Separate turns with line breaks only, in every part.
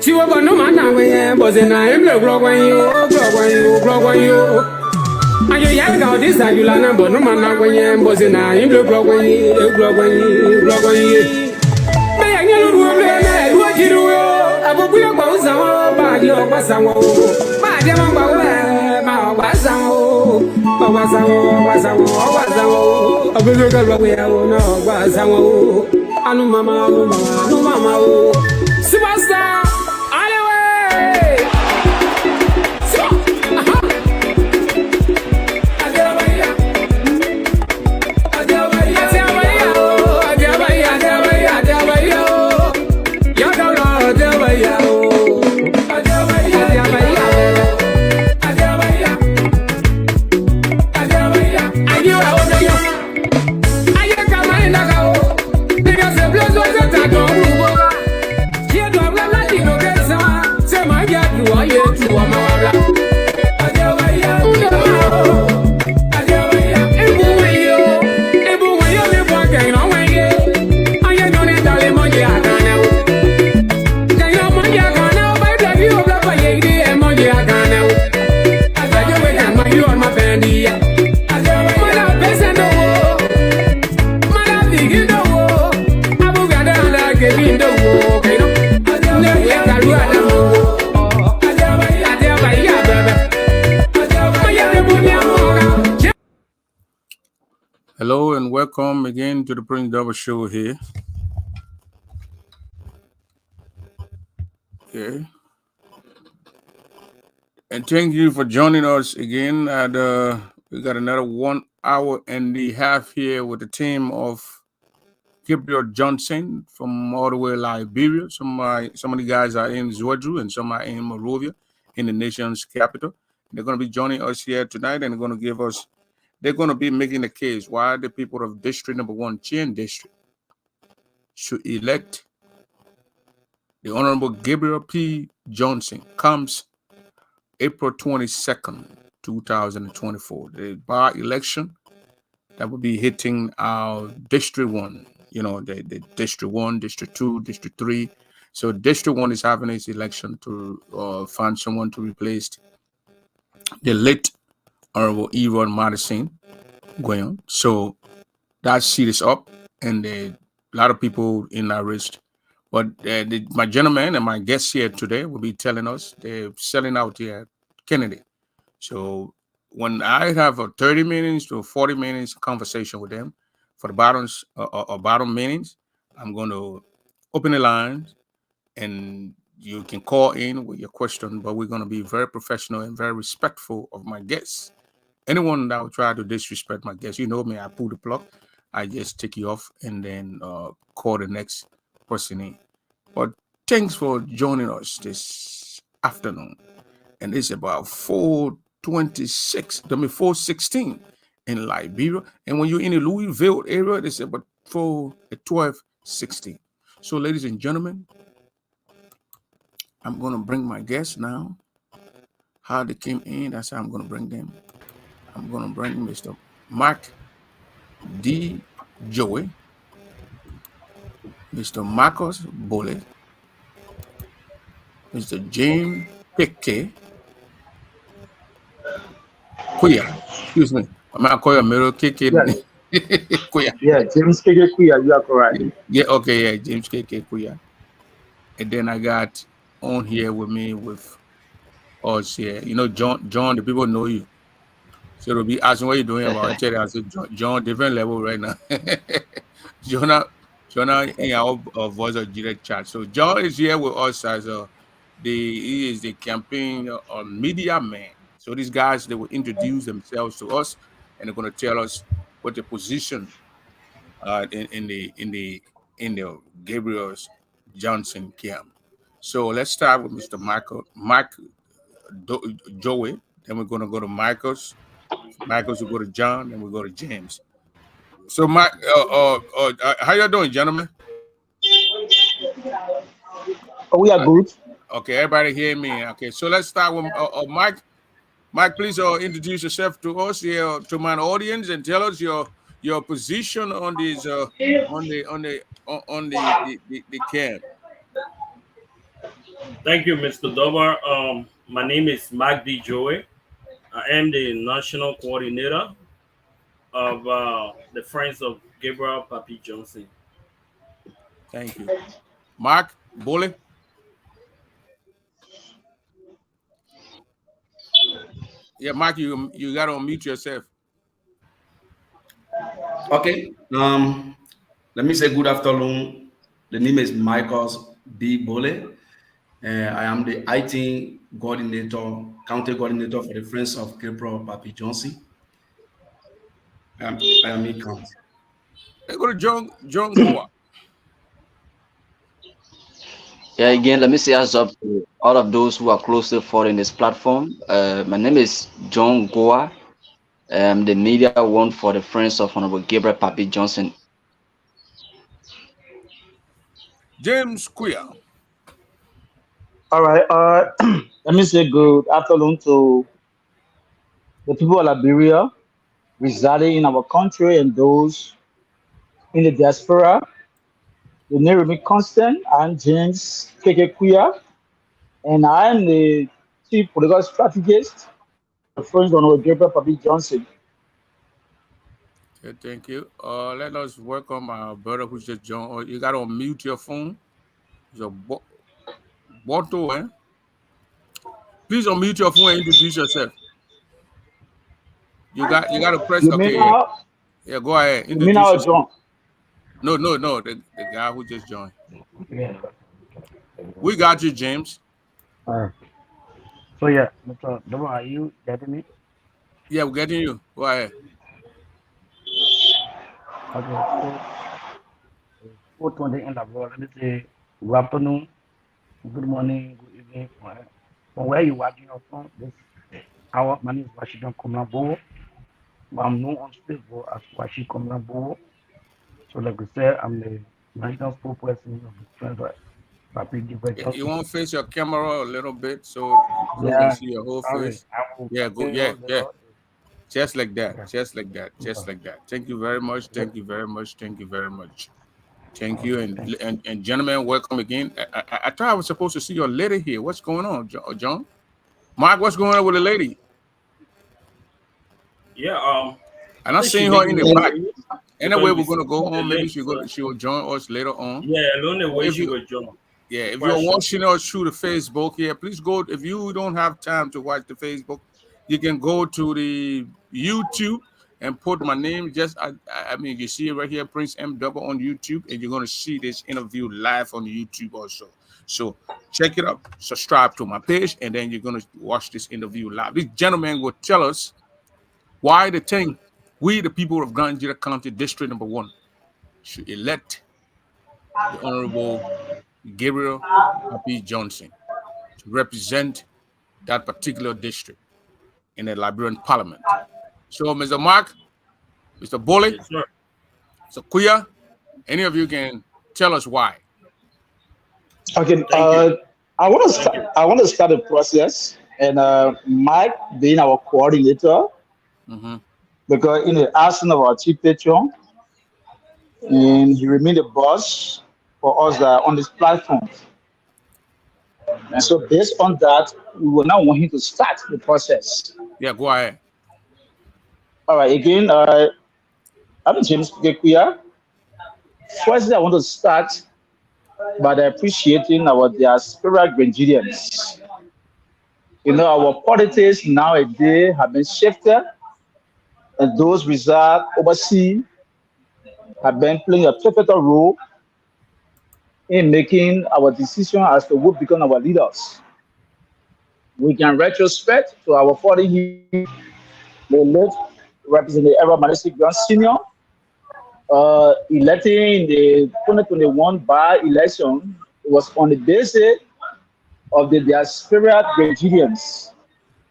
Chiwa banu mana we bozena emble blogwan you. Ayo ya ga this agula na bonu mana we bozena emble blogwan you. Me ya nyelu ruoble na ruo jiru yo. Abubu yo gba usan ba di o pasa won. Ba di mo gba we ma o pasa won. O pasa won. Abubu ga blogwe ya o na o pasa won. Anu mama o. Superstar.
Hello and welcome again to the Prince Double Show here. Okay. And thank you for joining us again. We got another 1 hour and a half here with the team of Gabriel Johnson from all the way Liberia. Some of the guys are in Zouadrou and some are in Monrovia, in the nation's capital. They're going to be joining us here tonight and they're going to be making the case why the people of District Number 1, Chien District, should elect the Honorable Gabriel P. Johnson comes April 22nd, 2024. The by-election that will be hitting our District 1, the District 1, District 2, District 3. So District 1 is having its election to find someone to replace the late Honorable Eron Madison going on. So that seat is up, and a lot of people in that race. But my gentleman and my guests here today will be telling us they're selling out here Kennedy. So when I have a 30 minutes to 40 minutes conversation with them for the bottom meetings, I'm going to open the lines and you can call in with your question, but we're going to be very professional and very respectful of my guests. Anyone that will try to disrespect my guests, you know me, I pull the plug. I just take you off and then call the next person in. But thanks for joining us this afternoon. And it's about 4:16 in Liberia. And when you're in the Louisville area, it's about 12:16. So, ladies and gentlemen, I'm going to bring my guests now. How they came in, that's how I'm going to bring them. I'm going to bring Mr. Mark D. Joey, Mr. Marcus Bole, Mr. James Peke, Kuya. Excuse me. I'm going to call you Mero Keke. Kuya.
Yeah, James Keke Kuya, you are correct.
Yeah, okay, yeah, James Keke Kuya. And then I got on here with me with us here. John, the people know you. So they'll be asking what you're doing about each other. I said, John, different level right now. John in our voice of direct chat. So John is here with us as he is the campaign media man. So these guys, they will introduce themselves to us and they're going to tell us what the position in the Gabriel Johnson camp. So let's start with Mr. Mike Joey. Then we're going to go to Michaels will go to John, and we go to James. So, Mike, how you doing, gentlemen?
We are good.
Okay, everybody hear me. Okay, so let's start with Mike. Mike, please introduce yourself to us here, to my audience, and tell us your position on this on the camp.
Thank you, Mr. Dover. My name is Mark D. Joey. I am the national coordinator of the Friends of Gabriel Papi Johnson.
Thank you. Mark Bully. Yeah, Mark, you got to unmute yourself.
Okay. Let me say good afternoon. The name is Michael B. Bole. I am the IT coordinator, county coordinator for the Friends of Gabriel Papi Johnson. I am in count.
Let's go to John Goa.
Yeah, again, let me say as up to all of those who are closely following this platform. My name is John Goa. I'm the media one for the Friends of Honorable Gabriel Papi Johnson.
James Queer.
All right. Let me say good afternoon to the people of Liberia residing in our country and those in the diaspora. The name Remy Constant. I'm James KK Kuya, and I am the chief political strategist for the Friends of Gabriel Papi Johnson.
Okay, thank you. Let us welcome our brother who's just joined. You got to unmute your phone. It's a bottle, eh? Please unmute your phone and introduce yourself. You got to press.
You mean
Okay,
now?
yeah. Go ahead.
You mean
Introduce
now,
yourself.
John?
No. The guy who just joined. We got you, James.
So yeah, Mr. Dobo, are you getting me?
Yeah, we're getting you. Go ahead.
Okay, so 4:20 in the world. Let me say good afternoon, good morning, good evening. From where you watching us from, this hour, my name is Washington Komlambo. I'm known on Facebook as Washi Komlambo. So like we said, I'm the national spokesperson of the Friends of Papi Gabriel
You
Johnson.
want to face your camera a little bit so we can
Yeah,
see your whole
sorry,
face.
I will
Yeah, go.
play
Yeah.
a little.
Just like that.
Okay.
Just like that. Just
Okay.
like that. Thank you very much.
Yep.
Thank you very much. Thank you very much. Thank
Okay,
you.
thank you.
And gentlemen, welcome again. I thought I was supposed to see your lady here. What's going on, John? Mark, what's going on with the lady?
Yeah,
I'm
I
not
think she
seeing her in
making
the
the
back.
way
Anyway,
because we
we're gonna
sent
go
her the
on. Maybe
link. So
she will join us later on.
yeah, along the way
If
she
you
will join.
Yeah, if
Quite
you're
sure.
watching us through the Facebook, please go. If you don't have time to watch the Facebook, you can go to the YouTube and put my name. I mean, you see it right here, Prince M Double on YouTube, and you're gonna see this interview live on YouTube also. So check it out, subscribe to my page, and then you're gonna watch this interview live. This gentleman will tell us why the thing we, the people of Ganjira County District Number 1, should elect the Honorable Gabriel Papi Johnson to represent that particular district in the Liberian Parliament. So, Mr. Mark, Mr. Boley,
Yes, sir.
Mr. Kuya, any of you can tell us why.
Okay.
Thank you. Thank you.
I want to start the process, and Mike being our coordinator,
Mm-hmm.
because in the absence of our chief patron, and he remained the boss for us that are on this platform. And so, based on that, we will now want him to start the process.
Yeah, go ahead.
All right. Again, I'm James Gekuya. First, I want to start by appreciating our diaspora Nigerians. You know, our politics nowadays have been shifted, and those reside overseas have been playing a pivotal role in making our decision as to who become our leaders. We can retrospect to our 40 years, the late Representative Ever Manistic John Sr., electing in the 2021 by-election was on the basis of the diaspora Nigerians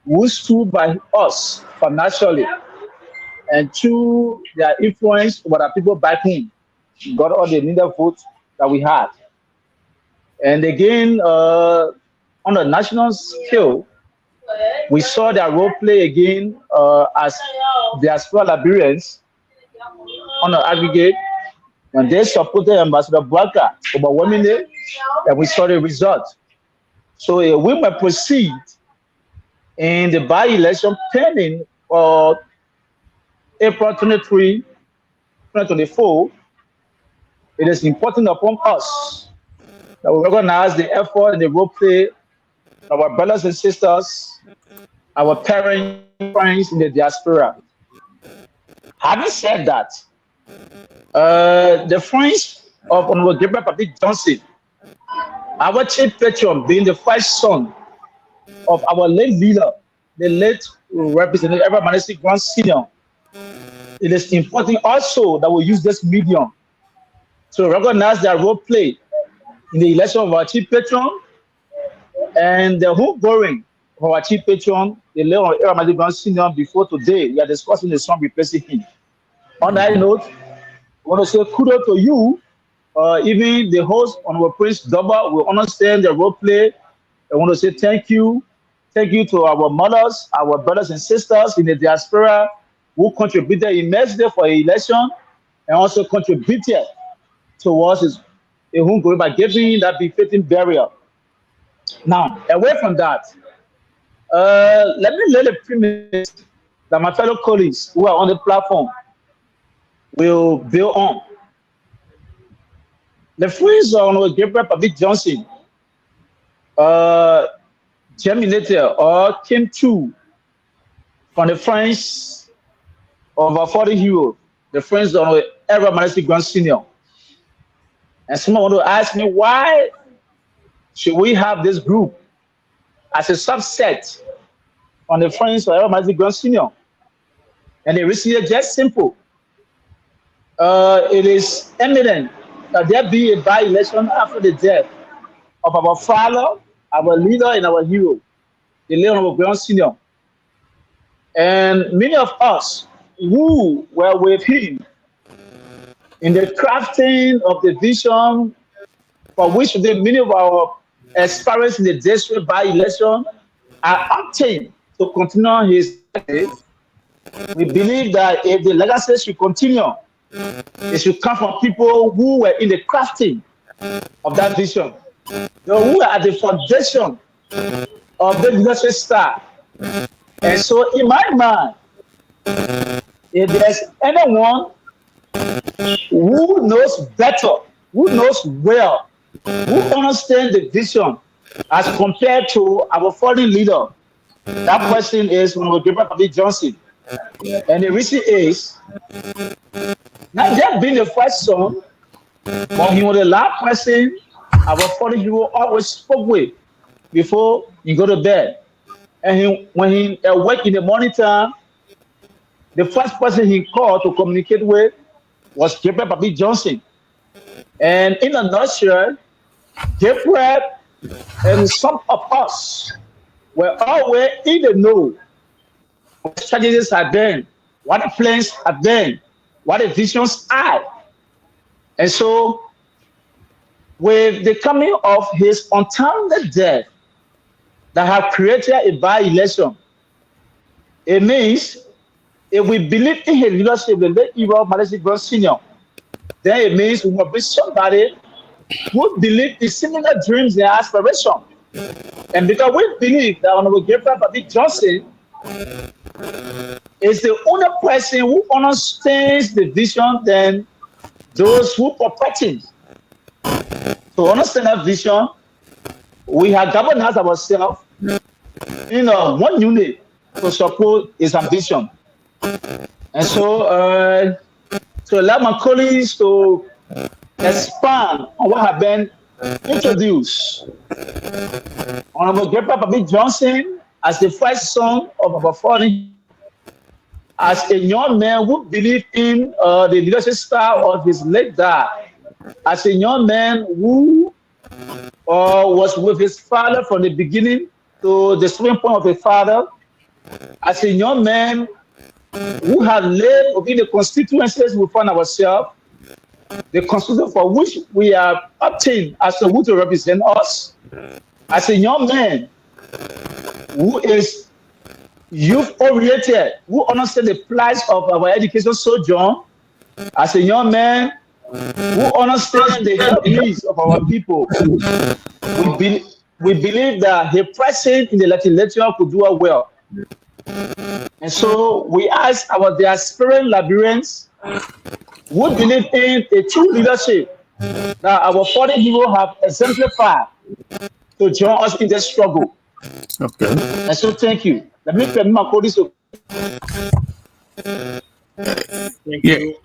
who stood by us financially and through their influence over the people back home got all the needed votes that we had. And again, on a national scale, we saw their role play again as diaspora Liberians on the aggregate when they supported Ambassador Bwaka overwhelmingly, and we saw the result. So we may proceed in the by-election pending for April 23, 2024. It is important upon us that we recognize the effort and the role play of our brothers and sisters, our parents, friends in the diaspora. Having said that, the friends of Honorable Gabriel Papi Johnson, our chief patron, being the first son of our late leader, the late Representative Ever Manesi Grand Senior, it is important also that we use this medium to recognize their role play in the election of our chief patron and the homegoing of our chief patron, the late Ever Manesi Grand Senior. Before today, we are discussing the son replacing him. On that note, I want to say kudos to you. Even the host, Honorable Prince Dubba, will understand the role play. I want to say thank you. Thank you to our mothers, our brothers and sisters in the diaspora who contributed immensely for the election and also contributed towards his homegoing by giving that befitting burial. Now, away from that, let me lay the premise that my fellow colleagues who are on the platform will build on. The friends of Gabriel Papi Johnson germinated or came true from the friends of our fallen hero, the friends of Ever Manesi Grand Senior. And someone want to ask me, why should we have this group as a subset on the friends of Ever Manesi Grand Senior? And the reason is just simple. It is evident that there be a by-election after the death of our father, our leader, and our hero, the late Honorable Grand Senior. And many of us who were with him in the crafting of the vision for which many of our aspirants in the district by-election are opting to continue his legacy. We believe that if the legacy should continue, it should come from people who were in the crafting of that vision, who were at the foundation of the leadership star. And so, in my mind, if there's anyone who knows better, who knows well, who understands the vision as compared to our fallen leader, that person is Gabriel Papi Johnson. And the reason is, not just being the first son, but he was the last person our fallen hero always spoke with before he go to bed. And when he awake in the morning time, the first person he called to communicate with was Gabriel Papi Johnson. And in a nutshell, Gabriel and some of us were always in the know what strategies have been, what the plans have been, what the visions are. And so, with the coming of his untimely death that have created a by-election, it means if we believe in his leadership, the late Ever Manesi Grand Senior, then it means we must be somebody who believe in similar dreams and aspirations. And because we believe that Honorable Gabriel Papi Johnson is the only person who understands the vision than those who purporting to understand that vision, we have galvanized ourselves in one unit to support his ambition. And so, to allow my colleagues to expand on what have been introduced, Honorable Gabriel Papi Johnson, as the first son of our fallen, as a young man who believed in the leadership style of his late dad, as a young man who was with his father from the beginning to the starting point of his father, as a young man who had lived within the constituencies we find ourselves, the constituency for which we are obtained as to who to represent us, as a young man who is youth-oriented, who understands the plight of our education sojourn, as a young man who understands the health needs of our people. we believe that her presence in the legislature could do her well. And so we ask our diasporan Liberians who believe in a true leadership that our fallen hero have exemplified to join us in this struggle.
Okay.
And so thank you. Let me permit my colleagues to
Thank
Yeah.
you.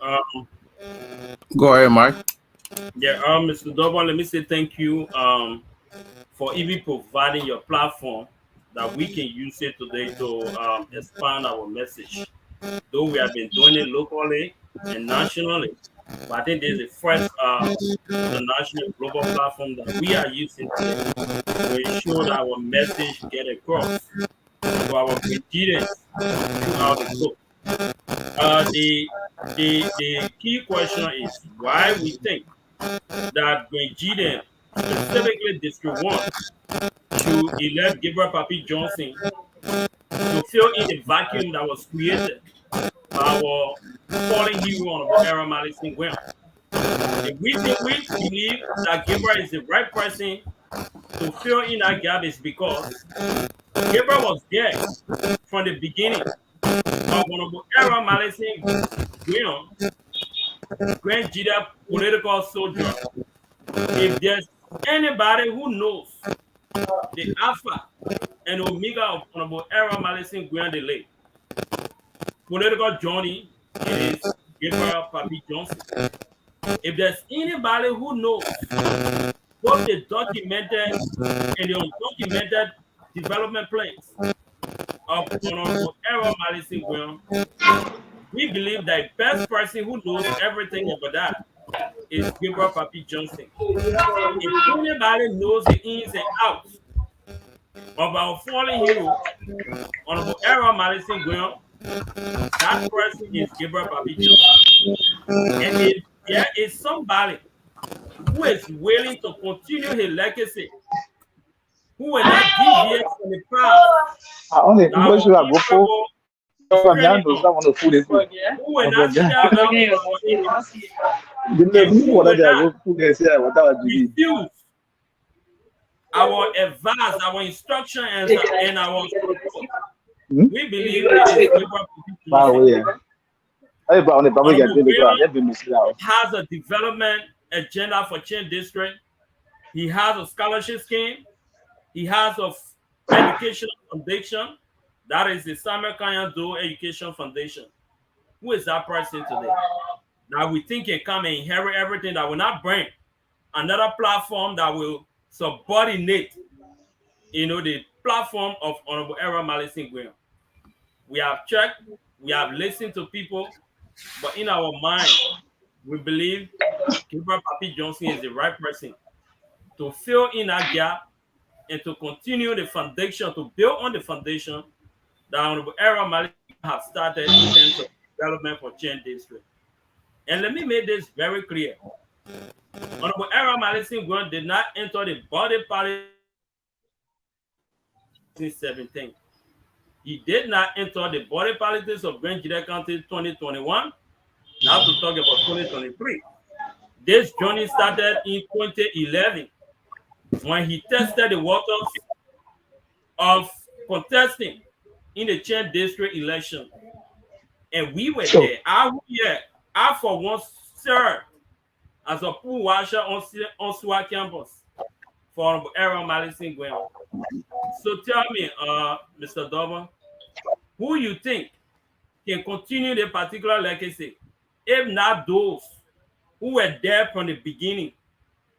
Go ahead, Mike.
Yeah, Mr. Dobbin, let me say thank you for even providing your platform that we can use it today to expand our message. Though we have been doing it locally and nationally, but I think there's a first international global platform that we are using today to ensure that our message get across to our Nigerians throughout the globe. The key question is why we think that Nigerian, specifically District 1, should elect Gabriel Papi Johnson to fill in the vacuum that was created by our fallen hero on Era Malison Graham. The reason we believe that Gabriel is the right person to fill in that gap is because Gabriel was there from the beginning of Honorable Era Malison Graham, Grand Jida political soldier. If there's anybody who knows the alpha and omega of Honorable Era Malison Graham delay, political journey, it is Gabriel Papi Johnson. If there's anybody who knows both the documented and the undocumented development plans of Honorable Era Malison Graham, we believe that the best person who knows everything about that is Gabriel Papi Johnson. If anybody knows the ins and outs of our fallen hero, Honorable Era Malison Graham, that person is Gabriel Papi Johnson. And if there is somebody who is willing to continue his legacy, who will not deviate from the path
I only
that our
people should go for
honorable is
from
treading
Yando,
on,
someone to food is good.
who will not step out of our enemies,
The
and
people
who
what
will
they
not
go food is here, what that would be.
refuse our advice, our instruction, and our support. We believe it is Gabriel
By the
Papi
way, everybody on the public get
Honorable
really good.
Graham
They've been missing out.
has a development agenda for Chen District. He has a scholarship scheme. He has a educational foundation. That is the Samuel Kanya Do Education Foundation. Who is that person today? Now we think can come and inherit everything that will not bring another platform that will subordinate, the platform of Honorable Era Malison Graham. We have checked, we have listened to people, but in our mind, we believe Gabriel Papi Johnson is the right person to fill in that gap and to continue the foundation, to build on the foundation that Honorable Era Malison have started in terms of development for Chen District. And let me make this very clear. Honorable Era Malison Graham did not enter the body policy in 2017. He did not enter the body politics of Grand Jide County 2021, now to talk about 2023. This journey started in 2011 when he tested the waters of contesting in the Chen District election. And we were there. I for once served as a pool washer on SWA campus for Era Malison Graham. So tell me, Mr. Dobbin, who you think can continue the particular legacy, if not those who were there from the beginning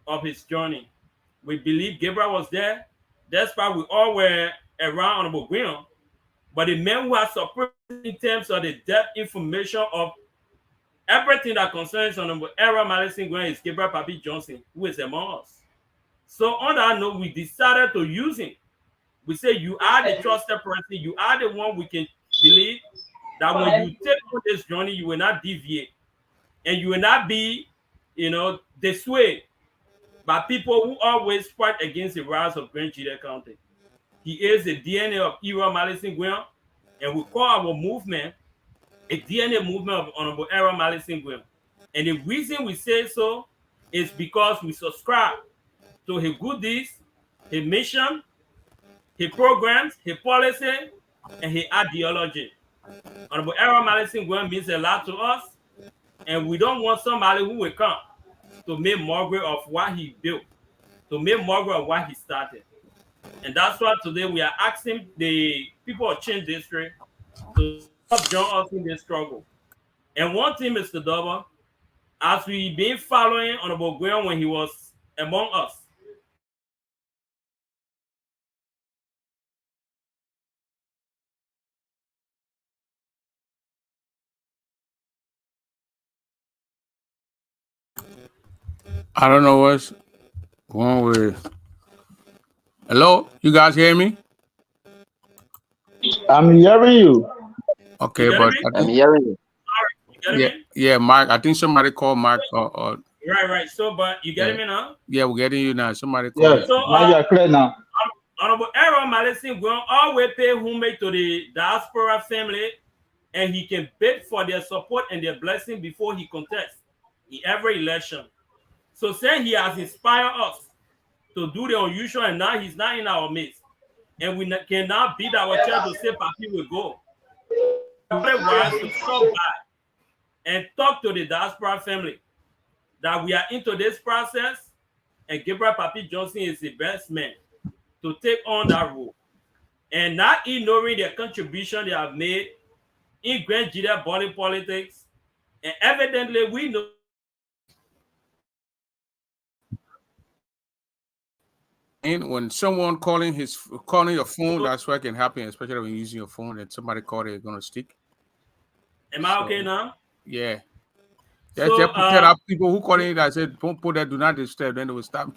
of his journey? We believe Gabriel was there. That's why we all were around Honorable Graham. But the men who are supported in terms of the depth information of everything that concerns Honorable Era Malison Graham is Gabriel Papi Johnson, who is among us. So on that note, we decided to use him. We say you are the trusted person. You are the one we can believe that when you take on this journey, you will not deviate. And you will not be, dissuaded by people who always fight against the rise of Grand Jide County. He is the DNA of Era Malison Graham, and we call our movement a DNA movement of Honorable Era Malison Graham. And the reason we say so is because we subscribe to his good deeds his mission, his programs, his policy, and his ideology. Honorable Aaron Madison Gwen means a lot to us, and we don't want somebody who will come to make mockery of what he built, to make mockery of what he started. And that's why today we are asking the people of Change District to join us in this struggle. And one thing, Mr. Dover, as we've been following Honorable Gwen when he was among us,
I don't know what's going with. Hello, you guys hear me?
I'm hearing you.
Okay,
you getting
but
me?
I
I'm
think
hearing you.
You getting me?
yeah, Mike. I think somebody called Mike.
Right. So, but you getting
Yeah,
me now?
yeah, we're getting you now. Somebody called
Yes,
you.
So,
now you are clear now.
Honorable Aaron Madison Gwen always pay homage to the diaspora family, and he can beg for their support and their blessing before he contests in every election. So, saying he has inspired us to do the unusual, and now he's not in our midst, and we can now beat our chest to say Papi will go. Otherwise, to stop by and talk to the diaspora family that we are into this process, and Gabriel Papi Johnson is the best man to take on that role. And not ignoring their contribution they have made in Grand Nigeria body politics. And evidently, we know
And when someone calling your phone, that's why it can happen, especially when you're using your phone and somebody called it, gonna stick.
am I
So
okay now?
yeah, just
So,
tell our people who calling it. I said don't put that do not disturb. Then they will stop.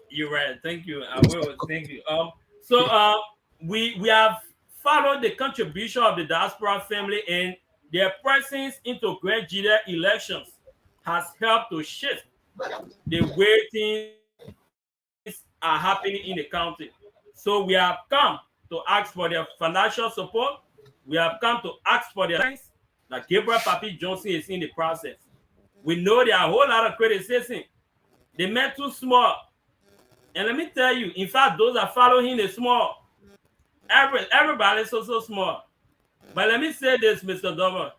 you're right. Thank you. I will. Thank you. So, we have followed the contribution of the diaspora family, and their presence into Grand Nigeria elections has helped to shift the way things are happening in the county. So we have come to ask for their financial support. We have come to ask for their thanks that Gabriel Papi Johnson is in the process. We know there are a whole lot of criticism. They meant too small. And let me tell you, in fact, those that follow him is small. Everybody is so small. But let me say this, Mr. Dover.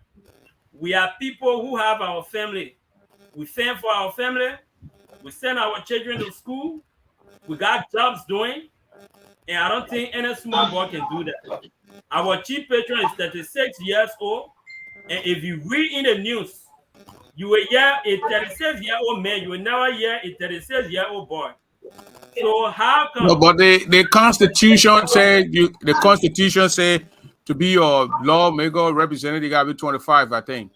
We are people who have our family. We fend for our family. We send our children to school. We got jobs doing. And I don't think any small boy can do that. Our chief patron is 36 years old. And if you read in the news, you will hear a 36-year-old man. You will never hear a 36-year-old boy. So how
No,
come?
but the Constitution say the Constitution say to be your lawmaker representative, you gotta be 25, I think.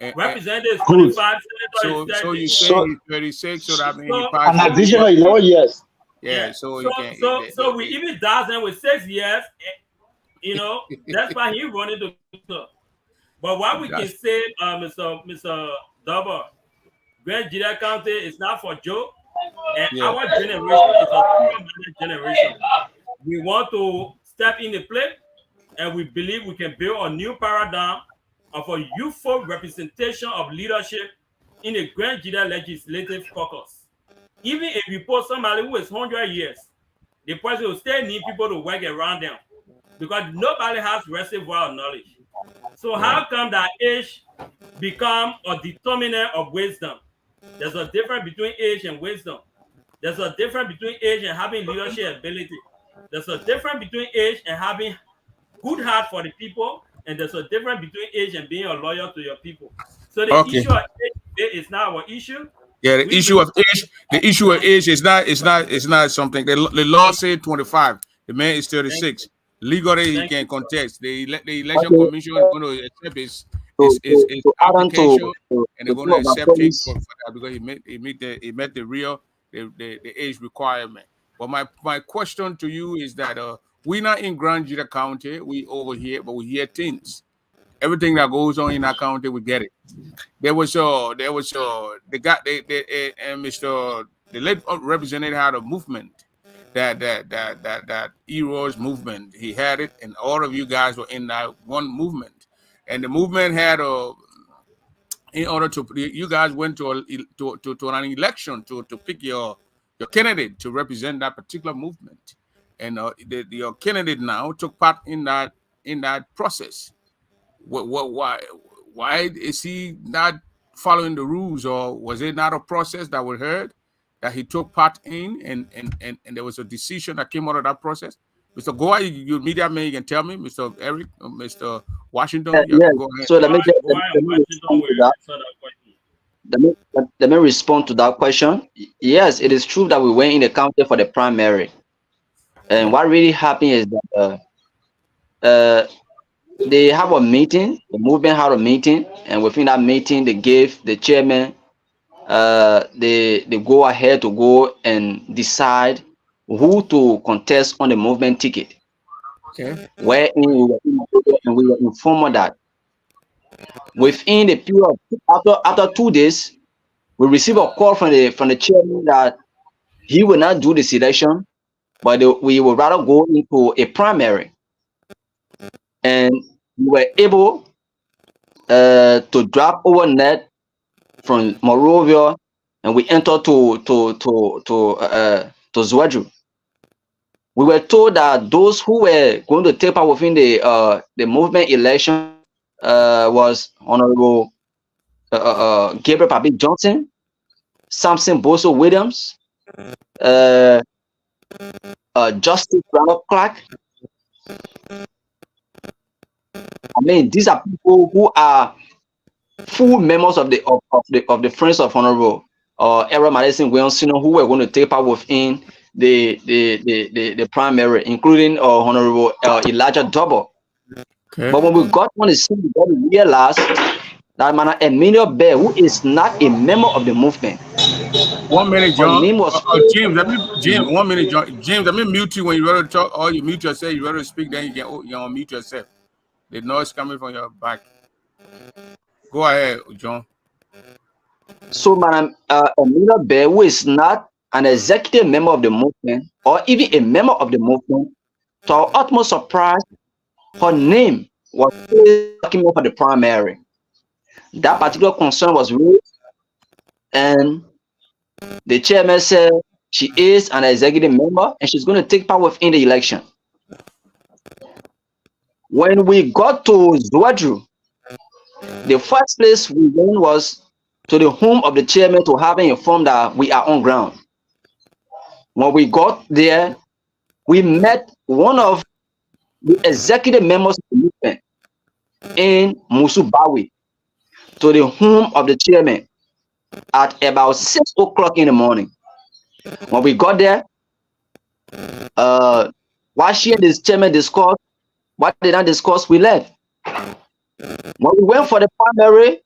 And
Representative is
Good.
25, senator is
so
30.
you say
So
he's 36, so that means he
So
passed
an
30
additional
years.
11 years.
Yeah,
yeah.
so
So
he can.
so we even dozen with 6 years, you know, that's why he wanted to do. But what we can
That's
say, Mr. Double, Grand Nigeria County is not for Joe, and
yeah.
our generation is a senior generation. We want to step in the play, and we believe we can build a new paradigm of a youthful representation of leadership in the Grand Nigeria Legislative Caucus. Even if you put somebody who is 100 years, the person will still need people to work around them because nobody has reservoir of knowledge. So
Yeah.
how come that age become a determinant of wisdom? There's a difference between age and wisdom. There's a difference between age and having leadership ability. There's a difference between age and having good heart for the people, and there's a difference between age and being a loyal to your people. So the
Okay.
issue of age is not our issue.
Yeah,
We believe
the issue of age is not something. The law said 25. The man is
thank
36.
you,
Legally, he
thank
can
you.
contest. The election
Okay.
commission is going to accept
To,
his
to add on
application, and they're
to
going
some
to
of our
accept him
colleagues,
for that because he met the real the age requirement. But my question to you is that we're not in Grand Nigeria County. We over here, but we hear things. Everything that goes on in our county, we get it. The guy and Mr. the late representative had a movement that Eroy's movement. He had it, and all of you guys were in that one movement, and the movement had a in order to you guys went to an election to pick your your candidate to represent that particular movement, and your candidate now took part in that process. Why is he not following the rules, or was it not a process that was heard that he took part in, and there was a decision that came out of that process? Mr. Goa, you media man, you can tell me. Mr. Eric, Mr. Washington, you
Yeah.
can go ahead.
So let me just
Why
let me
Washington
respond to
will
that.
answer that question?
Let me respond to that question. Yes, it is true that we went in the county for the primary, and what really happened is that they have a meeting. The movement had a meeting, and within that meeting, they gave the chairman the go ahead to go and decide who to contest on the movement ticket.
Okay.
Wherein we were informed that within the period after 2 days, we received a call from the chairman that he will not do the selection, but we will rather go into a primary, and we were able to drop over net from Morovia, and we entered to Zwadru. We were told that those who were going to take part within the movement election was Honorable Gabriel Papi Johnson, Samson Boso Williams, Justice Ronald Clark. I mean, these are people who are full members of the Friends of Honorable Era Madison Wilson, who were going to take part within the primary, including Honorable Elijah Double.
Okay.
But when we got on the scene, we realized that man Emilio Bear, who is not a member of the movement,
1 minute,
her
John.
name was
James, James, 1 minute, John. James, let me mute you when you ready to talk, or you mute yourself. You ready to speak, then you can unmute yourself. The noise coming from your back. Go ahead, John.
So Madam Emilio Bear, who is not an executive member of the movement or even a member of the movement, to our utmost surprise, her name was documented for the primary. That particular concern was raised, and the chairman said she is an executive member and she's going to take part within the election. When we got to Zwadru, the first place we went was to the home of the chairman to have him informed that we are on ground. When we got there, we met one of the executive members of the movement in Musubawi to the home of the chairman at about 6 o'clock in the morning. When we got there, while she and this chairman discussed what they not discuss, we left. When we went for the primary,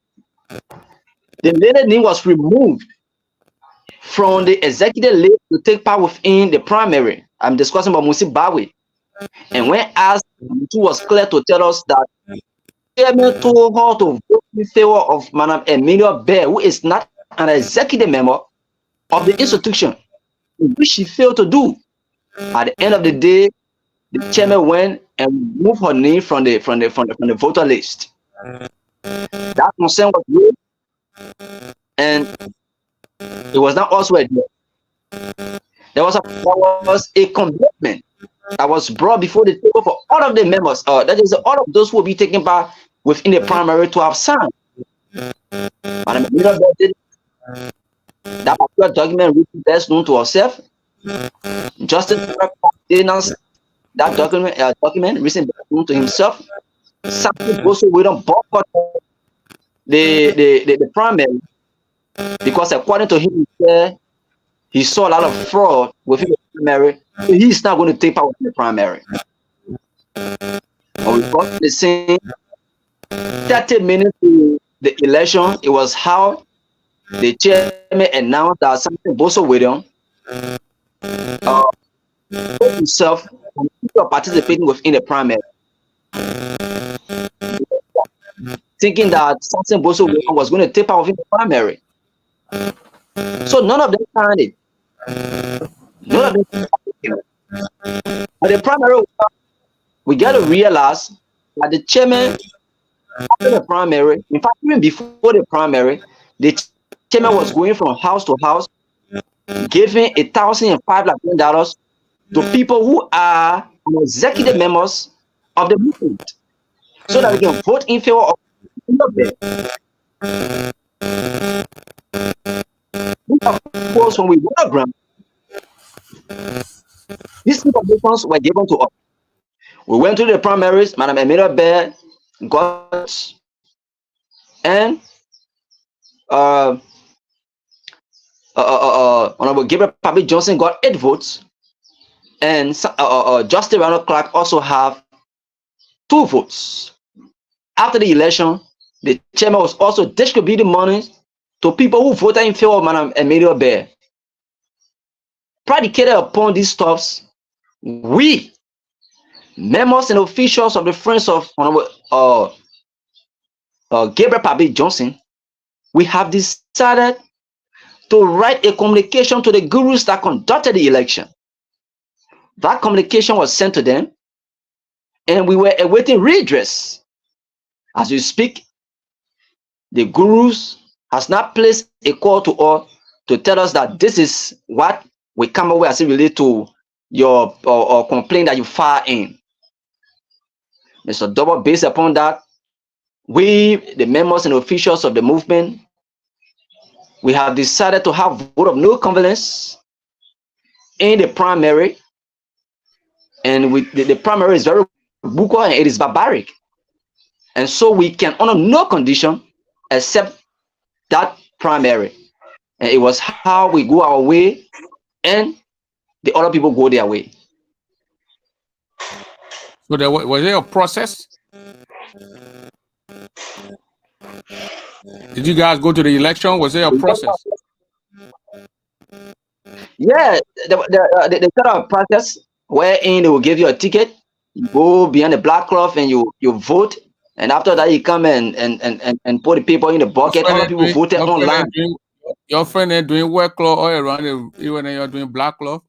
the lady name was removed from the executive list to take part within the primary. I'm discussing about Musi Bawi. And when asked, it was clear to tell us that the chairman told her to vote in favor of Madam Emilia Bear, who is not an executive member of the institution, which she failed to do. At the end of the day, the chairman went and moved her name from the voter list. That concern was raised, and it was not also a there was a commitment that was brought before the table for all of the members, that is all of those who will be taking part within the primary to have signed. Madam Emilia did that particular document written best known to herself. Justice denounced that document recently known to himself. Something also we don't boycott the primary because according to him, he saw a lot of fraud within the primary. So he's not going to take part in the primary. When we got to the same 30 minutes to the election, it was how the chairman announced that something Boso William himself participating within the primary, thinking that something Boso William was going to take part within the primary. So none of them signed it. None of them signed it. But the primary, we got to realize that the chairman after the primary, in fact, even before the primary, the chairman was going from house to house giving $1,005 to people who are executive members of the movement, so that we can vote in favor of the when we won a grant. These informations were given to us. We went to the primaries. Madam Emira Bear got, and Honorable Gabriel Papi Johnson got 8 votes, and Justice Ronald Clark also have 2 votes. After the election, the chairman was also distributing money to people who voted in favor of Madam Emilio Bear. Predicated upon these stuffs, we, members and officials of the Friends of Honorable Gabriel Papi Johnson, we have decided to write a communication to the gurus that conducted the election. That communication was sent to them, and we were awaiting redress. As we speak, the gurus has not placed a call to us to tell us that this is what we come away as it relates to your complaint that you file in. Mr. Double, based upon that, we, the members and officials of the movement, we have decided to have vote of no confidence in the primary, and the primary is very buccal and it is barbaric, and so we can honor no condition except that primary, and it was how we go our way and the other people go their way.
So was there a process? Did you guys go to the election? Was there a process?
Yeah, they set up a process wherein they will give you a ticket. You go behind the black cloth and you vote, and after that you come and put the people in the bucket. Other people voted online.
Your friend are doing white cloth all around, even when you're doing black cloth.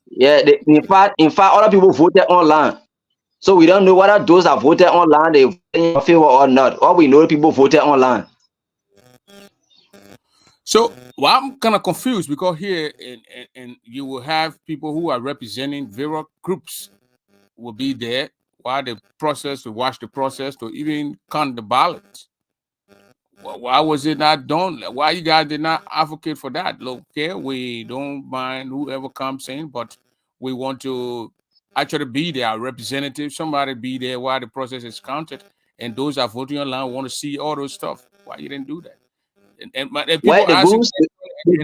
Yeah, in fact, other people voted online. So we don't know whether those that voted online they voted in favor or not. All we know, people voted online.
So I'm kind of confused because here and you will have people who are representing various groups will be there while the process to watch the process to even count the ballots. Why was it not done? Why you guys did not advocate for that? Look, okay, we don't mind whoever comes in, but we want to actually be there, representative, somebody be there while the process is counted, and those that voting online want to see all those stuff. Why you didn't do that? And people asking,
the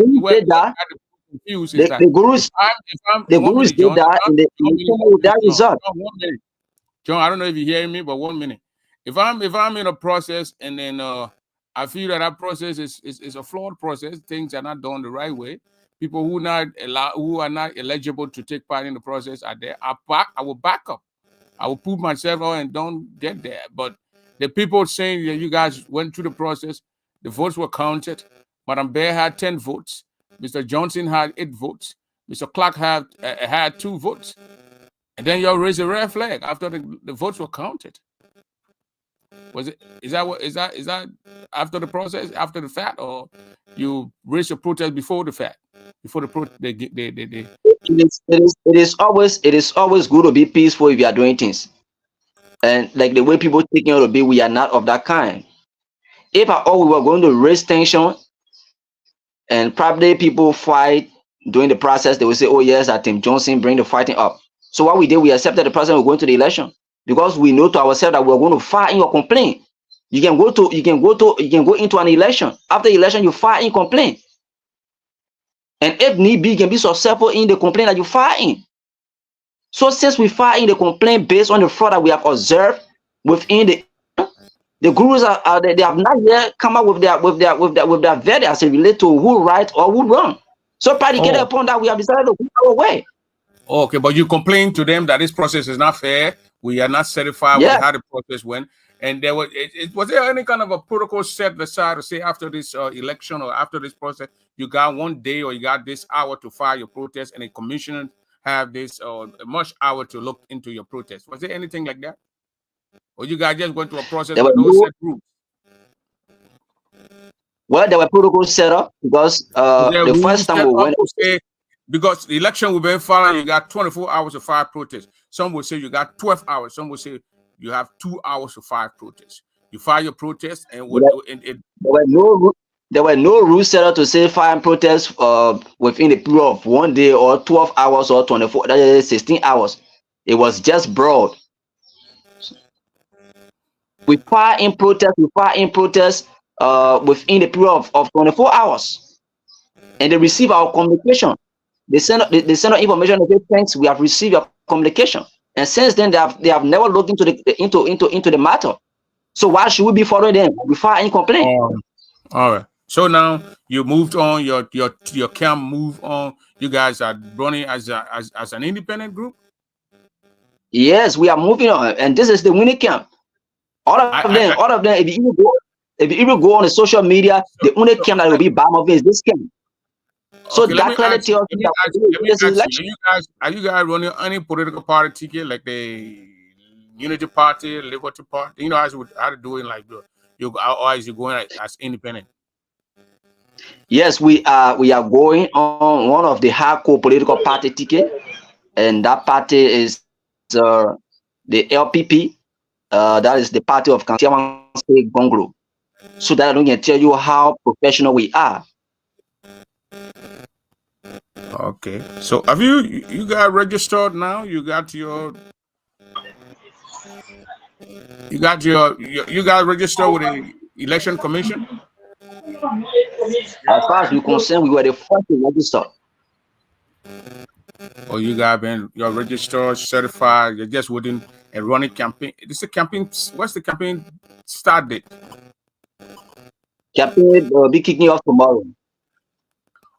gurus did that in the result.
John, I don't know if you're hearing me, but 1 minute. If I'm in a process and then I feel that process is a flawed process, things are not done the right way. People who are not eligible to take part in the process are there. I will back up. I will put myself on and don't get there. But the people saying that you guys went through the process, the votes were counted. Madam Bear had 10 votes. Mr. Johnson had 8 votes. Mr. Clark had 2 votes. And then you raised a red flag after the votes were counted. Is that after the process, after the fact, or you raised your protest before the fact? Before the protest,
It is always good to be peaceful if you are doing things. And like the way people taking it to be, we are not of that kind. If at all we were going to raise tension and probably people fight during the process, they will say, oh yes, Tim Johnson bring the fighting up. So what we did, we accepted the president, we're going to the election because we know to ourselves that we're going to file in your complaint. You can go into an election. After the election, you file in complaint. And if need be, you can be successful in the complaint that you file in. So since we file in the complaint based on the fraud that we have observed within the gurus they have not yet come up with their verdict as it relates to who right or who wrong. So predicated upon that, we have decided to go our way.
Okay, but you complain to them that this process is not fair. We are not satisfied with how the process went. And there was there any kind of a protocol set aside to say after this election or after this process, you got 1 day or you got this hour to file your protest, and a commissioner have this much hour to look into your protest? Was there anything like that? Or you guys just went to a process with no set rules?
Well, there were protocols set up because the first time we went.
Because the election will be following, you got 24 hours of fire protest. Some will say you got 12 hours. Some will say you have 2 hours of fire protest. You file your protest, and
there were no rules set up to say fire and protest within a period of 1 day or 12 hours or 24, that is 16 hours. It was just broad. We fire in protest within the period of 24 hours. And they receive our communication. They send out information and say, thanks, we have received your communication. And since then, they have never looked into the matter. So why should we be following them? We file in complaint.
All right. So now you moved on. Your camp moved on. You guys are running as an independent group.
Yes, we are moving on, and this is the winning camp. All of them. If you even go on the social media, the only camp that will be bottom of it is this camp. So
okay,
that clearly tells me that
are you guys running any political party ticket like the Unity Party, Liberty Party? You know how to do it like you or is you going as independent?
Yes, we are going on one of the hardcore political party ticket, and that party is the LPP. That is the party of Kantiawan State Gonglo. So that I can tell you how professional we are.
Okay. So have you got registered now? You got registered with the election commission?
As far as we're concerned, we were the first to register.
Or you guys you're registered, certified, you're just within a running campaign. This is a campaign. What's the campaign start date?
Campaign will be kicking off tomorrow.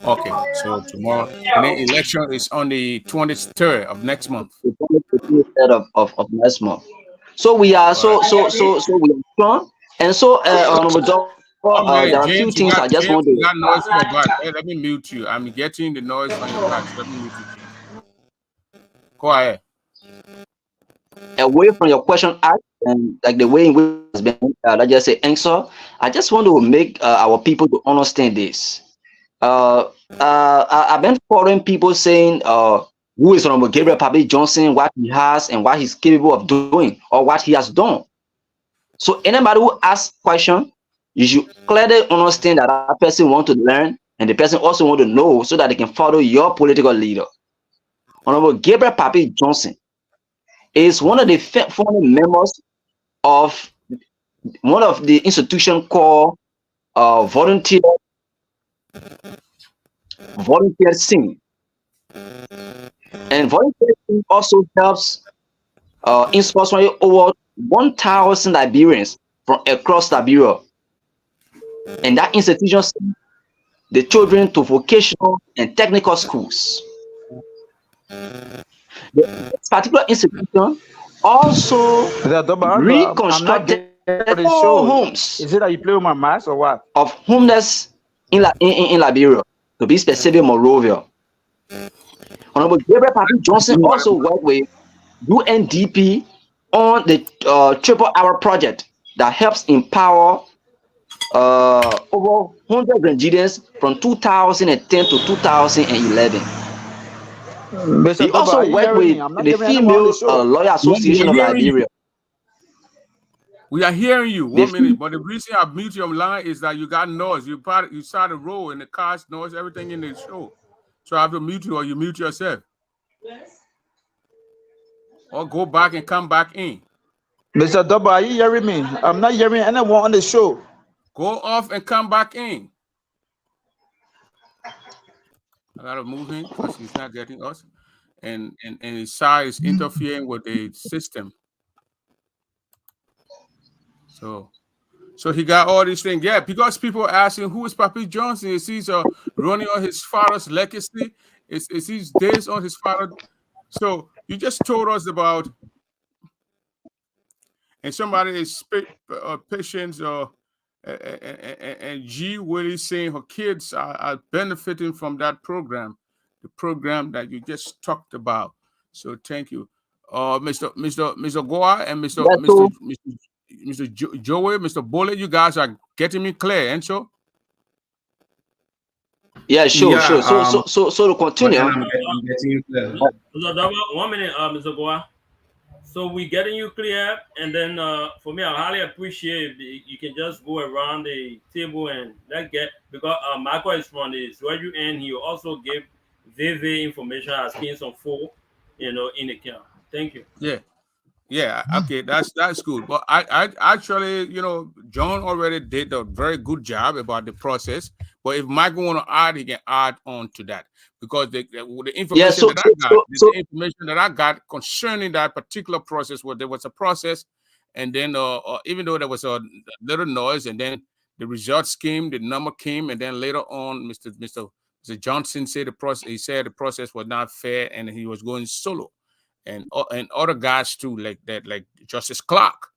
Okay, so tomorrow, and the election is on the 23rd of next month.
The 23rd of next month. So we are so we are strong, and so there are a few things I just want to.
Got noise from your back. Hey, let me mute you. I'm getting the noise from your back. Let me mute you. Go ahead.
Away from your question asked and like the way in which it's been, let's just say answer. I just want to make our people to understand this. I've been following people saying who is Honorable Gabriel Papi Johnson, what he has and what he's capable of doing or what he has done. So anybody who asks question, you should clearly understand that that person want to learn and the person also want to know so that they can follow your political leader. Honorable Gabriel Papi Johnson is one of the founding members of one of the institution called volunteer scene, and volunteer scene also helps in sponsoring over 1,000 Liberians from across Liberia, and that institution sends the children to vocational and technical schools. This particular institution also reconstructed homes.
Is it that you play with my mask or what?
Of homeless in Liberia, to be specific, Monrovia. Honorable Gabriel Papi Johnson also worked with UNDP on the Triple Hour project that helps empower over 100 Grenadians from 2010 to 2011. He also worked with the Female Lawyer Association of Liberia.
We are hearing you. 1 minute, but the reason I mute your line is that you got noise. You started roll and the cars noise, everything in the show. So I have to mute you or you mute yourself. Or go back and come back in.
Mr. Double, are you hearing me? I'm not hearing anyone on the show.
Go off and come back in. I gotta move him because he's not getting us. And his side is interfering with the system. So he got all these things. Yeah, because people are asking who is Papi Johnson? Is he running on his father's legacy? Is he days on his father? So you just told us about, and somebody is patients and G Willie saying her kids are benefiting from that program, the program that you just talked about. So thank you, Mr. Goa and Mr. Joey, Mr. Bole, you guys are getting me clear, and so
Yeah, sure,
Yeah,
sure. So to
but then
continue.
I'm getting you clear.
Mr. Double, 1 minute, Mr. Goa. So we getting you clear, and then for me, I highly appreciate if you can just go around the table and let get, because Michael is from the Swedish end. He also gave vivid information as Kings on 4, in the camp. Thank you.
Yeah. Yeah, okay, that's good. But I actually, John already did a very good job about the process. But if Michael want to add, he can add on to that because the
Yeah,
information that I got, the information that I got concerning that particular process, was there was a process, and then even though there was a little noise, and then the results came, the number came, and then later on, Mr. Johnson said the process. He said the process was not fair, and he was going solo and other guys too, like that, like Justice Clark,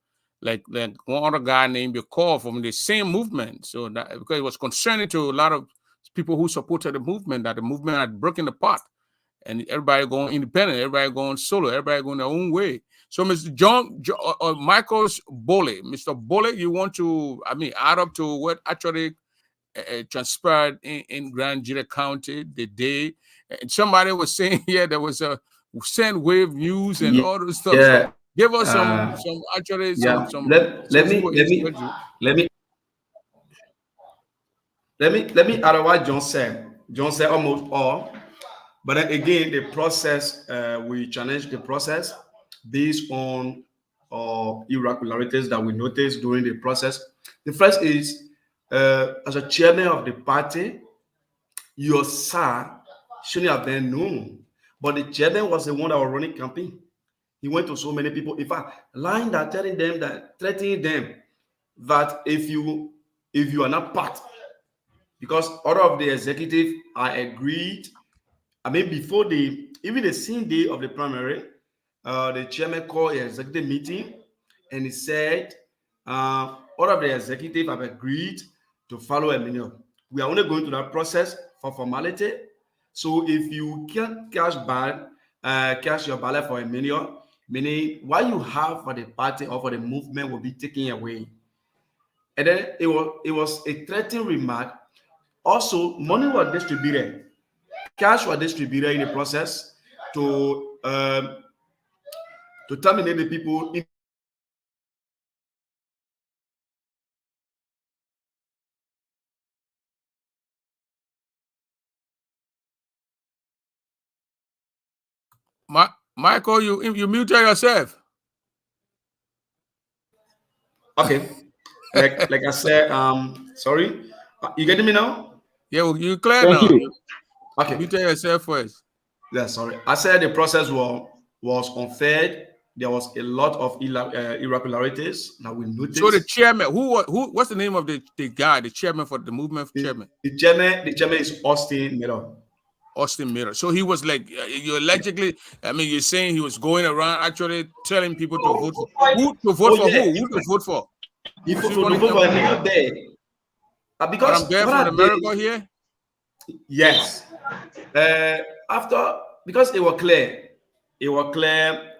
like one other guy named Call from the same movement. So that because it was concerning to a lot of people who supported the movement that the movement had broken apart, and everybody going independent, everybody going solo, everybody going their own way. So, Mr. Michael's Bole, Mr. Bole, you want to, add up to what actually transpired in Grand Jury County the day, and somebody was saying here there was a send wave news and all those stuff. So
Yeah.
give us some actually
Yeah.
some
Let me
full
let me
schedule.
let me let me add what John said. John said almost all, but then again, the process we challenge the process based on irregularities that we noticed during the process. The first is as a chairman of the party, your sir shouldn't have been known, but the chairman was the one that was running campaign. He went to so many people, in fact, lying that threatening them that if you are not part, because all of the executive are agreed. I mean, before even the same day of the primary, the chairman called an executive meeting, and he said all of the executive have agreed to follow a minimum. We are only going through that process for formality. So if you can't cash your ballot for a minimum, meaning what you have for the party or for the movement will be taken away. And then it was a threatening remark. Also, money was distributed, cash was distributed in the process to terminate the people in
Michael, you muted yourself.
okay. Like I said, sorry. You getting me now?
Yeah, well, you clear
Thank
now.
you.
Okay.
Muted yourself first.
Yeah, sorry. I said the process was unfair. There was a lot of irregularities that we noticed.
So the chairman, what's the name of the guy, the chairman for the movement chairman?
The chairman is Austin Miller.
Austin Miller. So he was like, you allegedly, you're saying he was going around actually telling people to vote for who? To vote for
yeah.
who? Who to vote for?
If to vote for a day. Because
I'm there from America here.
Yes. Because it was clear.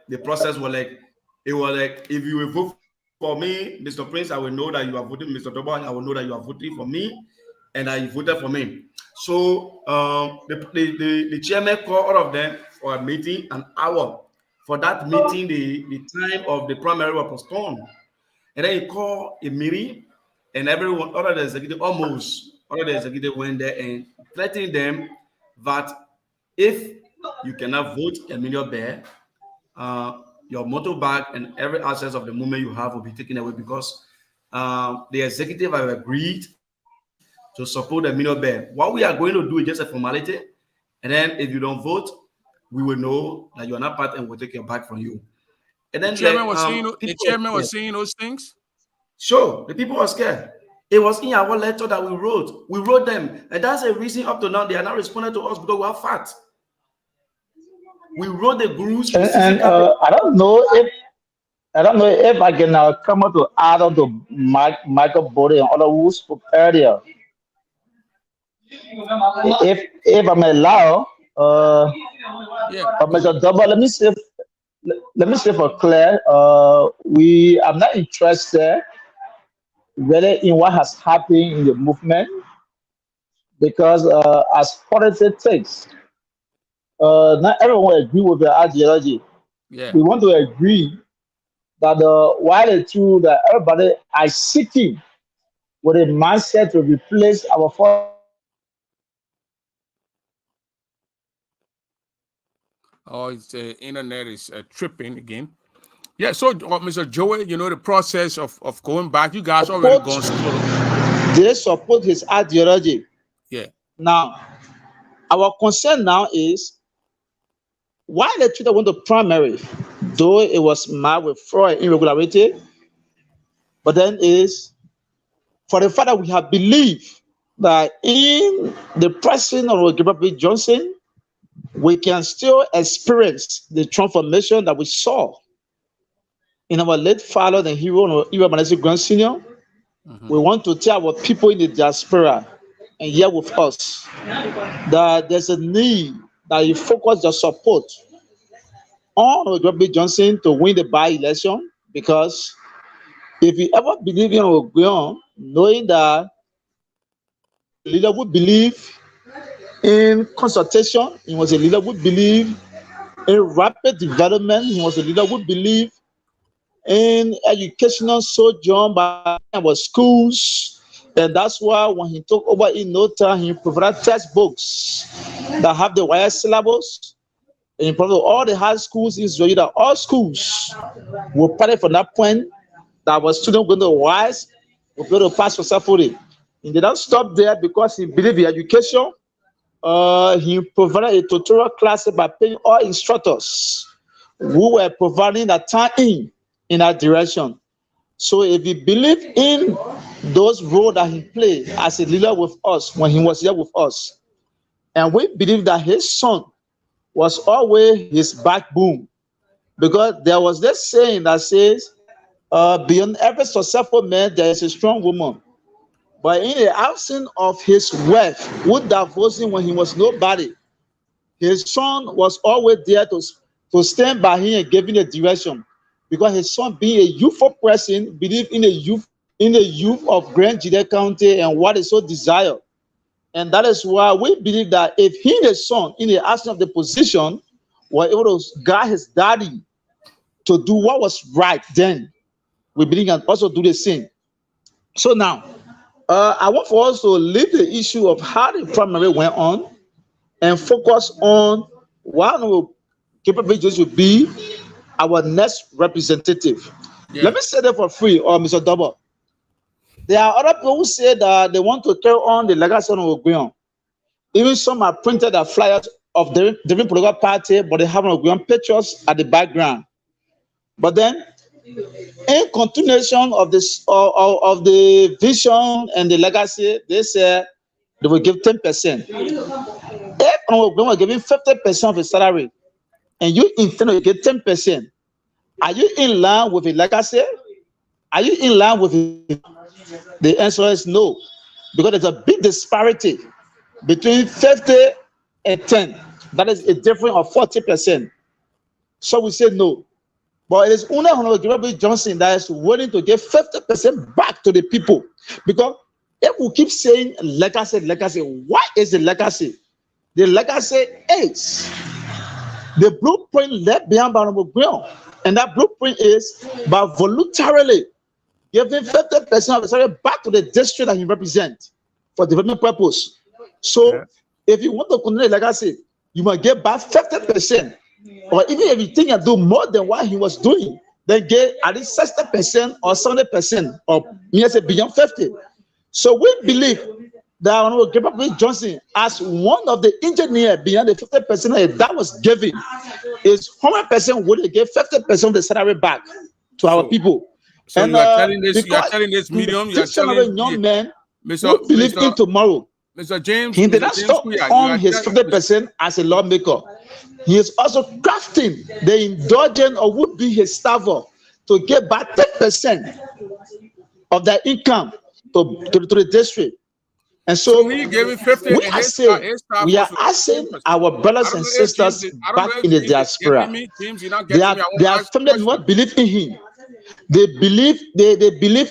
The process was like, if you will vote for me, Mr. Prince, I will know that you are voting. Mr. Double, I will know that you are voting for me, and that you voted for me. So the chairman called all of them for a meeting, an hour. For that meeting, the time of the primary was postponed. And then he called a meeting, and everyone, all of the executive went there and threatened them that if you cannot vote Emilio Bear, your motorbike and every access of the movement you have will be taken away, because the executive have agreed to support Emilio Bear. What we are going to do is just a formality, and then if you don't vote, we will know that you are not part and we'll take your back from you. And then
the chairman was saying those things.
Sure, the people were scared. It was in our letter that we wrote. We wrote them, and that's a reason up to now they are not responding to us because we have facts. We wrote the gurus.
And I don't know if I can come up to add on to Michael Bode and other who spoke earlier. If I'm allowed, Mr. Double, let me say for Claire, I'm not interested really in what has happened in the movement. because as politics, not everyone will agree with the ideology.
Yeah.
We want to agree that while it's true that everybody are seeking with a mindset to replace our
Oh, it's internet is tripping again. Yeah. So, Mr. Joey, you know the process of going back. You guys already
support,
gone solo.
they support his ideology.
Yeah.
Now, our concern now is why the Twitter went to primary, though it was marked with fraud and irregularity, but then is for the fact that we have believed that in the president of Gabriel Johnson, we can still experience the transformation that we saw in our late father, the hero, Ibrahim Manasi Grand Senior. We want to tell our people in the diaspora and here with us that there's a need that you focus your support on Gabriel Johnson to win the by-election, because if you ever believe in Ogun, knowing that the leader would believe in consultation, he was a leader would believe in rapid development, he was a leader would believe in educational sojourn by our schools. And that's why when he took over in no time, he provided textbooks that have the wire syllabus. And he provided all the high schools in Israel, that all schools were started from that point that was students going to wise, were going to pass successfully. He did not stop there because he believed in education. He provided a tutorial class by paying all instructors who were providing that time in that direction. So if you believe in those roles that he played as a leader with us when he was here with us, and we believe that his son was always his backbone, because there was this saying that says, beyond every successful man, there is a strong woman. But in the absence of his wife, who divorced him when he was nobody, his son was always there to stand by him and give him the direction. Because his son, being a youthful person, believed in the youth of Grand Jide County and what is so desired. And that is why we believe that if he and his son, in the absence of the position, were able to guide his daddy to do what was right, then we believe and also do the same. So now, I want for us to leave the issue of how the primary went on and focus on what capabilities will be our next representative.
Yeah.
Let me say that for free, or Mr. Double. There are other people who say that they want to carry on the legacy of Ogun. Even some are printed the flyers of the different political party, but they have Ogun pictures at the background. But then, in continuation of this of the vision and the legacy, they say they will give 10%. If Ogun was giving 50% of his salary, and you intend to get 10%, are you in line with the legacy? Are you in line with it? The answer is no, because there's a big disparity between 50 and 10. That is a difference of 40%. So we say no. But it is only Honorable Gabriel Johnson that is willing to give 50% back to the people. Because if we keep saying legacy, what is the legacy? The legacy is the blueprint left behind by Honorable Gabriel. And that blueprint is by voluntarily giving 50% of the salary back to the district that he represents for development purpose. So if you want to continue the legacy, you must give back 50%. Or even if you think you do more than what he was doing, then get at least 60% or 70%, or beyond 50. So we believe that Honorable Gabriel Johnson, as one of the engineers behind the 50% that was given, is 100% willing to give 50% of the salary back to our people.
So
and
you are telling this medium, you are telling
young man
Mr.
who believe in tomorrow.
Mr. James,
He did not stop on his 50% as a lawmaker. He is also crafting the indulgent or would be his staffer to get back 10% of their income to the district. And so
he gave him 50,
we are saying, we are asking our brothers and sisters back in the diaspora. They are family who believe in him. They believe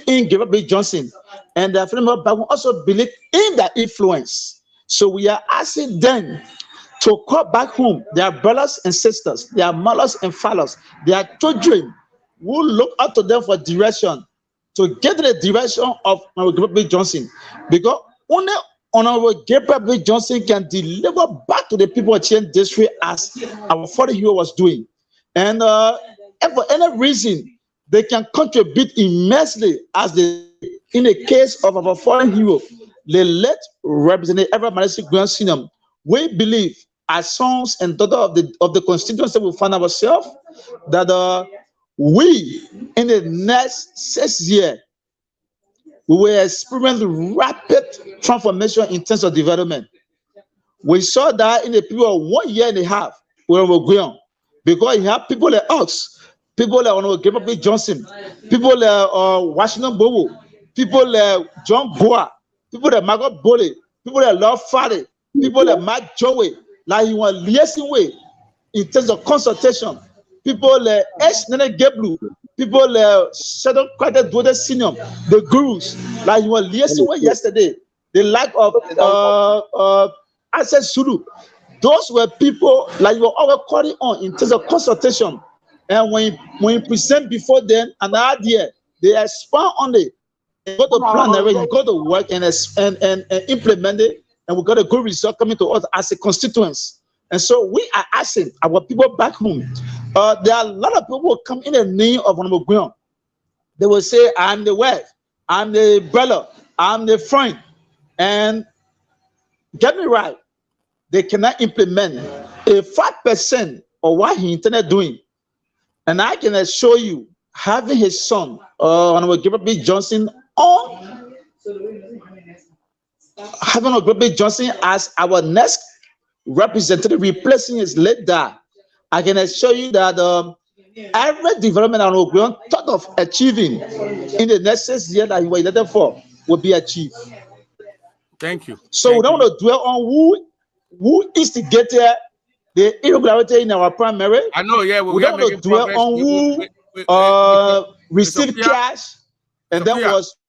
in Gabriel Johnson, and their family members also believe in their influence. So we are asking them to call back home their brothers and sisters, their mothers and fathers, their children who look up to them for direction, to get the direction of Honorable Gabriel Johnson. Because only Honorable Gabriel Johnson can deliver back to the people of Chien District as our father hero was doing. And for any reason, they can contribute immensely as they, in the case of our foreign hero, the late Representative Everett Malaysia Grand Senior. We believe, as sons and daughters of the constituency we find ourselves, that we, in the next 6 years, we will experience rapid transformation in terms of development. We saw that in the period of 1 year and a half when we were going, because you have people like us, people like Honorable Gabriel Johnson, people like Washington Bobo, people like John Goa, people like Margaret Bole, people like Lord Fade, people like Matt Joey, like you want liaison way in terms of consultation. People like S. Nene Geblu, people like Shadow Credit Dwode Senior, the gurus, like you want liaison way yesterday, the lack of access Zulu. Those were people like you were always calling on in terms of consultation. And when you present before them an idea, they expand on it. You got to plan it, you got to work and implement it, and we got a good result coming to us as a constituents. And so we are asking our people back home. There are a lot of people who come in the name of Honorable Guion. They will say, I'm the wife, I'm the brother, I'm the friend. And get me right, they cannot implement a 5% of what he intended doing. And I can assure you, having his son, Honorable Gabriel Johnson, on having Honorable Gabriel Johnson as our next representative, replacing his late dad, I can assure you that every development Honorable Guion thought of achieving in the next 6 years that he was elected for will be achieved.
Thank you.
So we don't want to dwell on who instigated the irregularity in our primary.
I know, yeah.
We don't want to dwell on who received cash and then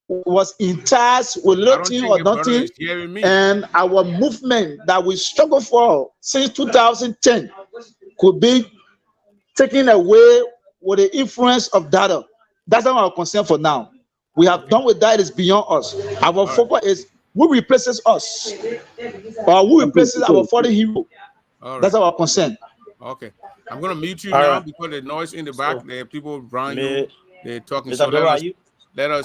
was in touch with nothing or nothing. And our movement that we struggle for since 2010 could be taken away with the influence of data. That's not our concern for now. We have done with that. It is beyond us. Our focus is who replaces us, or who replaces our fallen hero. That's our concern.
Okay, I'm gonna mute you now because the noise in the back. There are people around you. They're talking. So let us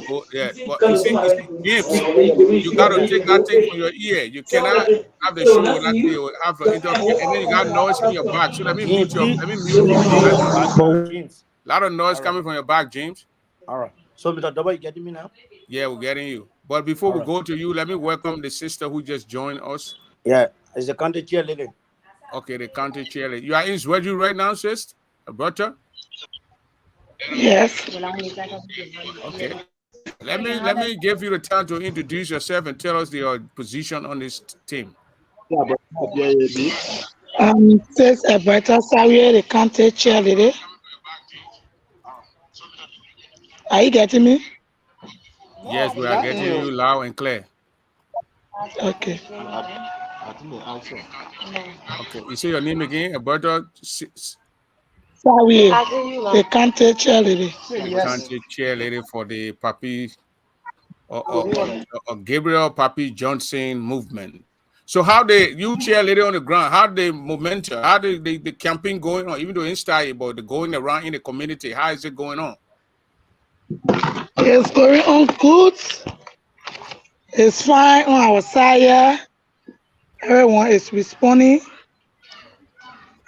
go. Yeah, but you see, James, you gotta take that thing from your ear. You cannot have the show like you have an interview, and then you got noise in your back. So let me mute you. A lot of noise coming from your back, James.
All right. So, Mr. Double, you getting me now?
Yeah, we're getting you. But before we go to you, let me welcome the sister who just joined us.
Yeah, it's the county chair lady.
Okay, the county chair lady. You are in Sweden right now, sis? Alberta?
Yes.
Okay. Let me give you the time to introduce yourself and tell us your position on this team.
Says Alberta Sawie, the county chair lady. Are you getting me?
Yes, we are getting you loud and clear.
Okay.
Okay. You say your name again, Alberta
Sawie, the county chair lady.
The county chair lady for the Papi or Gabriel Papi Johnson movement. So how you chair lady on the ground, how the momentum, how the campaign going on, even though Insta, but the going around in the community, how is it going on?
It's going on good. It's fine on our side. Everyone is responding.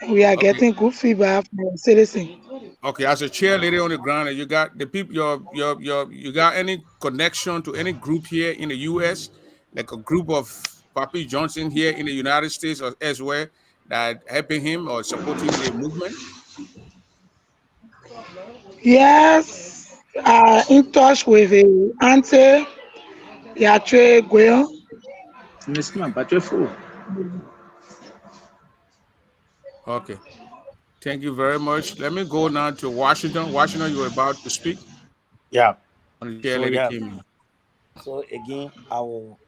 We are getting good feedback from the citizens.
Okay, as a chairlady on the ground, you got the people. You got any connection to any group here in the U.S., like a group of Papi Johnson here in the United States or elsewhere that helping him or supporting the movement?
Yes. In touch with the auntie, Yatre Guion.
Okay. Thank you very much. Let me go now to Washington. Washington, you were about to speak?
Yeah.
On the chair lady team.
So again, I will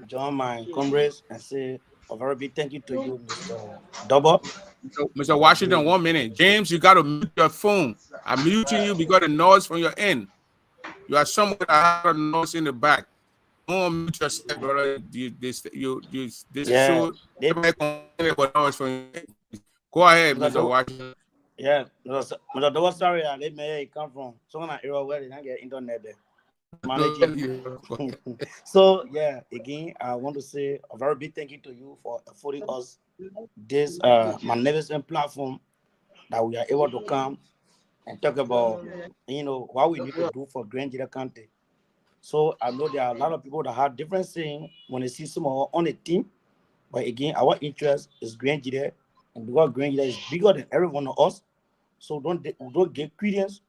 join my comrades and say a very big thank you to you, Mr. Double.
Mr. Washington, 1 minute. James, you got to mute your phone. I'm muting you because of the noise from your end. You are somewhere that has a noise in the back. Don't mute yourself, brother. This
Yeah,
show.
they,
Everybody complaining about noise from your end. Go ahead,
Mr.
Mr.
Double.
Washington.
Yeah, Mr. Double, sorry, let me come from. So when I hear where they don't get internet there. Manage it. So yeah, again, I want to say a very big thank you to you for affording us this magnificent platform that we are able to come and talk about, what we need to do for Grand Jira County. So I know there are a lot of people that have different saying when they see someone on a team, but again, our interest is Grand Jira, and because Grand Jira is bigger than every one of us, so don't give credence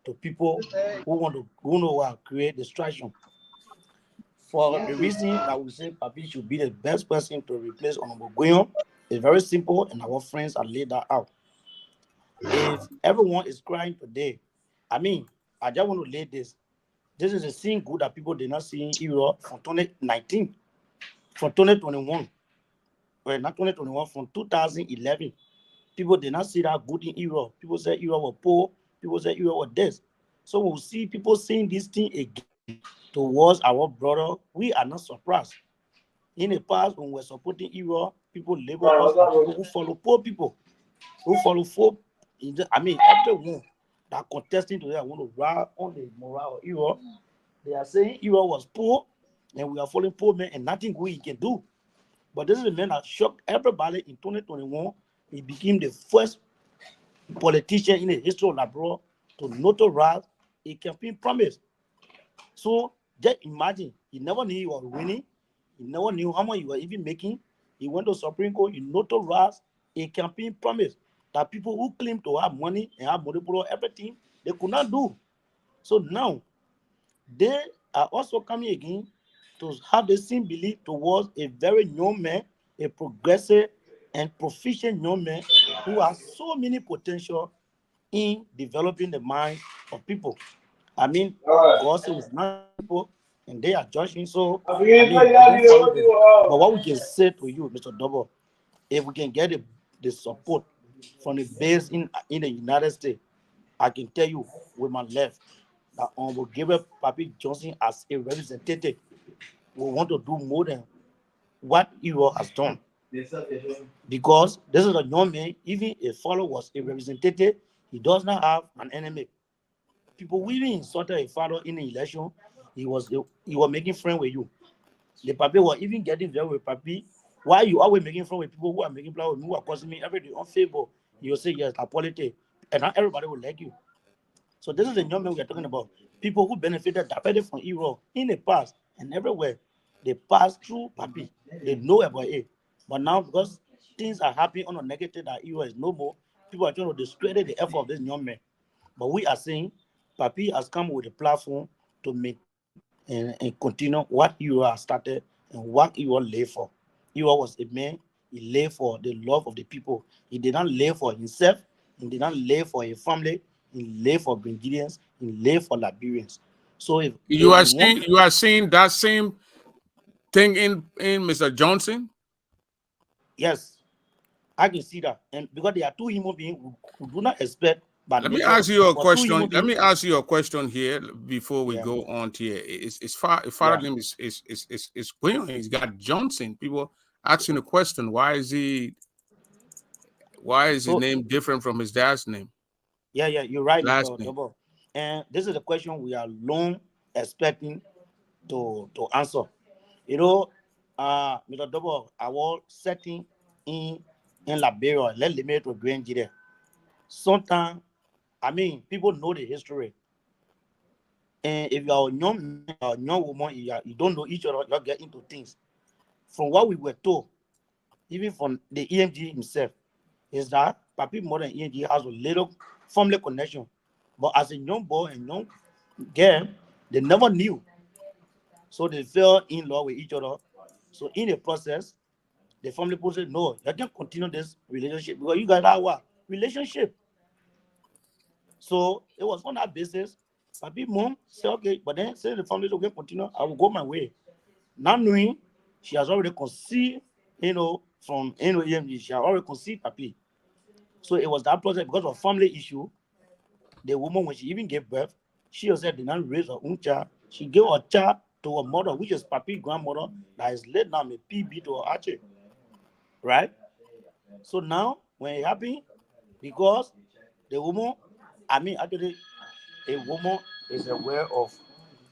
to people who know how to create distraction. For the reason that we say Papi should be the best person to replace Honorable Guyon, it's very simple, and our friends have laid that out. If everyone is crying today, I mean, I just want to lay this. This is a thing good that people did not see in Europe from 2019, from 2021. Well, not 2021, from 2011. People did not see that good in Europe. People said Europe was poor. People said Europe was this. So when we see people saying this thing again towards our brother, we are not surprised. In the past, when we were supporting Europe, people label us as people who follow poor people, who follow folk. I mean, everyone that contesting today, I want to ride on the morale of Europe. They are saying Europe was poor, and we are following poor men, and nothing we can do. But this is a man that shocked everybody in 2021. He became the first politician in the history of Labrador to notarize a campaign promise. So just imagine, he never knew he was winning. He never knew how much he was even making. He went to Supreme Court, he notarized a campaign promise that people who claim to have money and have monopoly everything, they could not do. So now, they are also coming again to have the same belief towards a very young man, a progressive and proficient young man who has so many potential in developing the mind of people. I mean, God says not people and they are judging. So, I mean, we don't follow them. But what we can say to you, Mr. Double, if we can get the support from the base in the United States, I can tell you with my left that Honorable Gabriel Papi Johnson as a representative will want to do more than what Europe has done. Because this is a young man, even a father was a representative, he does not have an enemy. People will even insulted a father in the election, he was making friends with you. The Papi was even getting there with Papi. Why you always making friends with people who are making plans with me, who are causing me every day unfavor? You will say yes, a politics, and not everybody will like you. So this is the young men we are talking about. People who benefited directly from Europe in the past and everywhere. They passed through Papi. They know about it. But now because things are happening on a negative that Europe is no more, people are trying to discredit the effort of this young man. But we are saying Papi has come with a platform to maintain and continue what Europe has started and what Europe lay for. Europe was a man, he lay for the love of the people. He did not lay for himself, he did not lay for his family, he lay for Grenadians, he lay for Liberians. So if we want,
You are seeing that same thing in Mr. Johnson.
yes, I can see that. And because there are two human beings who do not expect by
Let me
nature,
ask you a
but two human
question. Let
beings,
me ask you a question here before we
yeah,
go on to here. Father
yeah.
name is Quinn. He's got Johnson. People asking the question, why is his
So
name different from his dad's name?
yeah, you're right,
Last
Mr.
name.
Double. And this is a question we are long expecting to answer. You know, Mr. Double, I was setting in Liberia, let me to Grand Jide. Sometimes, I mean, people know the history. And if you are a young man or a young woman, you don't know each other, you get into things. From what we were told, even from the EMG himself, is that Papi more than EMG has a little family connection. But as a young boy and young girl, they never knew. So they fell in love with each other. So in the process, the family people said, no, you can't continue this relationship because you guys have what? Relationship. So it was on that basis. Papi mom said, okay, but then say the family will continue, I will go my way. Not knowing she has already conceived, from EMG, she has already conceived Papi. So it was that process because of family issue. The woman, when she even gave birth, she herself did not raise her own child. She gave her child to her mother, which is Papi grandmother, that is laid down a PB to her Archie. Right? So now, when it happened, because the woman, actually, a woman is aware of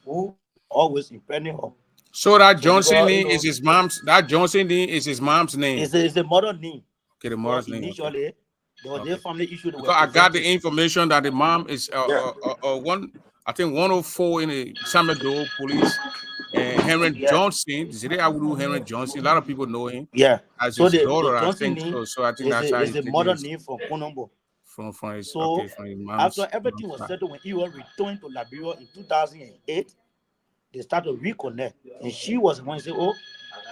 who always impregnate her.
So that
So
Johnson
because,
name is his mom's. That Johnson name is his mom's name.
it's a mother name.
Okay, the
Because
mother's name. Okay.
initially, there was their
Okay.
family issue they were
Because I got the
presenting.
information that the mom is
Yeah.
I think 104 in the Samador police. And Henry
Yeah.
Johnson, Zide Awudu Henry Johnson, a lot of people know him
Yeah.
as
So
his
the
daughter, I
Johnson
think
name
so. So I think
is
that's how
a
he's taking
mother
his
name from Konombo.
from his
So
from his
after
mom's
everything was
side.
settled, when he was returned to Liberia in 2008, they started to reconnect. And she was the one who said, "Oh,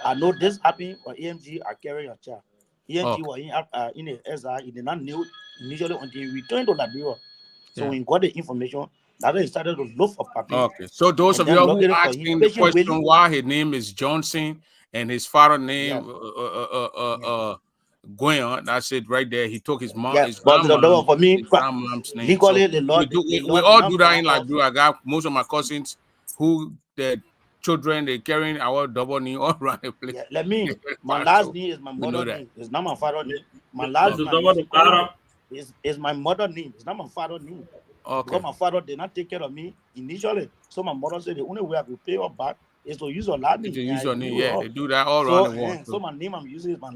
I know this happened for EMG, I carry your child." EMG
Okay.
was in the SI, he did not know initially until he returned to Liberia. So
Yeah.
when he got the information, that's when he started to look for Papi.
Okay. So those
And
of you
then
who
luckily for him,
asking the
patient
question
waiting.
why his name is Johnson and his father
Yeah.
name Gwen, that's it right there. He took his
Yeah. But
grandmom's
for me,
name. So
legally, the law,
we
did
all
not
do that in
allow us.
Liberia. I got most of my cousins who the children they carrying our double name all around the place.
Yeah, let me. My last
So
name is my
we know
mother
that.
name. It's not my father name. My
This
last
is
name,
Okay.
over the Arab.
is my mother name. It's not my father name.
Okay.
Because my father did not take care of me initially. So my mother said the only way I could pay her back is to use her last
If
name.
you
And
use
I
your name,
agree with
yeah,
her.
they do that all around
So,
the world.
so my name I'm using is my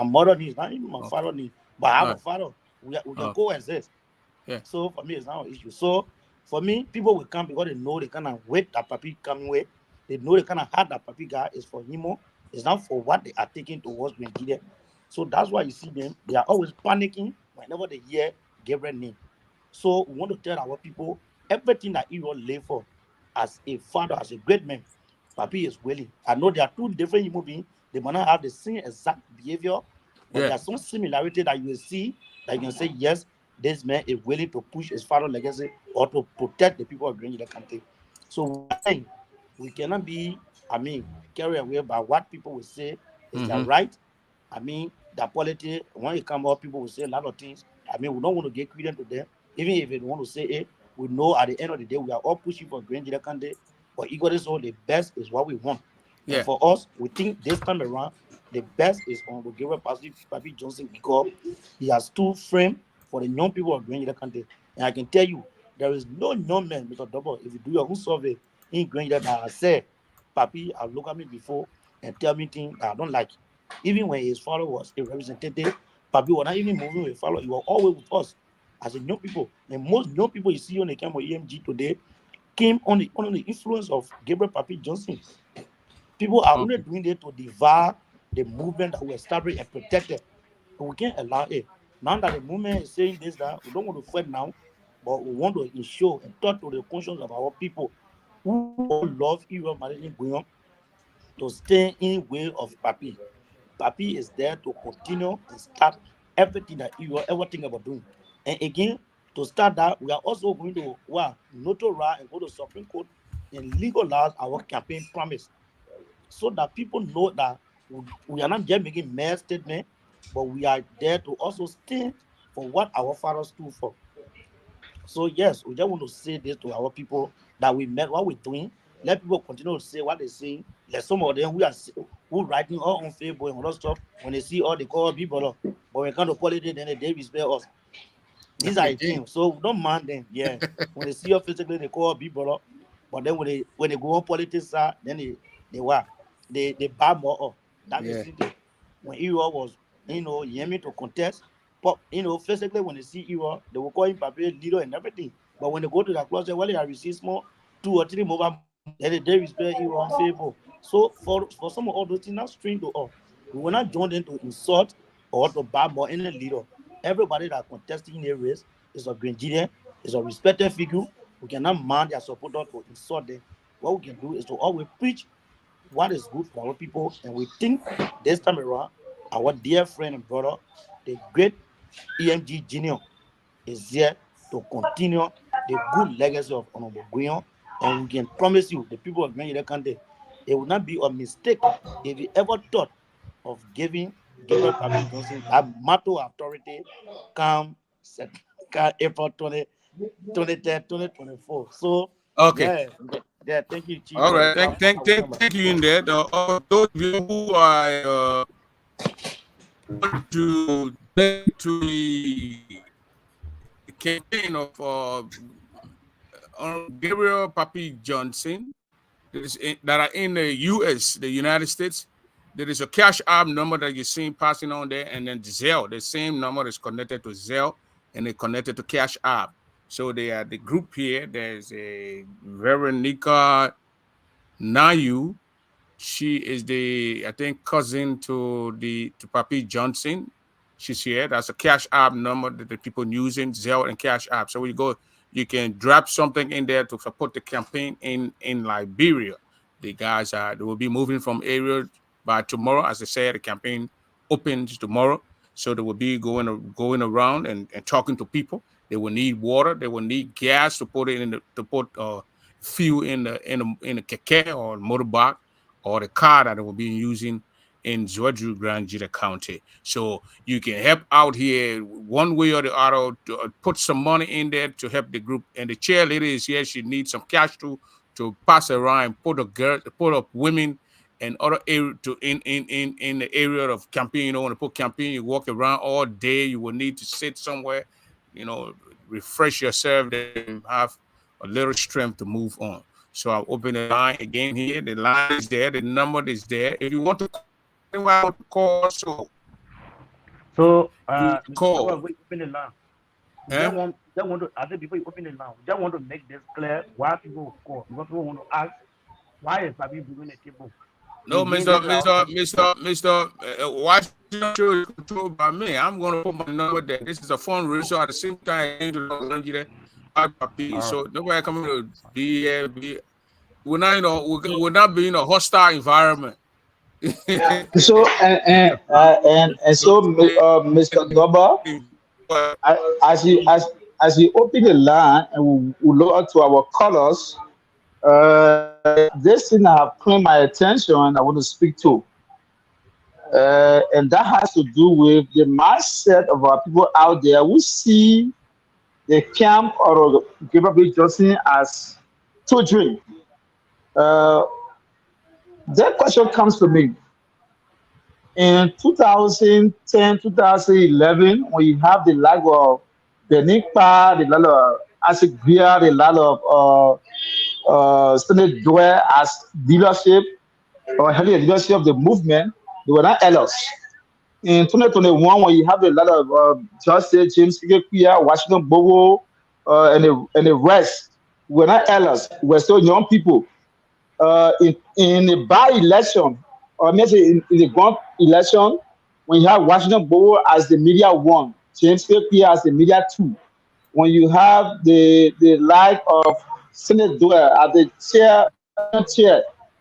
mother name. It's not even my
Okay.
father name. But I
All
have a
right.
father. We can
Okay.
coexist.
Yeah.
So for me, it's not an issue. So for me, people will come because they know the kind of weight that Papi coming with. They know the kind of heart that Papi got is for him. It's not for what they are taking towards Nigeria. So that's why you see them. They are always panicking whenever they hear Gabriel name. So we want to tell our people everything that he will live for as a father, as a great man. Papi is willing. I know there are two different human beings. They might not have the same exact behavior, but
Yeah.
there's some similarity that you will see that you can say, yes, this man is willing to push his father legacy or to protect the people of Green country. So we are saying we cannot be, carried away by what people will say is their
Mm-hmm.
right. The politics, when it comes up, people will say a lot of things. We don't want to get credit to them. Even if they want to say it, we know at the end of the day, we are all pushing for Green country. But equally so, the best is what we want. And
Yeah.
for us, we think this time around, the best is on the Gabriel Papi Johnson because he has two frame for the young people of Green country. And I can tell you, there is no young man, Mr. Double, if you do your own survey in Green that I say, Papi has looked at me before and tell me things that I don't like. Even when his father was a representative, Papi was not even moving with father. He was always with us as a young people. And most young people you see on the camp of EMG today came on the influence of Gabriel Papi Johnson. People are only
Okay.
doing it to devour the movement that we established and protected. And we can't allow it. Now that the movement is saying this, that we don't want to fight now, but we want to ensure and talk to the conscience of our people who all love Europe managing Guyon to stay in way of Papi. Papi is there to continue and start everything that you ever think about doing. And again, to start that, we are also going to notarize and go to Supreme Court and legalize our campaign promise so that people know that we are not just making mere statement, but we are there to also stand for what our fathers stood for. So yes, we just want to say this to our people that we met what we're doing. Let people continue to say what they're saying. Let some of them who writing all on Facebook and all that stuff. When they see all they call people, but when it comes to politics, then they respect us. These are the things. So we don't mind them. Yeah. When they see us physically, they call people up. But then when they go on politics side, then they what? They buy more up. That is
Yeah.
simple. When Ero was, Yemi to contest, but physically when they see Ero, they will call him Papi leader and everything. But when they go to the closet, well, they have received more 2 or 3 mobile, then they respect Ero on favor. So for some of all those things, not strange to us. We will not join them to insult or to buy more any leader. Everybody that contesting in a race is a Grenadier, is a respected figure. We cannot man their supporter to insult them. What we can do is to always preach what is good for our people. And we think this time around, our dear friend and brother, the great EMG Junior, is here to continue the good legacy of Honorable Guyon. And we can promise you, the people of Nigeria country, it would not be a mistake if you ever thought of giving Gabriel Papi Johnson that motto authority come April 2024. So
Okay.
yeah, thank you, Chief,
All
for the
right.
time.
Thank you in there. Those of you who are want to donate to the campaign of Gabriel Papi Johnson that are in the U.S., the United States, there is a cash app number that you're seeing passing on there, and then Zelle, the same number is connected to Zelle, and they connected to cash app. So they are the group here. There's a Veronica Nayu. She is I think, cousin to Papi Johnson. She's here. That's a cash app number that the people using, Zelle and cash app. So you can drop something in there to support the campaign in Liberia. The guys they will be moving from area by tomorrow. As I said, the campaign opens tomorrow. So they will be going around and talking to people. They will need water. They will need gas to put it to put fuel in the keke or motorbike, or the car that will be using in Zwedru Grand Jita County. So you can help out here one way or the other to put some money in there to help the group. And the chairlady is here. She needs some cash to pass around, put up women and other area in the area of campaign. You don't want to put campaign, you walk around all day, you will need to sit somewhere, refresh yourself and have a little strength to move on. So I'll open the line again here. The line is there. The number is there. If you want to call,
so
call.
We open the line. Just want to, I think before you open the line, just want to make this clear why people call. Because people want to ask, why is Papi doing a table?
No, Mr. Washington show is controlled by me. I'm going to put my number there. This is a fundraiser. At the same time, so nobody coming to be here. We're not being a hostile environment.
So and so, Mr. Doba, as you open the line and we look up to our colors, this thing have claimed my attention and I want to speak to. And that has to do with the mindset of our people out there who see the camp or Gabriel Johnson as children. That question comes to me. In 2010, 2011, when you have the like of Benikpa, the lot of Asigria, the lot of Senate Dwell as leadership or heavy leadership of the movement, they were not elders. In 2021, when you have a lot of Justice James Kikuya, Washington Bowo, and the rest, we're not elders, we're still young people. In the by-election, or maybe in the grand election, when you have Washington Bowo as the media one, James Kikuya as the media two, when you have the like of Senate Dwell as the chair,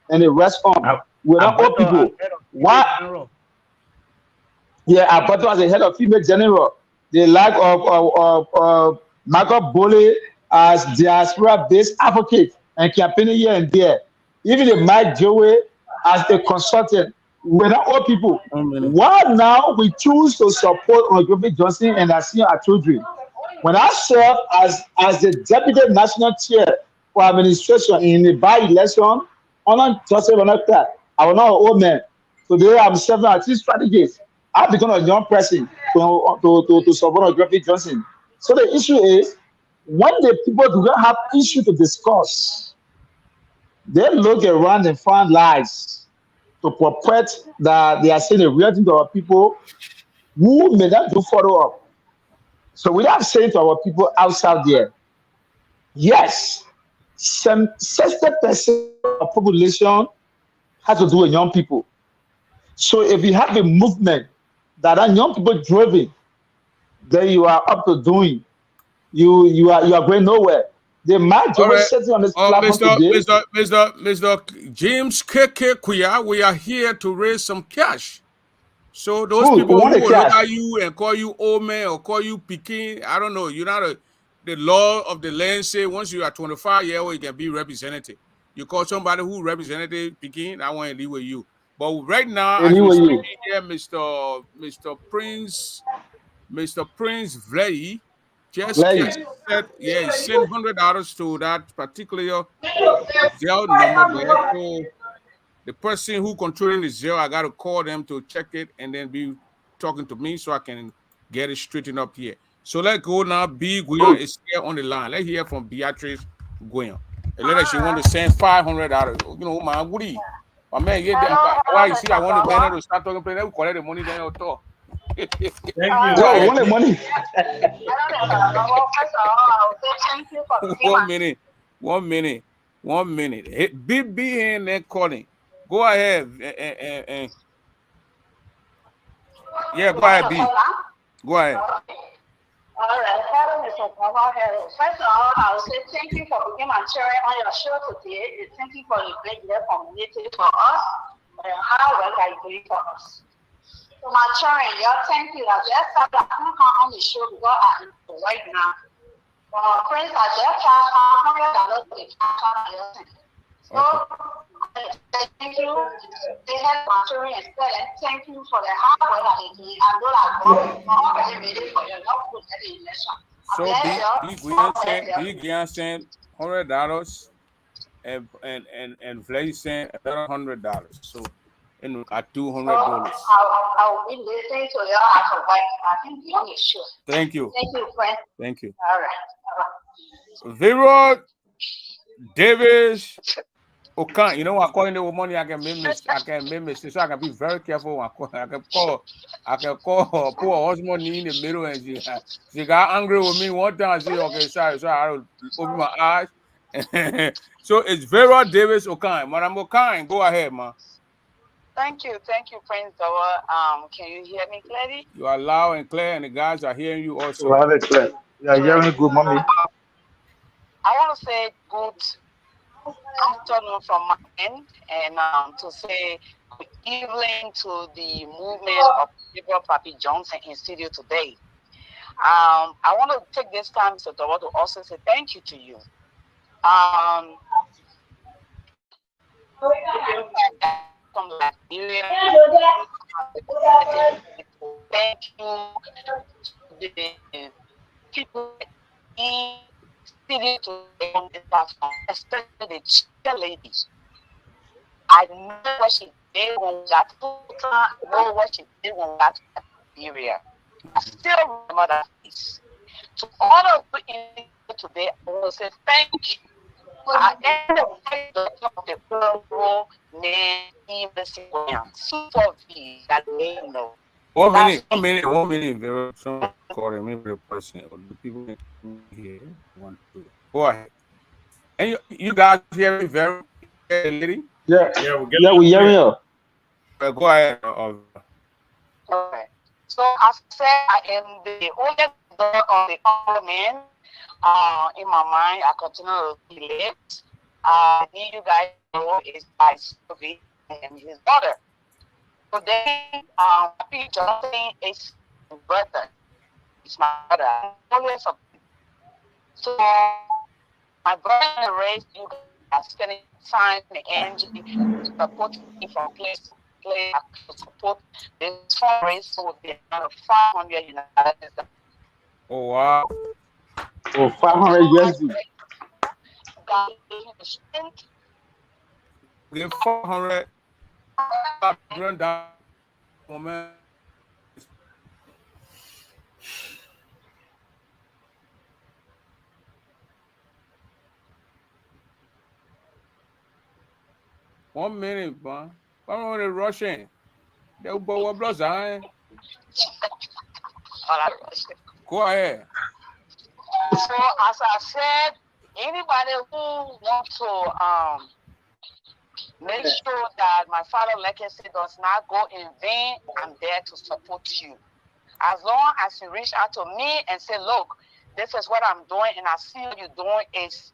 and the rest on, we're not all people. Why? Yeah, Abato as the head of female general, the lack of Michael Bole as diaspora-based advocate and campaigning here and there. Even the Mike Joey as a consultant. We're not all people. Why now we choose to support Gabriel Johnson and our senior children? When I serve as the deputy national chair for administration in the by-election, I'm not just I was not an old man. Today I'm serving as chief strategist. I've become a young person to support Gabriel Johnson. So the issue is, when the people do not have issue to discuss, they look around and find lies to perpetuate that they are saying the real thing to our people who may not do follow up. So without saying to our people outside there, yes, some 60% of population has to do with young people. So if you have a movement that are young people driven, then you are up to doing. You are going nowhere. The majority sitting on this platform today.
Mr. James Kikuya, we are here to raise some cash. So those people who will look at you and call you old man or call you Peking, I don't know. You're not the law of the land say once you are 25 years old, you can be representative. You call somebody who represented Peking, I want to leave with you. But right now,
Hey,
as
leave
we
with
speak
you.
here, Mr. Prince Vlay just
Like,
said, yeah, he sent $100 to that particular Zelle number there. So the person who controlling the Zelle, I got to call them to check it and then be talking to me so I can get it straightened up here. So let's go now. B. Guyon is here on the line. Let's hear from Beatrice Guyon. And later she want to send $500. You know, man, Woody. My man, why you see I want the man to start talking, play, they collect the money, then you'll talk.
Thank you.
yo, we want the money.
One minute. Hey, be in there calling. Go ahead. Yeah, go ahead, B. Go ahead.
All right, hello, Mr. Papa. First of all, I will say thank you for being my sharing on your show today. And thank you for the great community for us and how well are you doing for us. So my sharing, y'all, thank you. I just thought I couldn't come on the show because I'm right now. Friends, I just $100 to the cash. So thank you. They had my sharing and thank you for the hard work that they do. I know that God is ready for your love to the election.
So Big Gian sent $100 and Vlay sent another $100. So at $200.
I'll be listening to you as a wife. I think you're sure.
Thank you.
Thank you, friend.
Thank you.
All right.
Vero Davis Okan, you know, according to the money, I can make mistakes, so I can be very careful. I can call poor husband in the middle, and she got angry with me one time. I said, okay, sorry, so I open my eyes. So it's Vera Davis Okan. Madam Okan, go ahead, man.
Thank you, Prince Dowa. Can you hear me clearly?
You are loud and clear, and the guys are hearing you also.
Loud and clear. You are hearing good, mommy.
I want to say good afternoon from my end, and to say good evening to the movement of Gabriel Papi Johnson in studio today. I want to take this time, Mr. Dowa, to also say thank you to you. From Liberia, thank you to the people in studio today on this platform, especially the cheerleaders. I know what she did when we got to I know what she did when we got to Liberia. I still remember that face. To all of you in today, I want to say thank you. I end up the overall name super V that name no.
1 minute. There was some calling me for the person or the people here want to go ahead. And you guys hear me very lady?
Yeah, we hearing you.
Go ahead.
Okay. So as I said, I am the oldest daughter of the older man. In my mind, I continue to live. Need you guys know is my Sophie and his daughter. Today, Papi Johnson is my brother. It's my brother. I'm always a so my brother raised you guys spending time in the energy to support me from place to place to support this fundraiser with the amount of 500 United States.
Oh wow.
Oh, 500 USD.
God gave you the strength.
Give 400 moment. One minute, man. I'm on the rushing. They'll go up blows. Go ahead.
So as I said, anybody who wants to make sure that my father legacy does not go in vain, I'm there to support you. As long as you reach out to me and say, look, this is what I'm doing, and I see what you're doing is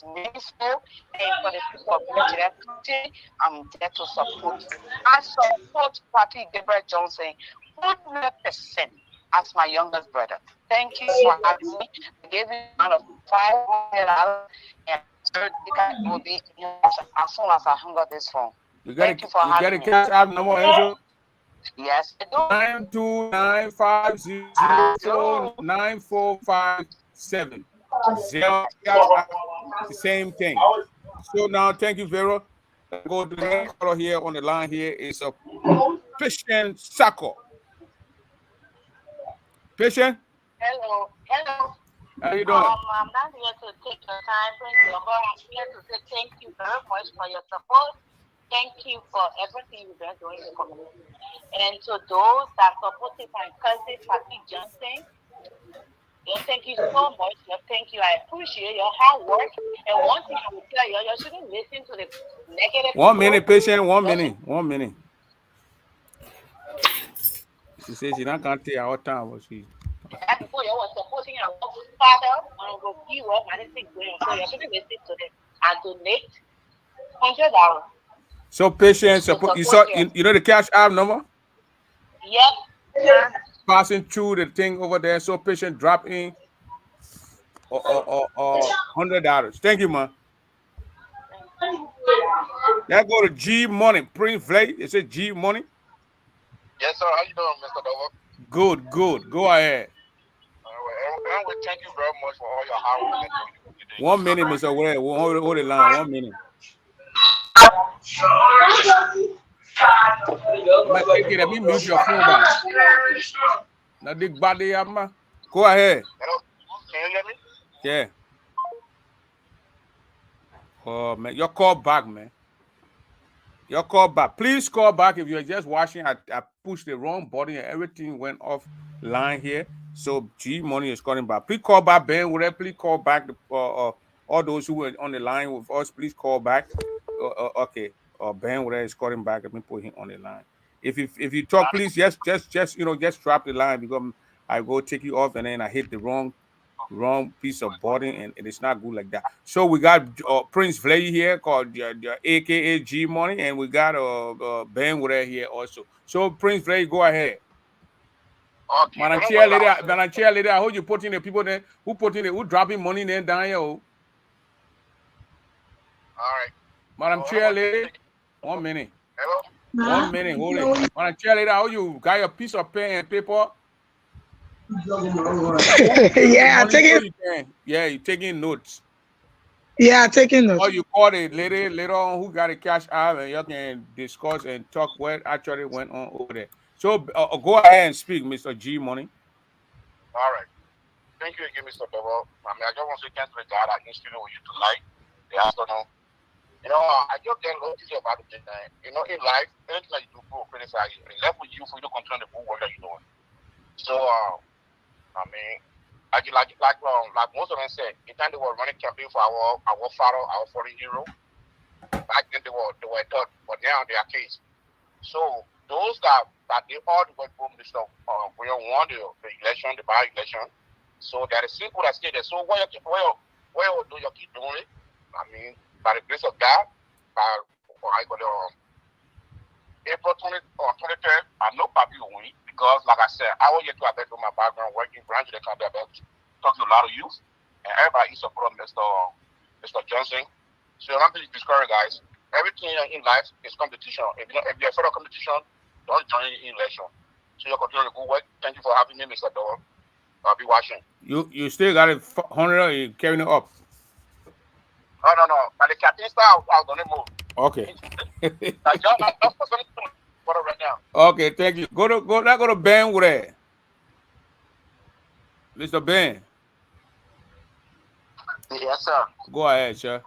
meaningful, and for the people of Nigeria country, I'm there to support you. I support Papi Gabriel Johnson 100% as my youngest brother. Thank you for having me. I gave you $500 and So you guys will be as soon as I hang up this phone. Thank you for having me.
Cash app number, Enzo?
Yes, I do.
929509457. Zero cash app, the same thing. So now, thank you, Vero. Let's go to the next caller here on the line. Here is a Patient Sako. Patient?
Hello.
How you doing?
I'm not here to take your time, Prince Lumber. I'm here to say thank you very much for your support. Thank you for everything you've been doing in the community. And to those that supported my cousin, Patrick Johnson, thank you so much. Thank you. I appreciate your hard work. And one thing I will tell you, you shouldn't listen to the negative
1
people.
minute, Patient. 1 minute. 1 minute. She says she's not going to take our time. But she...
People you were supporting our father and go view up and they think so you shouldn't listen to them and donate $100.
So Patient, you saw you know the cash app number?
Yep.
Passing through the thing over there. So Patient drop in or $100. Thank you, man. Let's go to G Money. Prince Vlay. It says G Money.
Yes, sir. How you doing, Mr. Dover?
Good. Go ahead.
And we thank you very much for all your hard work and today.
1 minute, Mr. Ware. Hold the line. 1 minute. Let me mute your phone back. Now, big body, go ahead.
Hello? Can you hear me?
Yeah. Oh, man. Your call back, man. Your call back. Please call back if you're just watching. I pushed the wrong button and everything went off line here. So G Money is calling back. Please call back, Ben. Would please call back all those who were on the line with us? Please call back. Okay. Ben Wood is calling back. Let me put him on the line. If you talk, please just drop the line because I go take you off and then I hit the wrong piece of button and it's not good like that. So we got Prince Vlay here called aka G Money, and we got Ben Wood here also. So Prince Vlay, go ahead.
Okay.
Madam Chair Lady, I hope you put in the people there who dropping money there down here. All
right.
Madam Chair Lady, 1 minute.
Hello?
1 minute, hold it. Madam Chair Lady, how you got your piece of pen and paper?
Yeah,
you're taking notes.
Yeah, taking notes.
Or you call it later on who got a cash out and you can discuss and talk what actually went on over there. So go ahead and speak, Mr. G Money.
All right. Thank you again, Mr. Bevel. I just want to say thanks to God I can still with you tonight, the afternoon. I just get lucky about it. In life, anything that you do, people criticize you. It's left with you for you to continue the good work that you're doing. So, like most of them said, the time they were running campaign for our father, our foreign hero, back then they were done, but now they are case. So those that they all went home this stuff, we won the election, the by-election. So there is simple that say that. So where do you keep doing it? By the grace of God, April 23rd, I know Papi will win because, like I said, I will get to attend to my background working branch of the country about talking to a lot of youth, and everybody is supporting Mr. Johnson. So I'm really discouraged, guys. Everything in life is competition. If you're afraid of competition, don't join in election. So you continue the good work. Thank you for having me, Mr. Dover. I'll be watching.
You still got it 100 carrying it up.
Oh, no. By the captain style, I was going to move.
Okay.
Right now.
Okay, thank you. Go to Ben Wood. Mr. Ben.
Yes, sir.
Go ahead, sir.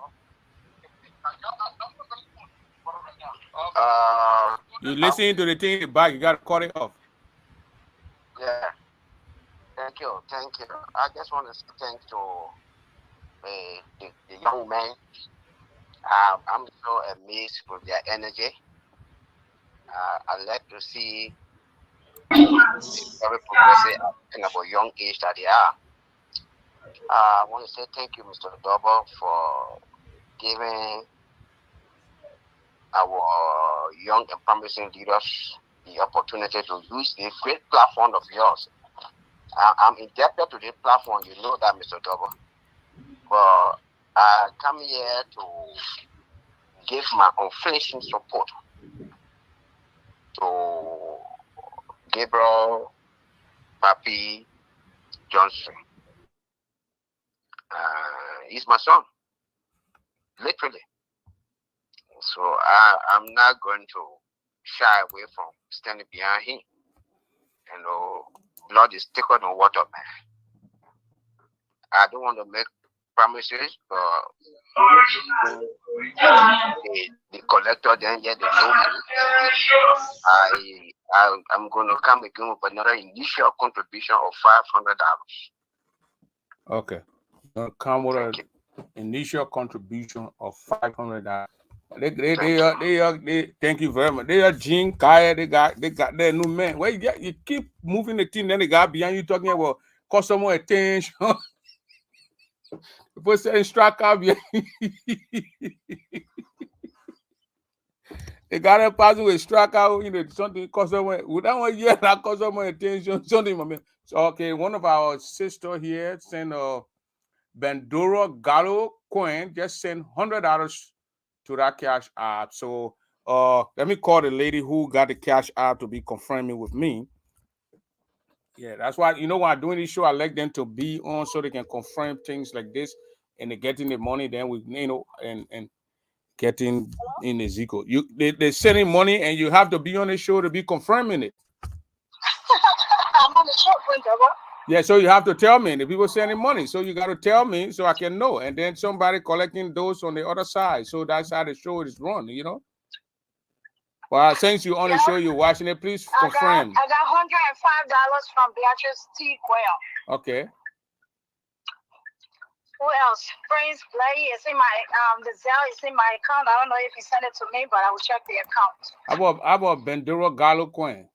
You listen to the thing in the back, you got to cut it off.
Yeah. Thank you. I just want to say thanks to the young men. I'm so amazed with their energy. I like to see very progressive and about young age that they are. I want to say thank you, Mr. Double, for giving our young and promising leaders the opportunity to use the great platform of yours. I'm indebted to this platform, you know that, Mr. Double. But I come here to give my unflinching support to Gabriel Papi Johnson. He's my son, literally. So I'm not going to shy away from standing behind him. You know, blood is thicker than water, man. I don't want to make promises, but the collector then they know me. I'm going to come again with another initial contribution of $500.
Okay. Come with an initial contribution of $500. They thank you very much. They are Gene Kaya, they got their new man. Well, you keep moving the team, then the guy behind you talking about customer attention. People saying strike out. They got a person with strike out, something customer. With that one, yeah, that customer attention, something, my man. So, okay, one of our sister here sent Bandura Gallo coin, just send $100 to that cash app. So let me call the lady who got the cash app to be confirming with me. Yeah, that's why when I'm doing this show, I like them to be on so they can confirm things like this, and they're getting the money. Then we and getting in the Zico. They're sending money, and you have to be on the show to be confirming it.
I'm on the show,
Yeah, so you have to tell me. The people sending money, so you got to tell me so I can know. And then somebody collecting those on the other side. So that's how the show is run, Well, since you're on the show, you're watching it, please confirm.
I got $105 from Beatrice T. Quayle.
Okay.
Who else? Prince Blay is in my the Zelle is in my account. I don't know if he sent it to me, but I will check the account.
How about Bandura Gallo coin?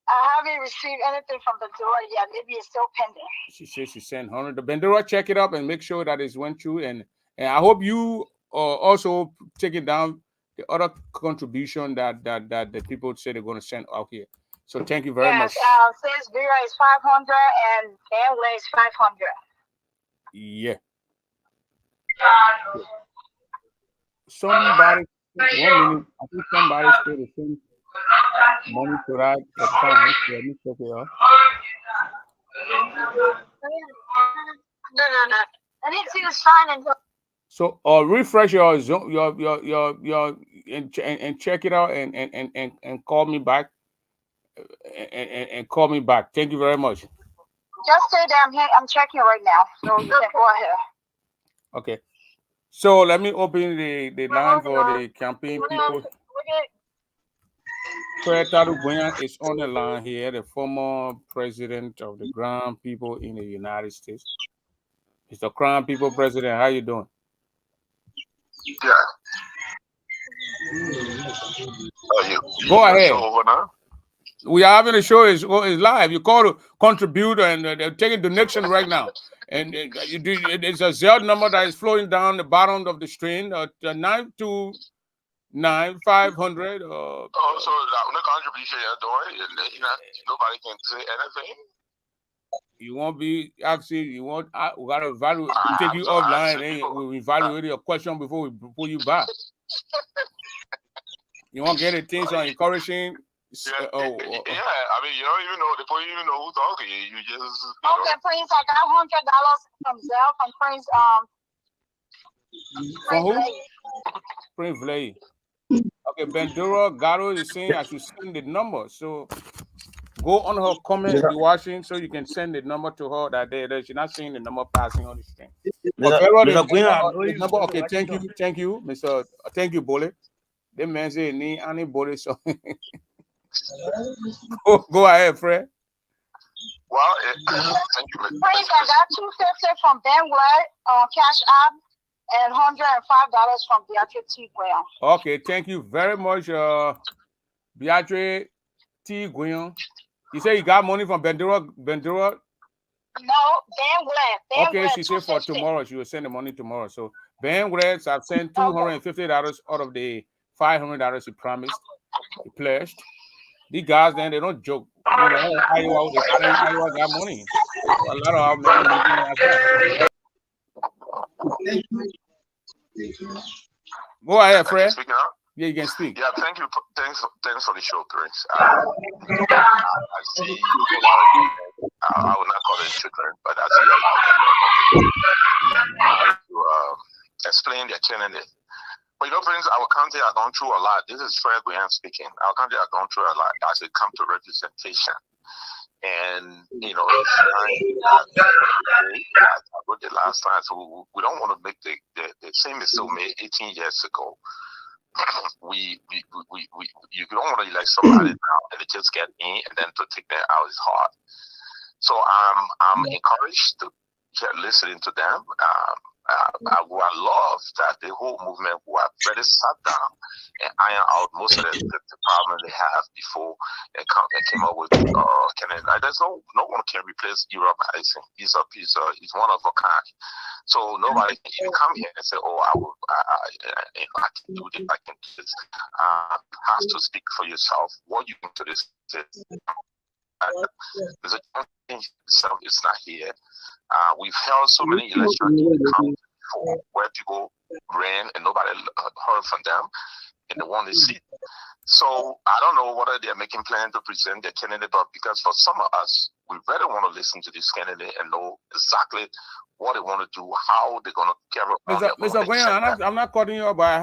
I haven't received anything from the door yet. Maybe it's still pending.
She says she sent 100. The Bandura, check it up and make sure that it went through. And I hope you also taking down the other contribution that the people say they're going to send out here. So thank you very much.
Says Vera is 500 and Benway is 500.
Yeah. Somebody, 1 minute. I think somebody said the same money to that account. Let me check it out.
No. I need to see the sign and.
So refresh your and check it out and call me back and call me back. Thank you very much.
Just stay there. I'm checking right now. So you can go ahead.
Okay. So let me open the line for the campaign people. Fred Tarubuyan is on the line here, the former president of the Grand People in the United States. Mr. Grand People President, how you doing?
Yeah.
Go ahead. We are having a show is live. You call to contribute and they're taking donation right now. And it's a Zelle number that is flowing down the bottom of the screen. 929-500.
So the contribution you're doing, nobody can say anything.
You won't be actually. We gotta evaluate. Take you offline, and we'll evaluate your question before we pull you back. You won't get attention, encouraging.
Yeah, I mean, you don't even know who's talking. You just
okay, Prince. I got $100 from Zelle from Prince.
From who? Prince Vlay. Okay, Bandura Gallo is saying I should send the number. So go on her comment you're watching so you can send the number to her that she's not seeing the number passing on the screen. Okay, thank you, Mr. Thank you, Bole. The man say need any Bole, so go ahead, Fred.
Well, thank you.
Prince, I got $250 from Benway Cash App and $105 from Beatrice T. Guion.
Okay, thank you very much, Beatrice T. Guion. You say you got money from Bandura?
No, Benway.
Okay, she said for tomorrow. She will send the money tomorrow. So Benway, I've sent $250 out of the $500 he promised. He pledged. These guys, then they don't joke. Iowa got money. A lot of our money. Go ahead, Fred.
Speaking up?
Yeah, you can speak.
Yeah, thank you. Thanks for the show, Prince. I see a lot of children. I will not call it children, but I see a lot of them to explain their candidate. But Prince, our country has gone through a lot. This is Fred Williams speaking. Our country has gone through a lot as it comes to representation. And, it's time that I wrote the last time, so we don't want to make the same mistake made 18 years ago. You don't want to elect somebody now and they just get in and then to take them out is hard. So I'm encouraged to listening to them. I love that the whole movement who have really sat down and iron out most of the problem they have before they came up with Canada. There's no one can replace Europe. He's one of a kind. So nobody can even come here and say, "Oh, I can do this. I can do this." Have to speak for yourself. What you think to this? The itself is not here. We've held so many elections before where people ran and nobody heard from them and they won the seat. So I don't know whether they're making plans to present their candidate, but because for some of us, we really want to listen to this candidate and know exactly what they want to do, how they're going to carry on.
Mr. Gwen, I'm not cutting you off, but I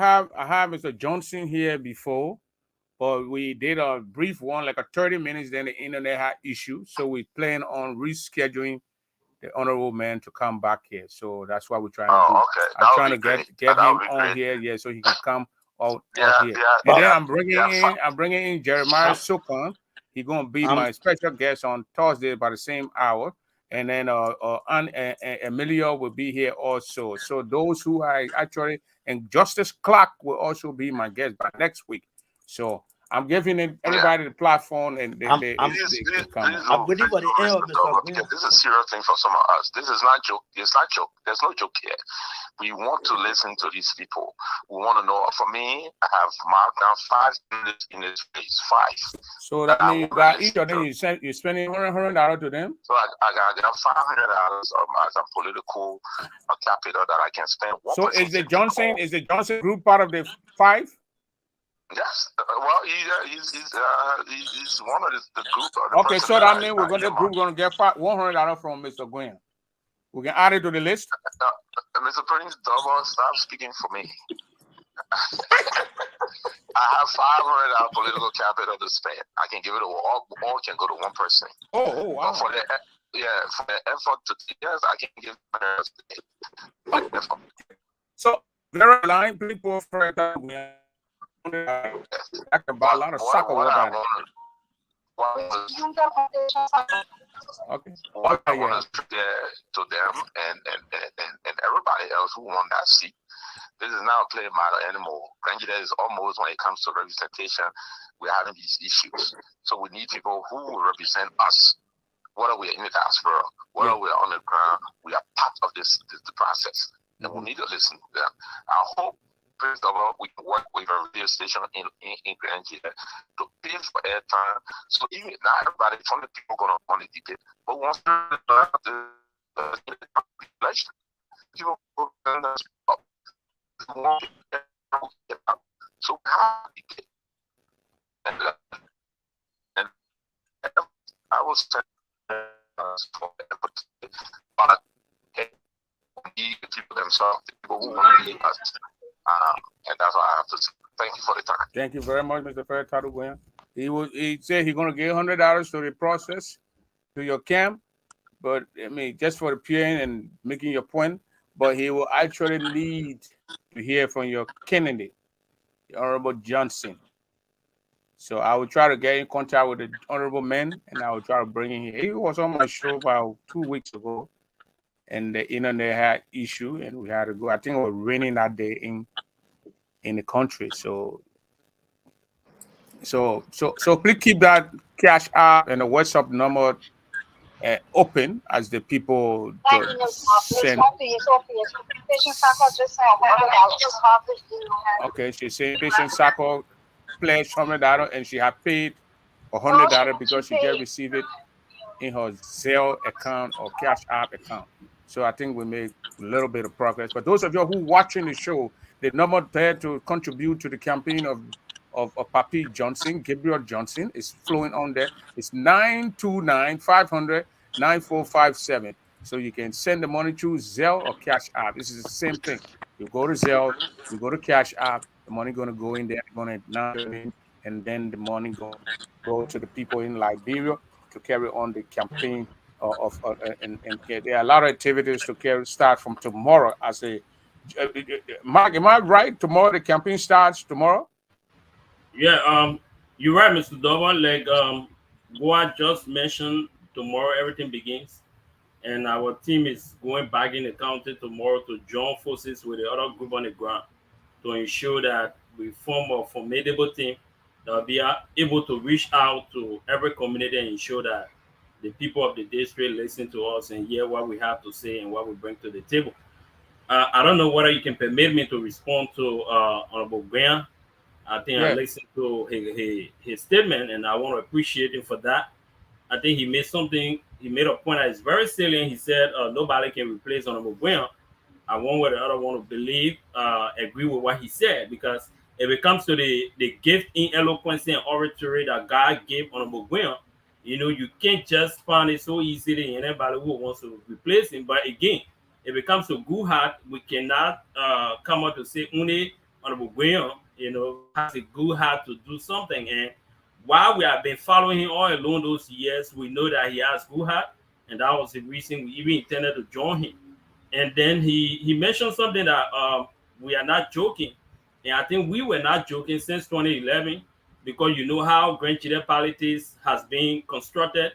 have Mr. Johnson here before. But we did a brief one, like a 30 minutes, then the internet had issues. So we plan on rescheduling the honorable man to come back here. So that's what we're trying to do.
Okay.
I'm trying to get him on here, yeah, so he can come out here. And then I'm bringing in Jeremiah Sokon. He's gonna be my special guest on Thursday by the same hour. And then Emilio will be here also. So those who are actually, and Justice Clark will also be my guest by next week. So I'm giving everybody the platform, and they come.
I'm waiting for the end of this is a serious thing for some of us. This is not joke. It's not joke. There's no joke here. We want to listen to these people. We want to know. For me, I have marked down 5 minutes in this space. 5.
So that means you got each of them. You're spending $100 to them.
So I got $500 as a political capital that I can spend.
So is the Johnson group part of the 5?
Yes, well, he's one of the group.
Okay, so that means the group going to get $100 from Mr. Gwen. We can add it to the list.
Mr. Prince, double, stop speaking for me. I have $500 political capital to spend. I can give it all can go to one person.
Oh wow!
For the effort to I can give.
So there are line people for that. I can buy a lot of soccer water. Okay.
What I want to to them and everybody else who won that seat. This is not a play matter anymore. Granjida is almost, when it comes to representation, we're having these issues. So we need people who will represent us. Whether we're in the diaspora, whether we're on the ground, we are part of this process. And we need to listen to them. I hope, first of all, we can work with a radio station in Granjida to pay for airtime. So even not everybody from the people going on the debate, but once the election, people will send us up. So how debate? And I will send but people themselves, people who want to be us. And that's what I have to say. Thank you for the time.
Thank you very much, Mr. Fred Taduguyan. He said he's gonna give $100 to the process to your camp, but I mean just for appearing and making your point. But he will actually need to hear from your candidate, the Honorable Johnson. So I will try to get in contact with the honorable man, and I will try to bring him here. He was on my show about 2 weeks ago, and the internet had issue, and we had to go. I think it was raining that day in the country. So please keep that Cash App and the WhatsApp number open as the people send. Okay, she's saying patient Sako pledged $100 and she had paid $100 because she just received it in her Zelle account or Cash App account. So I think we may little bit of progress. But those of you who watching the show, the number there to contribute to the campaign of Papi Johnson, Gabriel Johnson, is flowing on there. It's 929-500-9457. So you can send the money through Zelle or Cash App. This is the same thing. You go to Zelle, you go to Cash App, the money going to go in there, going to announce your name, and then the money going to go to the people in Liberia to carry on the campaign and there are a lot of activities to start from tomorrow. As a Mark, am I right? Tomorrow the campaign starts tomorrow.
Yeah, you're right, Mr. Dovan. Like Goa just mentioned, tomorrow everything begins, and our team is going back in the county tomorrow to join forces with the other group on the ground to ensure that we form a formidable team that will be able to reach out to every community and ensure that the people of the district listen to us and hear what we have to say and what we bring to the table. I don't know whether you can permit me to respond to Honorable Graham. I think I
Yeah.
listened to his statement, and I want to appreciate him for that. I think he made something. He made a point that is very salient. He said nobody can replace Honorable Graham. I one way or the other want to believe, agree with what he said, because if it comes to the gift in eloquence and oratory that God gave Honorable Graham, you can't just find it so easily in anybody who wants to replace him. But again, if it comes to good heart, we cannot come out to say only Honorable Graham, has a good heart to do something. And while we have been following him all along those years, we know that he has good heart, and that was the reason we even intended to join him. And then he mentioned something that we are not joking, and I think we were not joking since 2011, because you know how Grand Chile politics has been constructed.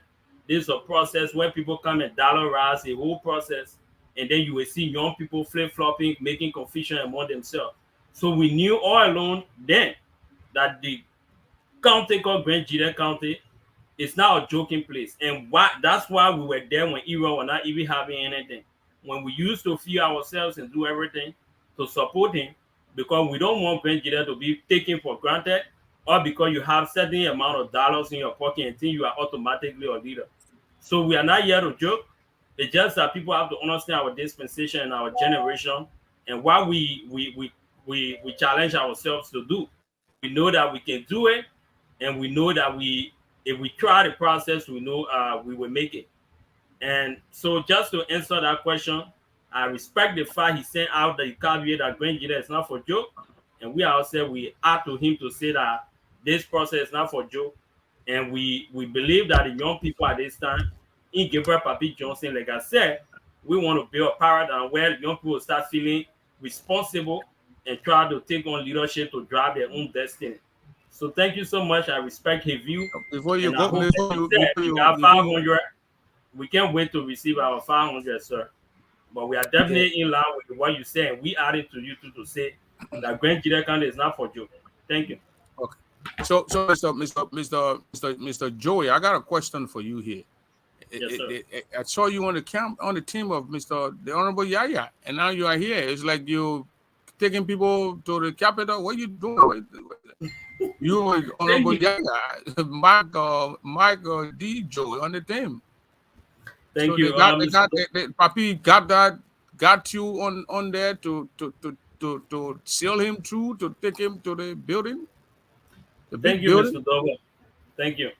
This is a process where people come and dollarize the whole process, and then you will see young people flip-flopping, making confusion among themselves. So we knew all along then that the county called Grand Chile County is now a joking place. And that's why we were there when Era were not even having anything. When we used to fear ourselves and do everything to support him, because we don't want Benjida to be taken for granted, or because you have certain amount of dollars in your pocket and think you are automatically a leader. So we are not here to joke. It's just that people have to understand our dispensation and our generation and what we challenge ourselves to do. We know that we can do it, and we know that if we try the process, we know we will make it. And so, just to answer that question, I respect the fact he sent out the caveat that Grand Jida is not for joke, and we ourselves we add to him to say that this process is not for joke, and we believe that the young people at this time in Gabriel Papi Johnson, like I said, we want to build a paradigm where young people start feeling responsible and try to take on leadership to drive their own destiny. So thank you so much. I respect his view,
Before you
and I
go,
hope
before
that he
you,
said
before
we
you,
got
before you
500. We can't wait to receive our 500, sir. But we are
yeah.
definitely in line with what you say, and we added to you to say that Grand Jide County is not for joke. Thank you.
Okay. So, Mr. Joey, I got a question for you here.
Yes, sir.
I saw you on the team of the Honorable Yaya, and now you are here. It's like you taking people to the capital. What are you doing? You and
Thank
Honorable
you.
Yaya, Mike D. Joey on the team.
Thank
So
you, Mr.
Papi got you on there to seal him through, to take him to the building, the
Thank
big
you,
building.
Mr. Dover. Thank you.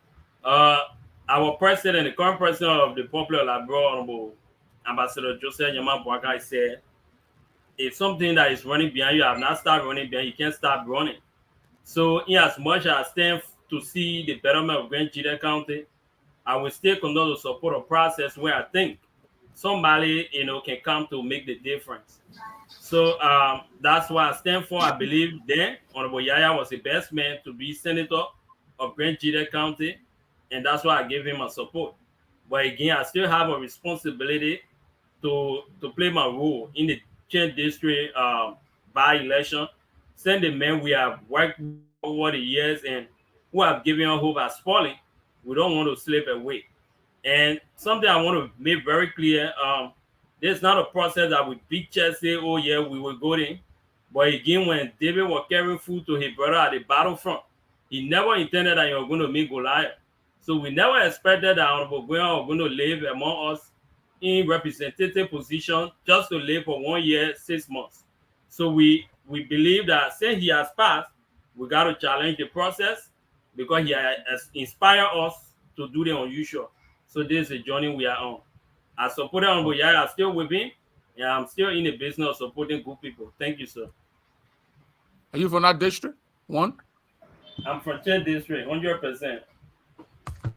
Uh, our president, the current president of the Popular Liberal, Honorable Ambassador Joseph Yama Boakai, said, if something that is running behind you have not started running behind, you can't start running. So, in as much as I stand to see the betterment of Grand Chile County, I will still continue to support a process where I think somebody, can come to make the difference. So that's what I stand for. I believe then Honorable Yaya was the best man to be senator of Grand Chile County, and that's why I gave him my support. But again, I still have a responsibility to play my role in the Chen District by election. Send the men we have worked over the years and who have given us hope as falling. We don't want to slip away. And something I want to make very clear, there's not a process that we big chest say, oh yeah, we will go in. But again, when David was carrying food to his brother at the battlefront, he never intended that you were going to meet Goliath. So we never expected that Honorable Gwen was going to live among us in representative position just to live for 1 year, 6 months. So we believe that since he has passed, we got to challenge the process because he has inspired us to do the unusual. So this is the journey we are on. I supported Honorable Yaya, I'm still with him, and I'm still in the business of supporting good people. Thank you, sir.
Are you from that district? One?
I'm from 10th district, 100%.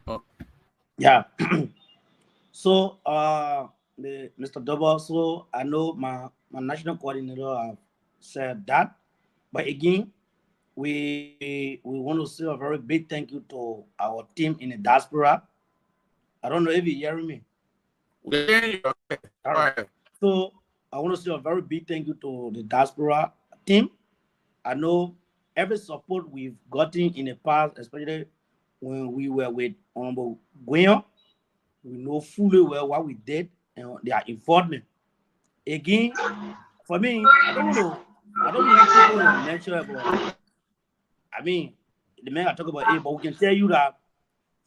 Oh.
Yeah. So, Mr. Double, so I know my national coordinator have said that, but again, we want to say a very big thank you to our team in the diaspora. I don't know if you hear me.
Okay.
All right. So I want to say a very big thank you to the diaspora team. I know every support we've gotten in the past, especially when we were with Honorable Guion, we know fully well what we did and their involvement. Again, for me, I don't want people to mention about. I mean, the man I talk about it, but we can tell you that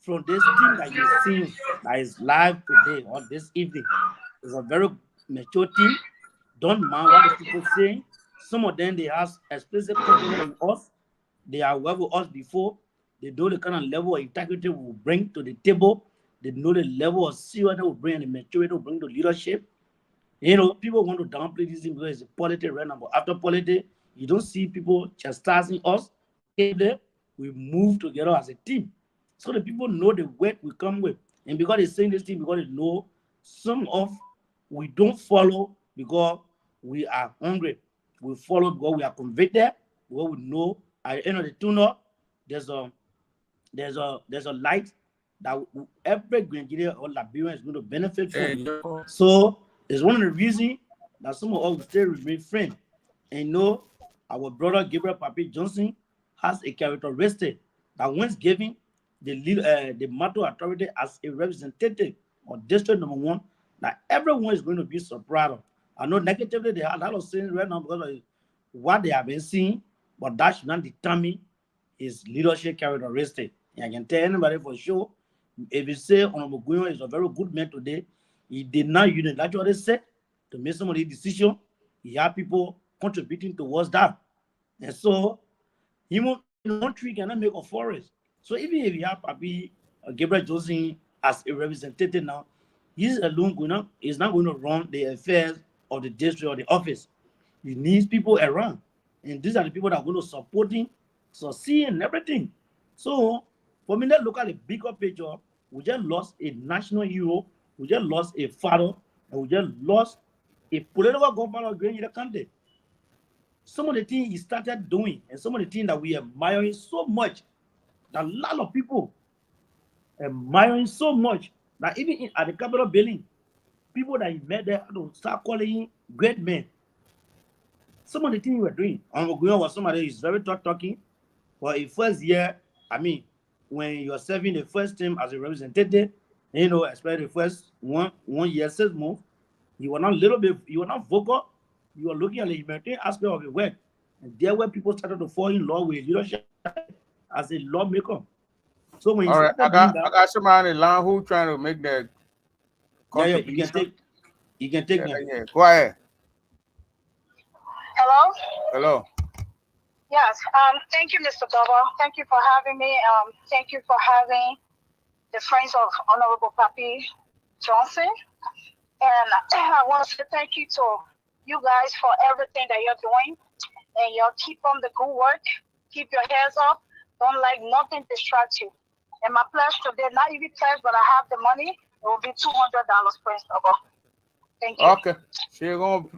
from this team that you're seeing that is live today or this evening is a very mature team. Don't mind what the people saying. Some of them they have explicit confidence in us. They are well with us before. They know the kind of level of integrity we will bring to the table. They know the level of seriousness we will bring and the maturity we will bring to leadership. You know, people want to downplay this thing because it's politics right now. But after politics, you don't see people chastising us. We move together as a team. So the people know the weight we come with. And because they saying this thing, because they know some of we don't follow because we are hungry. We follow because we are convicted, because we know at the end of the tunnel, there's a light that every Nigerian or Liberian is going to benefit from. So it's one of the reasons that some of us will still remain friends. And know our brother Gabriel Papi Johnson has a characteristic that once given the matter authority as a representative of district number 1, that everyone is going to be surprised. I know negatively they have a lot of things right now because of what they have been seeing, but that should not determine his leadership characteristic. And I can tell anybody for sure, if you say Honorable Guion is a very good man today, he did not unilaterally say to make some of the decision. He had people contributing towards that. And so, one tree cannot make a forest. So even if you have Papi Gabriel Johnson as a representative now, he's alone is not going to run the affairs of the district or the office. He needs people around. And these are the people that are going to support him, succeed and everything. So for me, let's look at the bigger picture. We just lost a national hero, we just lost a father, and we just lost a political government of the country. Some of the things he started doing and some of the things that we admire so much, that a lot of people admiring so much that even at the Capitol building, people that he met there to start calling him great men. Some of the things we were doing, Guion was somebody who is very talking. For a first year, I mean, when you're serving the first term as a representative, you know, especially the first one year, 6 months, you were not vocal, you were looking at the humanitarian aspect of the work. And there where people started to fall in love with leadership as a lawmaker. So when you
I
got
somebody in line who trying to make that contribution.
You can take them.
Yeah. Go ahead.
Hello?
Hello.
Yes. Thank you, Mr. Doba. Thank you for having me. Thank you for having the friends of Honorable Papi Johnson. And I want to say thank you to you guys for everything that you're doing. And y'all keep on the good work. Keep your heads up. Don't let nothing distract you. And my pledge today, not even pledge, but I have the money. It will be $200, Prince Doba. Thank you.
Okay.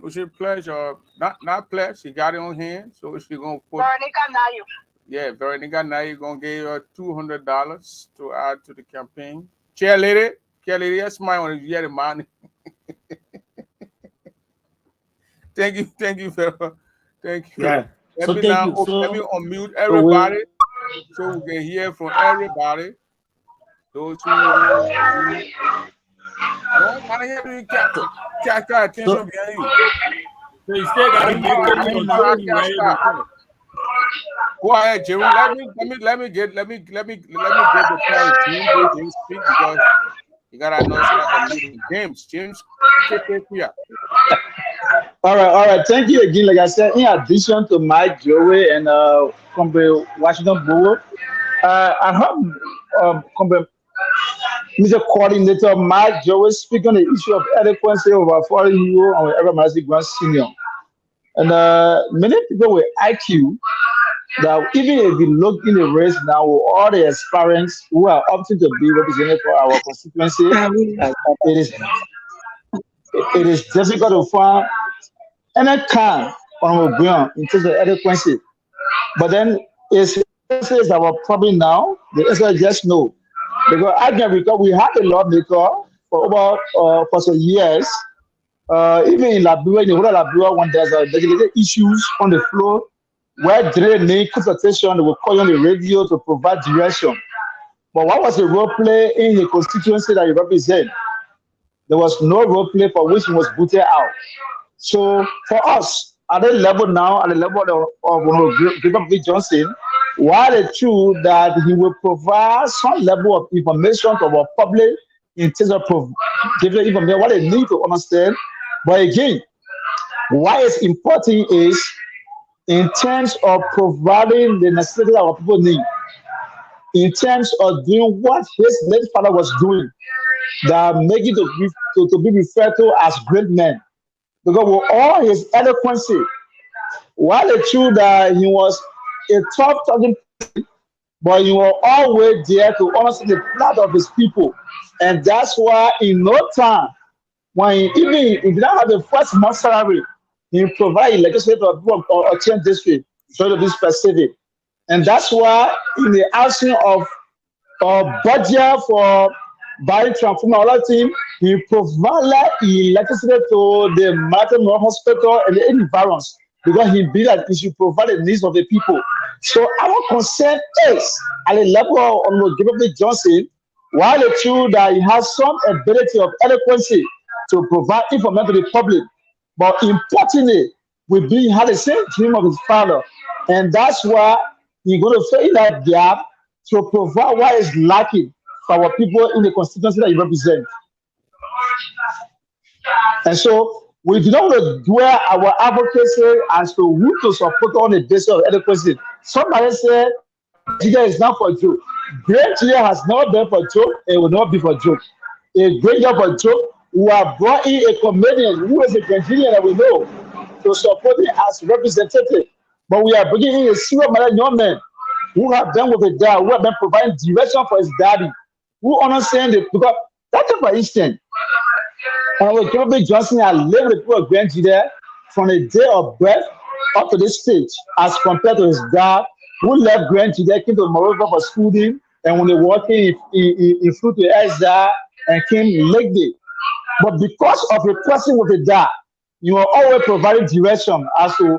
She pledge or not pledge. She got it on hand, so she gonna put.
Veronica Nayu.
Yeah, Veronica Nayu gonna give her $200 to add to the campaign. Chair lady, that's my one. You get the money. Thank you, Vera. Thank you.
Yeah.
Let
So
me
thank you.
let me unmute everybody so we can hear from everybody. Those who I hear you catch attention behind you.
So you still got to give me control.
Go ahead, Jerry. Let me get the time to speak because You gotta announce it at the meeting. James, take it here.
All right. Thank you again. Like I said, in addition to Mike, Joey, and from the Washington Bureau, I have Mr. Coordinator Mike Joey speak on the issue of eloquence of our foreign hero and Ever Massey Grant Senior. And many people will IQ that even if you look in the race now, with all the aspirants who are opting to be represented for our constituency, it is difficult to find any kind on the ground in terms of eloquence. But then it's our problem now. The answer is just no. Because I can recall we had a lawmaker for over for some years. Even in Liberia, in the whole of Liberia, when there's issues on the floor, where they need consultation, they will call you on the radio to provide direction. But what was the role play in the constituency that you represent? There was no role play for which he was booted out. So for us, at the level now, at the level of Gabriel Johnson, while it's true that he will provide some level of information to our public in terms of giving information what they need to understand, but again, why it's important is in terms of providing the necessity that our people need, in terms of doing what his late father was doing, that make it to be referred to as great men. Because with all his eloquence, while it's true that he was a tough talking, but he was always there to honor the blood of his people. And that's why in no time, when even if he didn't have the first month salary, he provided legislative people or 10 district to be specific. And that's why in the absence of budget for buying transformer all team, he provided electricity to the Martin Hospital and the environs because he believed that he should provide the needs of the people. So our concern is at the level of Gabriel Johnson, while it's true that he has some ability of eloquence to provide information to the public, but importantly, he had the same dream of his father, and that's why he's going to fill that gap to provide what is lacking for our people in the constituency that you represent. And so we do not want to dwell our advocacy as to who to support on the basis of adequacy. Somebody said, Nigeria is not for joke. Great Nigeria has not been for joke, it will not be for joke. A great job for joke, we have brought in a comedian who is a Nigerian that we know to support him as representative. But we are bringing in a serious young man who have been with the dad, who have been providing direction for his daddy, who understand it. Because that's for instance, with Gabriel Johnson, I live with the people of Grand Nigeria from the day of birth up to this stage, as compared to his dad, who left Grand Nigeria, came to Morocco for schooling, and when they walked in, he flew to Ezra and came late day. But because of requesting with the dad, you are always providing direction as to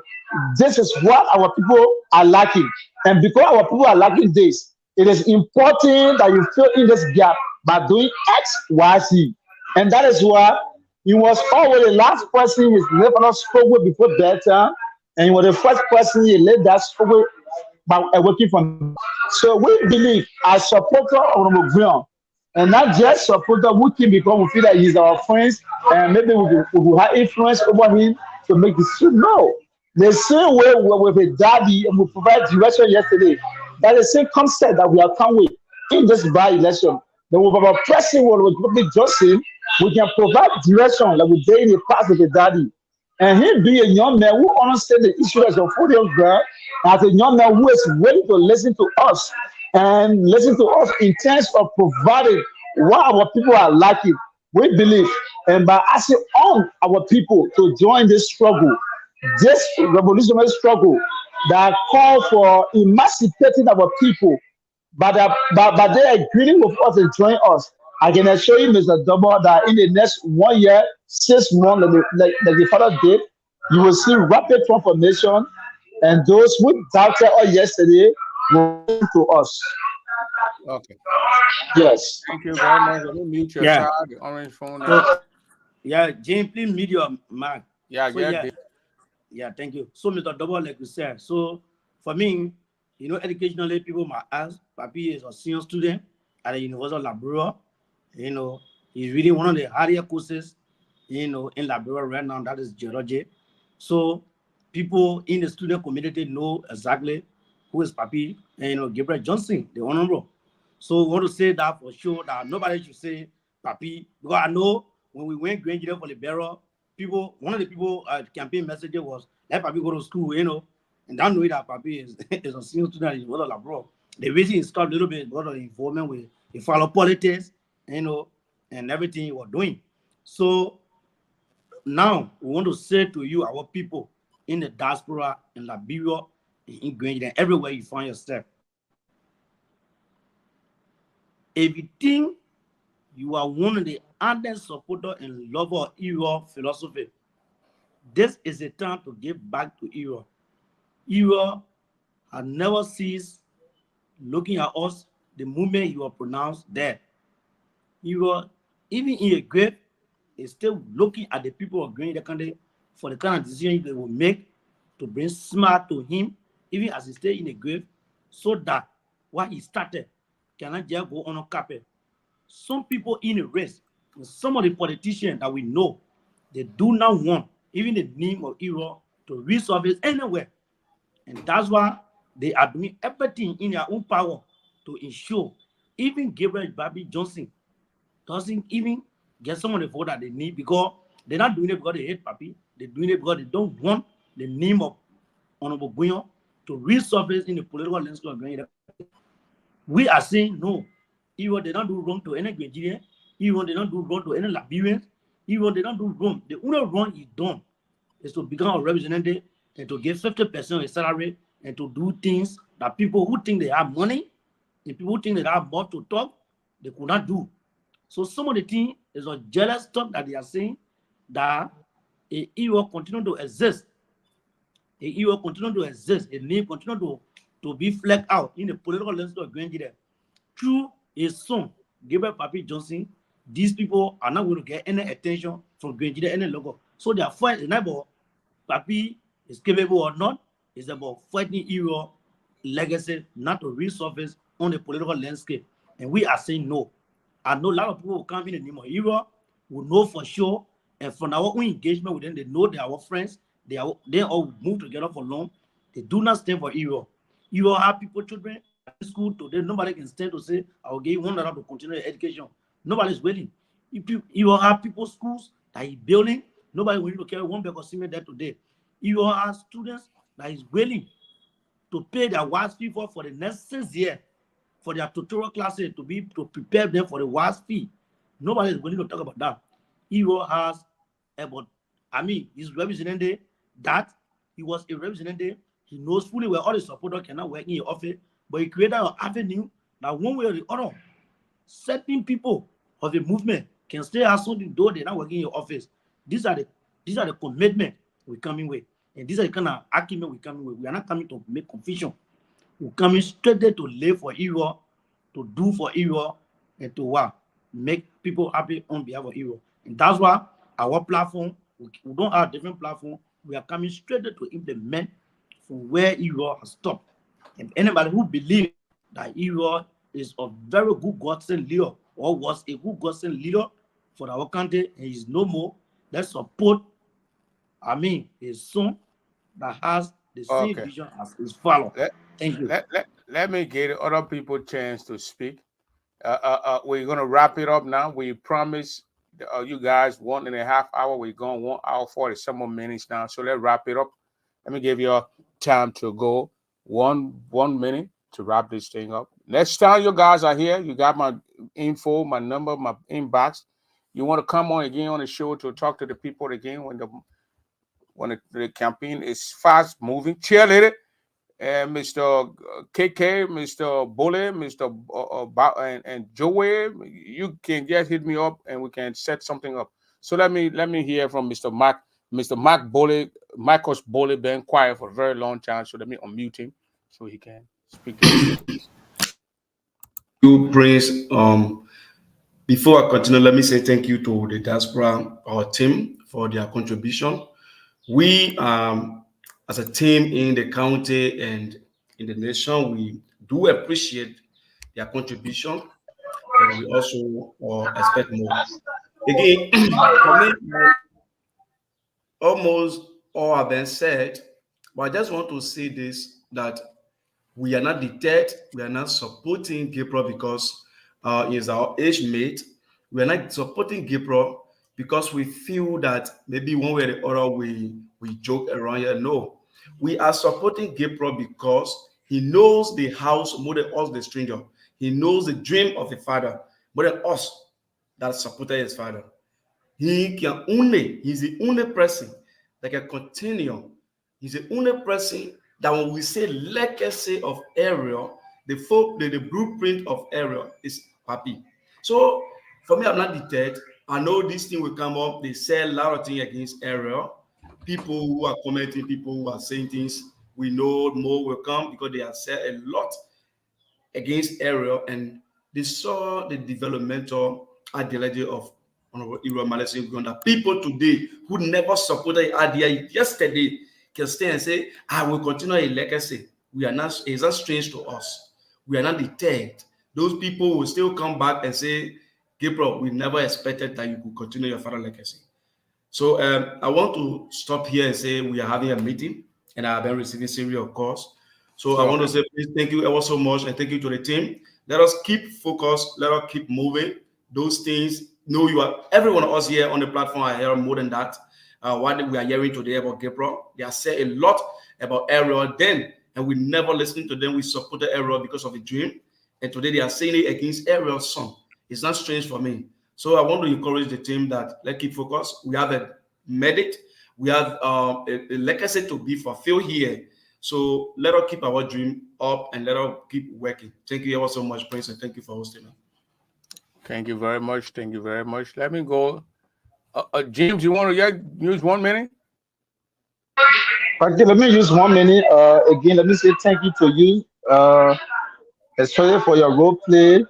this is what our people are lacking. And because our people are lacking this, it is important that you fill in this gap by doing X, Y, Z. And that is why he was always the last person his father spoke with before bedtime, and he was the first person he led that spoke with by working from. So we believe as supporter of Gabriel, and not just supporter who can become we feel that he's our friends and maybe we will have influence over him to make decisions. No. The same way with a daddy and we provide direction yesterday, that is the same concept that we have come with in this by-election. Then with our pressing one with Gabriel Johnson, we can provide direction like we did in the past with the daddy. And he be a young man who understands the issue as a 40-year-old girl, as a young man who is willing to listen to us and listen to us in terms of providing what our people are lacking. We believe, and by asking all our people to join this struggle, this revolutionary struggle that call for emancipating our people, but they agreeing with us and join us. I can assure you, Mr. Double, that in the next 1 year, 6 months, like the father did, you will see rapid transformation, and those who doubted us yesterday will listen to us.
Okay.
Yes.
Thank you very much. Let me mute your side, the orange phone.
Yeah, James, please mute your mic.
Yeah,
thank you. So, Mr. Double, like we said, so for me, educationally, people might ask, Papi is a senior student at the University of Liberia. He's reading one of the higher courses, in Liberia right now. That is geology. So people in the student community know exactly who is Papi and Gabriel Johnson, the honorable. So we want to say that for sure that nobody should say Papi, because I know when we went Grand Jury for the barrel, one of the people campaign messages was let Papi go to school, and that know that Papi is, is a senior student in Walla bro. The reason he stopped a little bit because of the involvement with he follow politics, and everything he was doing. So now we want to say to you, our people in the diaspora, in Liberia, in Grenada, and everywhere you find yourself. If you think you are one of the ardent supporter and lover of Euro philosophy, this is the time to give back to Euro. Euro has never ceased looking at us the moment you are pronounced dead. Euro, even in a grave, is still looking at the people of Green Country for the kind of decision they will make to bring smart to him, even as he stay in the grave, so that what he started cannot just go uncapped. Some people in the race, and some of the politicians that we know, they do not want even the name of Euro to resurface anywhere. And that's why they are doing everything in their own power to ensure even Gabriel Babi Johnson doesn't even get some of the vote that they need, because they're not doing it because they hate Papi. They're doing it because they don't want the name of Honorable Guyon to resurface in the political landscape of Grenada. We are saying no. Even they don't do wrong to any Nigerian, even they don't do wrong to any Liberians, even they don't do wrong. The only wrong is done is to become a representative and to get 50% of his salary and to do things that people who think they have money and people who think they have more to talk, they could not do. So some of the things is a jealous talk that they are saying that a EU continue to exist. A EU continue to exist. A name continue to be flagged out in the political landscape of Nigeria. Through his son, Gabriel Papi Johnson, these people are not going to get any attention from Nigeria any longer. So they are fighting about Papi is capable or not. It's about fighting EU legacy not to resurface on the political landscape. And we are saying no. I know a lot of people will come in the name of Euro, will know for sure, and from our own engagement with them, they know they are our friends, they all move together for long. They do not stand for Euro. Euro have people, children at school today, nobody can stand to say, I will give you $1 to continue your education. Nobody's willing. If you have people, schools that is building, nobody will to carry one bag of cement there today. You have students that is willing to pay their WAS fee for the next 6 years for their tutorial classes to prepare them for the WAS fee. Nobody is willing to talk about that. Euro has about, he's representing that he was a representative. He knows fully well all the supporters cannot work in your office, but he created an avenue that one way or the other, certain people of the movement can still have something though they're not working in your office. These are the commitment we're coming with. And these are the kind of argument we're coming with. We are not coming to make confusion. We're coming straight there to live for Euro, to do for Euro, and to make people happy on behalf of Euro. And that's why our platform, we don't have a different platform. We are coming straight there to implement from where Euro has stopped. And anybody who believes that Euro is a very good godsend leader or was a good godsend leader for our country and is no more, let's support his son that has the same vision as his father. Thank you.
Let me give other people a chance to speak. We're gonna wrap it up now. We promise you guys 1.5 hours. We're going 1 hour 40 some more minutes now. So let's wrap it up. Let me give you time to go 1 minute to wrap this thing up. Next time you guys are here, you got my info, my number, my inbox. You want to come on again on the show to talk to the people again when the campaign is fast moving. Cheerleader, Mr. KK, Mr. Bullet, Mr. And Joey, you can just hit me up and we can set something up. So let me hear from Mr. Mark Bullet. Marcus Bullet been quiet for a very long time, so let me unmute him so he can speak.
You Prince. Before I continue, let me say thank you to the diaspora, our team, for their contribution. We, as a team in the county and in the nation, we do appreciate their contribution. then we also expect more. Again, for me, almost all have been said, but I just want to say this, that we are not deterred, we are not supporting Gabriel because he is our age mate. We are not supporting Gabriel because we feel that maybe one way or the other we joke around here. No, we are supporting Gabriel because he knows the house more than us, the stranger. He knows the dream of the father more than us that supported his father. He's the only person that can continue. He's the only person that when we say legacy of Ariel, the blueprint of Ariel is Papi. So for me, I'm not deterred. I know this thing will come up. They say a lot of things against Ariel. People who are commenting, people who are saying things, we know more will come because they have said a lot against Ariel, and they saw the developmental ideology of Honorable Ibrahim Malese that people today who never supported the idea yesterday can stay and say, I will continue a legacy. We are not, it's not strange to us. We are not deterred. Those people will still come back and say, Gabriel, we never expected that you could continue your father's legacy. So I want to stop here and say we are having a meeting, and I have been receiving serious calls. So I want to say please thank you ever so much, and thank you to the team. Let us keep focused. Let us keep moving. Those things, know you are, every one of us here on the platform are hearing more than that. What we are hearing today about Gabriel, they have said a lot about Ariel then, and we never listened to them. We supported Ariel because of the dream, and today they are saying it against Ariel's son. It's not strange for me. So I want to encourage the team that let's keep focused. We have a medic. We have a legacy to be fulfilled here. So let us keep our dream up and let us keep working. Thank you ever so much, Prince, and thank you for hosting me.
Thank you very much. Thank you very much. Let me go. James, you want to use 1 minute?
Okay, let me use 1 minute. Again, let me say thank you to you, especially for your role play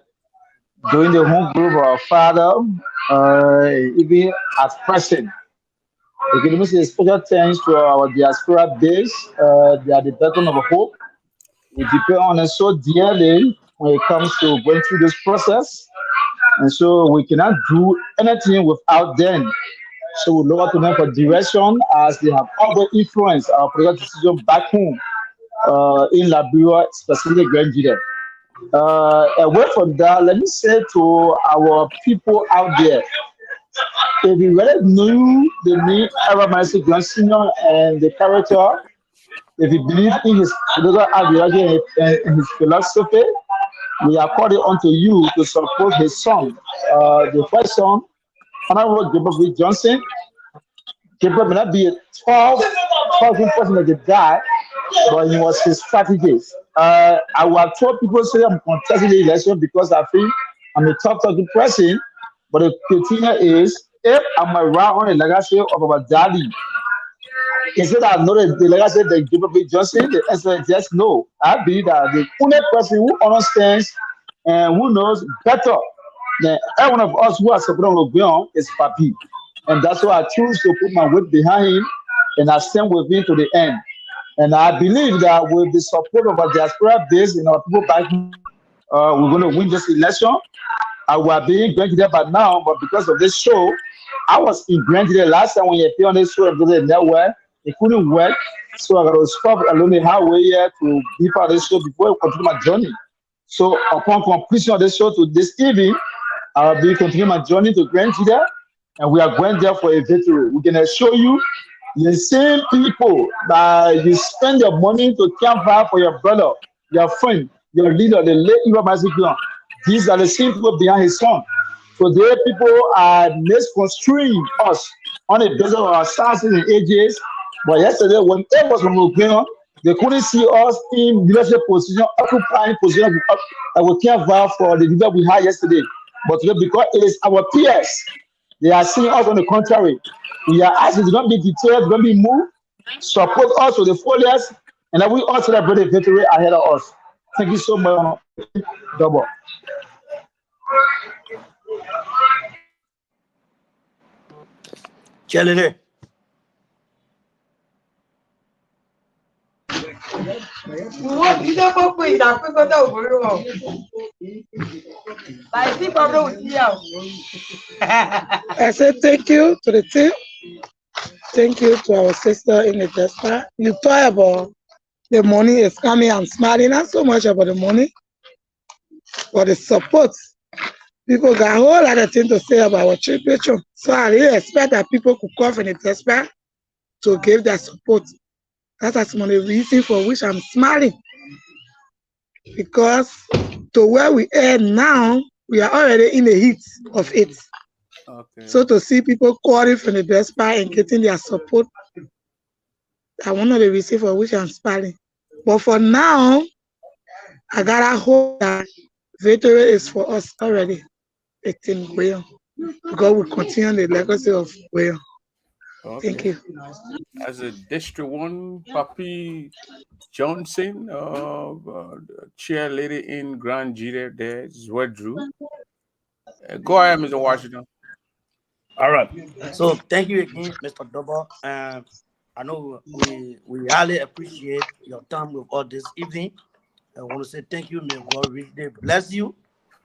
during the home group of our father, even as present. Again, let me say special thanks to our diaspora base. They are the beacon of hope. We depend on them so dearly when it comes to going through this process. And so we cannot do anything without them. So we look to them for direction as they have always influenced our political decision back home in Liberia, specifically Nigeria. Away from that, let me say to our people out there, if you really knew the name Aaron Marcy Sr. and the character, if you believe in his political ideology and his philosophy, we are calling onto you to support his son. The first son, Honorable Gabriel Johnson. Gabriel may not be a 12,000 person that they die, but he was his strategist. I will have told people say I'm contesting the election because I think I'm a top talking person, but the criteria is if I'm around on the legacy of our daddy. Instead of know the legacy of Gabriel Johnson, the answer is yes, no. I believe that the only person who understands and who knows better than every one of us who are supporting Obion is Papi. And that's why I choose to put my weight behind him and I stand with him to the end. And I believe that with the support of our diaspora base and our people back, we're going to win this election. I was being granted there by now, but because of this show, I was in granted last time when you appeared on this show and it nowhere. It couldn't work. So I got to stop along the highway here to be part of this show before I continue my journey. So upon completion of this show to this evening, I'll be continuing my journey to Grand Jida, and we are going there for a victory. We can assure you, the same people that you spend your money to camp for your brother, your friend, your leader, the late Ibrahim Malese. These are the same people behind his son. So there people are misconstruing us on the basis of our sizes and ages. But yesterday, when it was from Obion, they couldn't see us in leadership position, occupying position that we can't vow for the leader we had yesterday. But today, because it is our peers, they are seeing us on the contrary. We are asking to not be deterred, don't be moved, support us with the foliage, and that we all celebrate the victory ahead of us. Thank you so much. Double.
Quel est
I said thank you to the team. Thank you to our sister in the diaspora. You talk about the money is coming and smiling, not so much about the money, but the support. People got a whole lot of things to say about our championship. So I really expect that people could come from the diaspora to give their support. That's one of the reasons for which I'm smiling. Because to where we are now, we are already in the heat of it.
Okay.
So to see people calling from the diaspora and getting their support, that's one of the reasons for which I'm smiling. But for now, I gotta hope that victory is for us already. It's in Gabriel. God will continue the legacy of Gabriel.
Okay.
Thank you.
As a District 1, Papi Johnson, chair lady in Grand Jira there, Zwedru. Go ahead, Mr. Washington.
All right. So thank you again, Mr. Double. I know we highly appreciate your time with us this evening. I want to say thank you. May God really bless you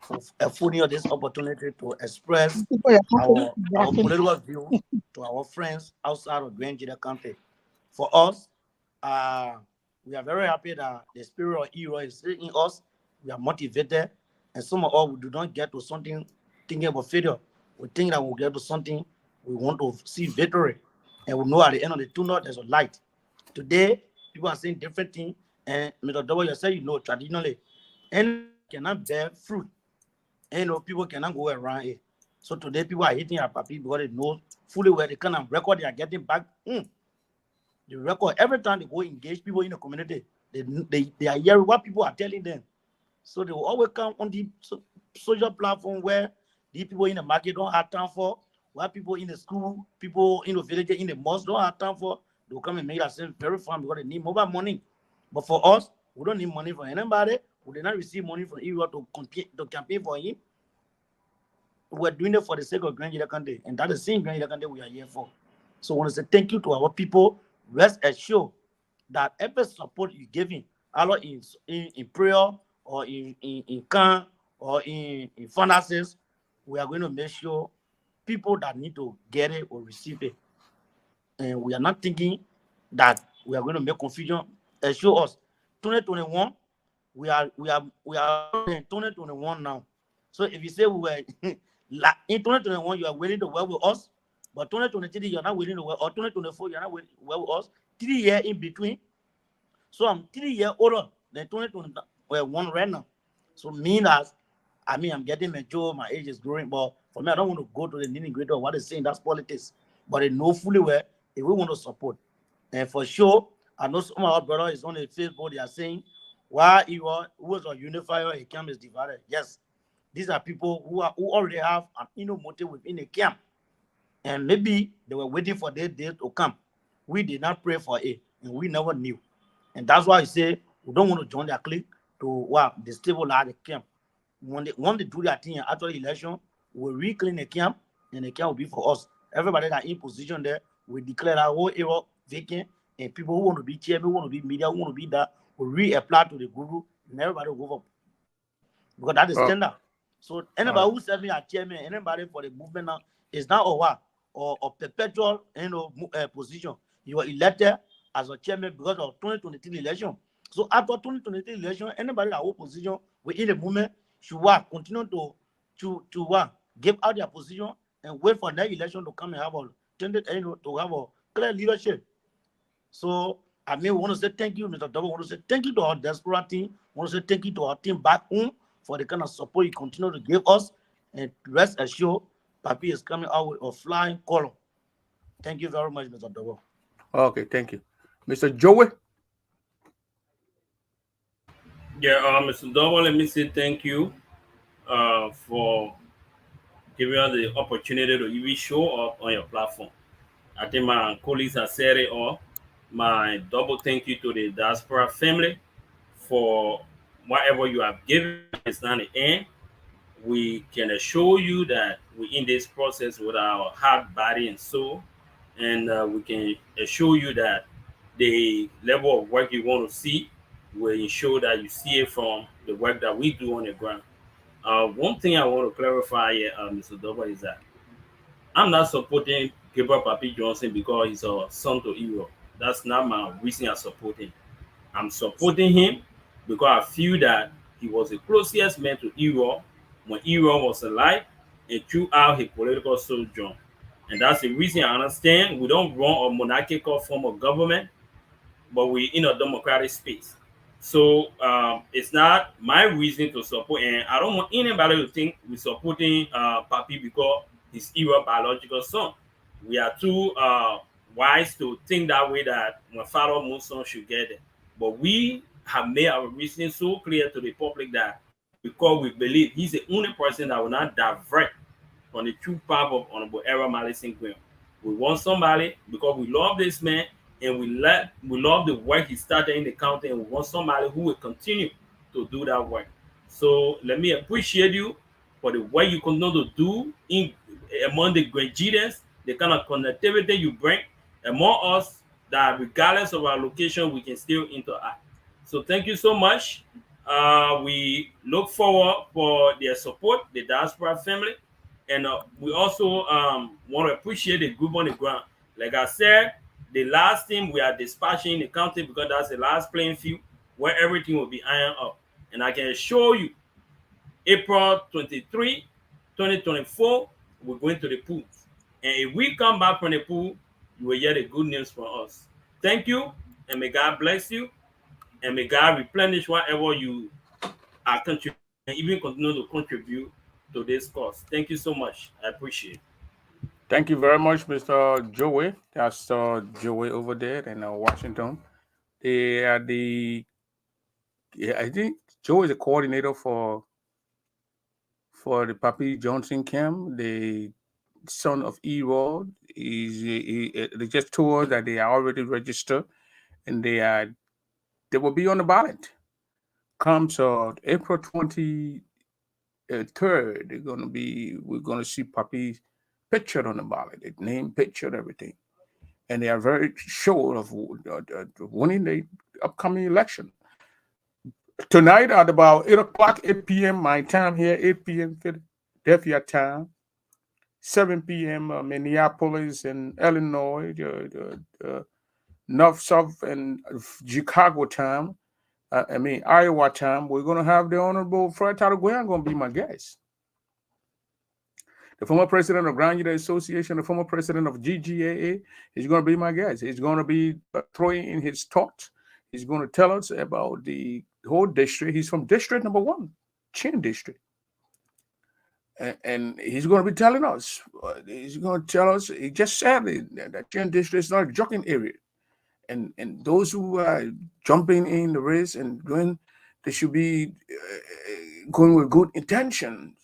for affording us this opportunity to express our political view to our friends outside of Grand County. For us, we are very happy that the spirit of hero is in us. We are motivated, and some of us we do not get to something thinking about failure. We think that we'll get to something we want to see victory, and we know at the end of the tunnel there's a light. Today, people are saying different things, and Mr. W, you say traditionally, and cannot bear fruit, and people cannot go around it. So today, people are hitting at papi because they know fully well the kind of record they are getting back. The record every time they go engage people in the community, they are hearing what people are telling them. So they will always come on the social platform where the people in the market don't have time for, what people in the school, people in the village, in the mosque don't have time for. They will come and make themselves very fun because they need mobile money. But for us, we don't need money from anybody. We did not receive money from Israel to campaign for him. We're doing it for the sake of Grand Country, and that is the same Grand Country we are here for. So I want to say thank you to our people. Rest assured that every support you're giving, either in prayer or in can or in finances, we are going to make sure people that need to get it or receive it. And we are not thinking that we are going to make confusion. Assure us, 2021, we are in 2021 now. So if you say we were in 2021, you are willing to work with us, but 2023 you're not willing to work, or 2024 you're not willing to work with us. 3 years in between. So I'm 3 years older than 2021 right now. So mean as I'm getting mature, my age is growing, but for me, I don't want to go to the nitty-gritty of what they're saying. That's politics. But they know fully well if we want to support. And for sure, I know some of our brothers is on the Facebook, they are saying, why who was a unifier, a camp is divided. Yes, these are people who already have an inner motive within a camp. And maybe they were waiting for their day to come. We did not pray for it, and we never knew. And that's why I say we don't want to join their clique to destabilize the camp. When they do that thing after the election, we'll reclaim the camp, and the camp will be for us. Everybody that in position there, we declare that whole area vacant, and people who want to be chairman, who want to be media, who want to be that, will reapply to the guru, and everybody will go up. Because that is standard. So anybody who serving as chairman, anybody for the movement now is now or perpetual position. You were elected as a chairman because of 2023 election. So after 2023 election, anybody that hold position within the movement should continue to give out their position and wait for that election to come and have a clear leadership. So we want to say thank you, Mr. Double. We want to say thank you to our diaspora team. We want to say thank you to our team back home for the kind of support you continue to give us. And rest assured, Papi is coming out with a flying color. Thank you very much, Mr. Double.
Okay, thank you. Mr. Joey?
Yeah, Mr. Double, let me say thank you for giving us the opportunity to even show up on your platform. I think my colleagues have said it all. My double thank you to the diaspora family for whatever you have given. It's not the end. We can assure you that we're in this process with our heart, body, and soul. And we can assure you that the level of work you want to see, will ensure that you see it from the work that we do on the ground. One thing I want to clarify here, Mr. Dover, is that I'm not supporting Gabriel Papi Johnson because he's a son to Europe. That's not my reason I support him. I'm supporting him because I feel that he was the closest man to Europe when Europe was alive and throughout his political sojourn. And that's the reason I understand we don't run a monarchical form of government, but we're in a democratic space. So it's not my reason to support, and I don't want anybody to think we're supporting Papi because he's Europe biological son. We are too wise to think that way, that my father most son should get it. But we have made our reasoning so clear to the public that because we believe he's the only person that will not divert on the true path of Honorable Era Madison Graham. We want somebody because we love this man and we love the work he started in the county, and we want somebody who will continue to do that work. So let me appreciate you for the work you continue to do in among the Grenadians, the kind of connectivity you bring among us, that regardless of our location, we can still interact. So thank you so much. We look forward for their support, the diaspora family, and we also want to appreciate the group on the ground. Like I said, the last team we are dispatching in the county because that's the last playing field where everything will be ironed up. And I can assure you, April 23, 2024, we're going to the pools. And if we come back from the pool, you will hear the good news from us. Thank you, and may God bless you, and may God replenish whatever you are contributing, and even continue to contribute to this cause. Thank you so much. I appreciate it.
Thank you very much, Mr. Joey. That's Joey over there in Washington. They are I think Joey is the coordinator for the Papi Johnson camp, the son of Erod. They just told us that they are already registered and they will be on the ballot. Comes April 23rd, we're gonna see Papi's picture on the ballot, the name, picture, and everything. And they are very sure of winning the upcoming election. Tonight at about 8 o'clock, 8 p.m. my time here, 8 p.m. Philadelphia time, 7 p.m. Minneapolis and Illinois, North, South, and Chicago time. Iowa time. We're going to have the Honorable Fred Tariguyan going to be my guest. The former president of Grand United Association, the former president of GGAA, is going to be my guest. He's going to be throwing in his thoughts. He's going to tell us about the whole district. He's from District Number 1, Chin District. And he's going to be telling us, he just said that Chin District is not a joking area. And those who are jumping in the race and going, they should be going with good intentions.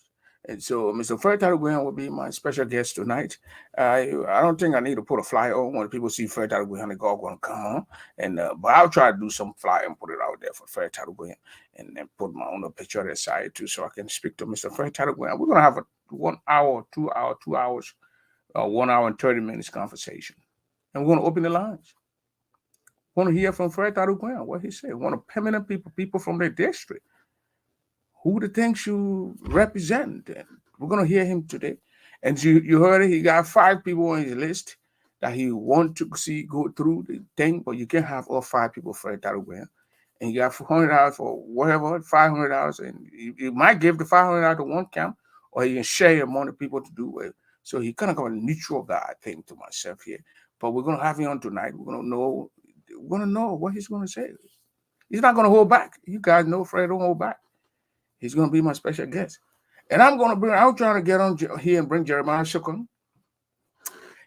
And so Mr. Fred Tariguyan will be my special guest tonight. I don't think I need to put a flyer on when people see Fred Tariguyan, they're going to come on. And but I'll try to do some flyer and put it out there for Fred Tariguyan, and then put my own picture aside too, so I can speak to Mr. Fred Tariguyan. We're going to have a 1 hour, 2 hours, 1 hour and 30 minutes conversation. And we're going to open the lines. Want to hear from Fred Tariguyan, what he said. Want to permanent people from their district, who the things you represent. And we're going to hear him today. And you heard it, he got 5 people on his list that he want to see go through the thing, but you can't have all 5 people Fred Tariguyan. And you got $400 for whatever, $500, and you might give the $500 to one camp, or you can share among the people to do it. So he kind of got a neutral guy thing to myself here. But we're going to have him on tonight. We're going to know what he's going to say. He's not going to hold back. You guys know Fred don't hold back. He's going to be my special guest. And I'm trying to get on here and bring Jeremiah Shukun.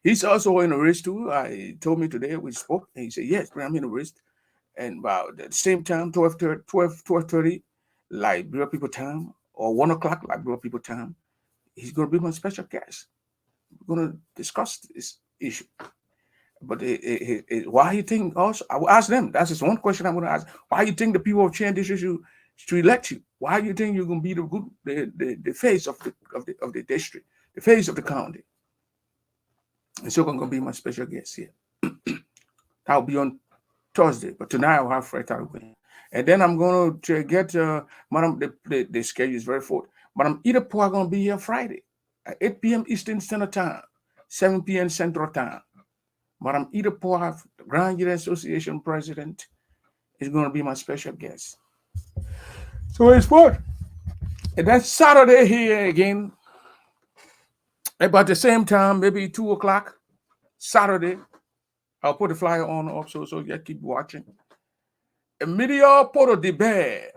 He's also in the race too. He told me today we spoke, and he said, yes, I'm in the race. And about at the same time, 12:30, Liberia people time, or 1 o'clock, Liberia people time, he's going to be my special guest. We're going to discuss this issue. But why you think also? I will ask them. That's just one question I'm going to ask. Why you think the people of Chin District should elect you? Why do you think you're going to be the face of the district, the face of the county? And so I'm going to be my special guest here. That'll be on Thursday, but tonight I'll have Fred Taru. And then I'm going to get Madam. The schedule is very full. Madam Idapo going to be here Friday at 8 p.m. Eastern Standard Time, 7 p.m. Central Time. Madam Idapo, the Grand Union Association President, is going to be my special guest. So it's what? And then Saturday here again, about the same time, maybe 2 o'clock, Saturday. I'll put the flyer on up so you keep watching. Emilio Porto de Bear.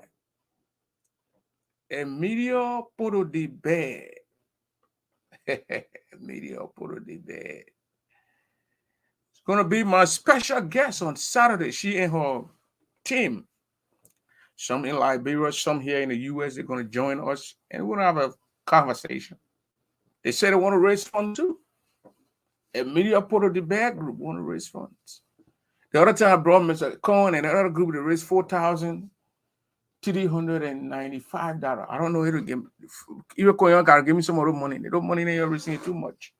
Emilio Porto de Bear. Emilio Porto de Bear. It's going to be my special guest on Saturday. She and her team. Some in Liberia, some here in the U.S., they're going to join us, and we're going to have a conversation. They say they want to raise funds too. Emilio Porto de Bear group want to raise funds. The other time I brought Mr. Cohen and another group that raised $4,395. I don't know how to give me. Even Cohen got to give me some other money. They don't money they are receiving too much.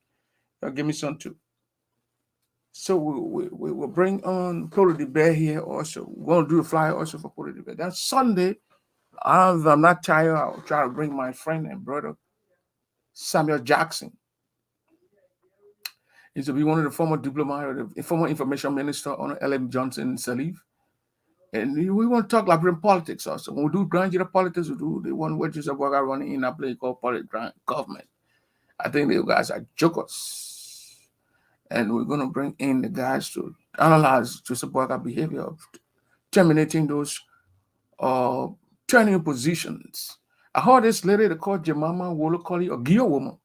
They'll give me some too. So we'll bring on Porto de Bear here also. We're going to do a flyer also for Porto de Bear. That's Sunday. I'm not tired. I'll try to bring my friend and brother, Samuel Jackson. He's to be one of the former diplomats or the former information minister on Ellen Johnson Sirleaf. And we want to talk Liberian politics also. When we do grand jury politics, we do the one where Joseph Boaga running in a place called government. I think the guys are jokers. And we're going to bring in the guys to analyze Joseph Boaga behavior of terminating those turning positions. I heard this lady they call Jemima Wolokoli, a Gio woman.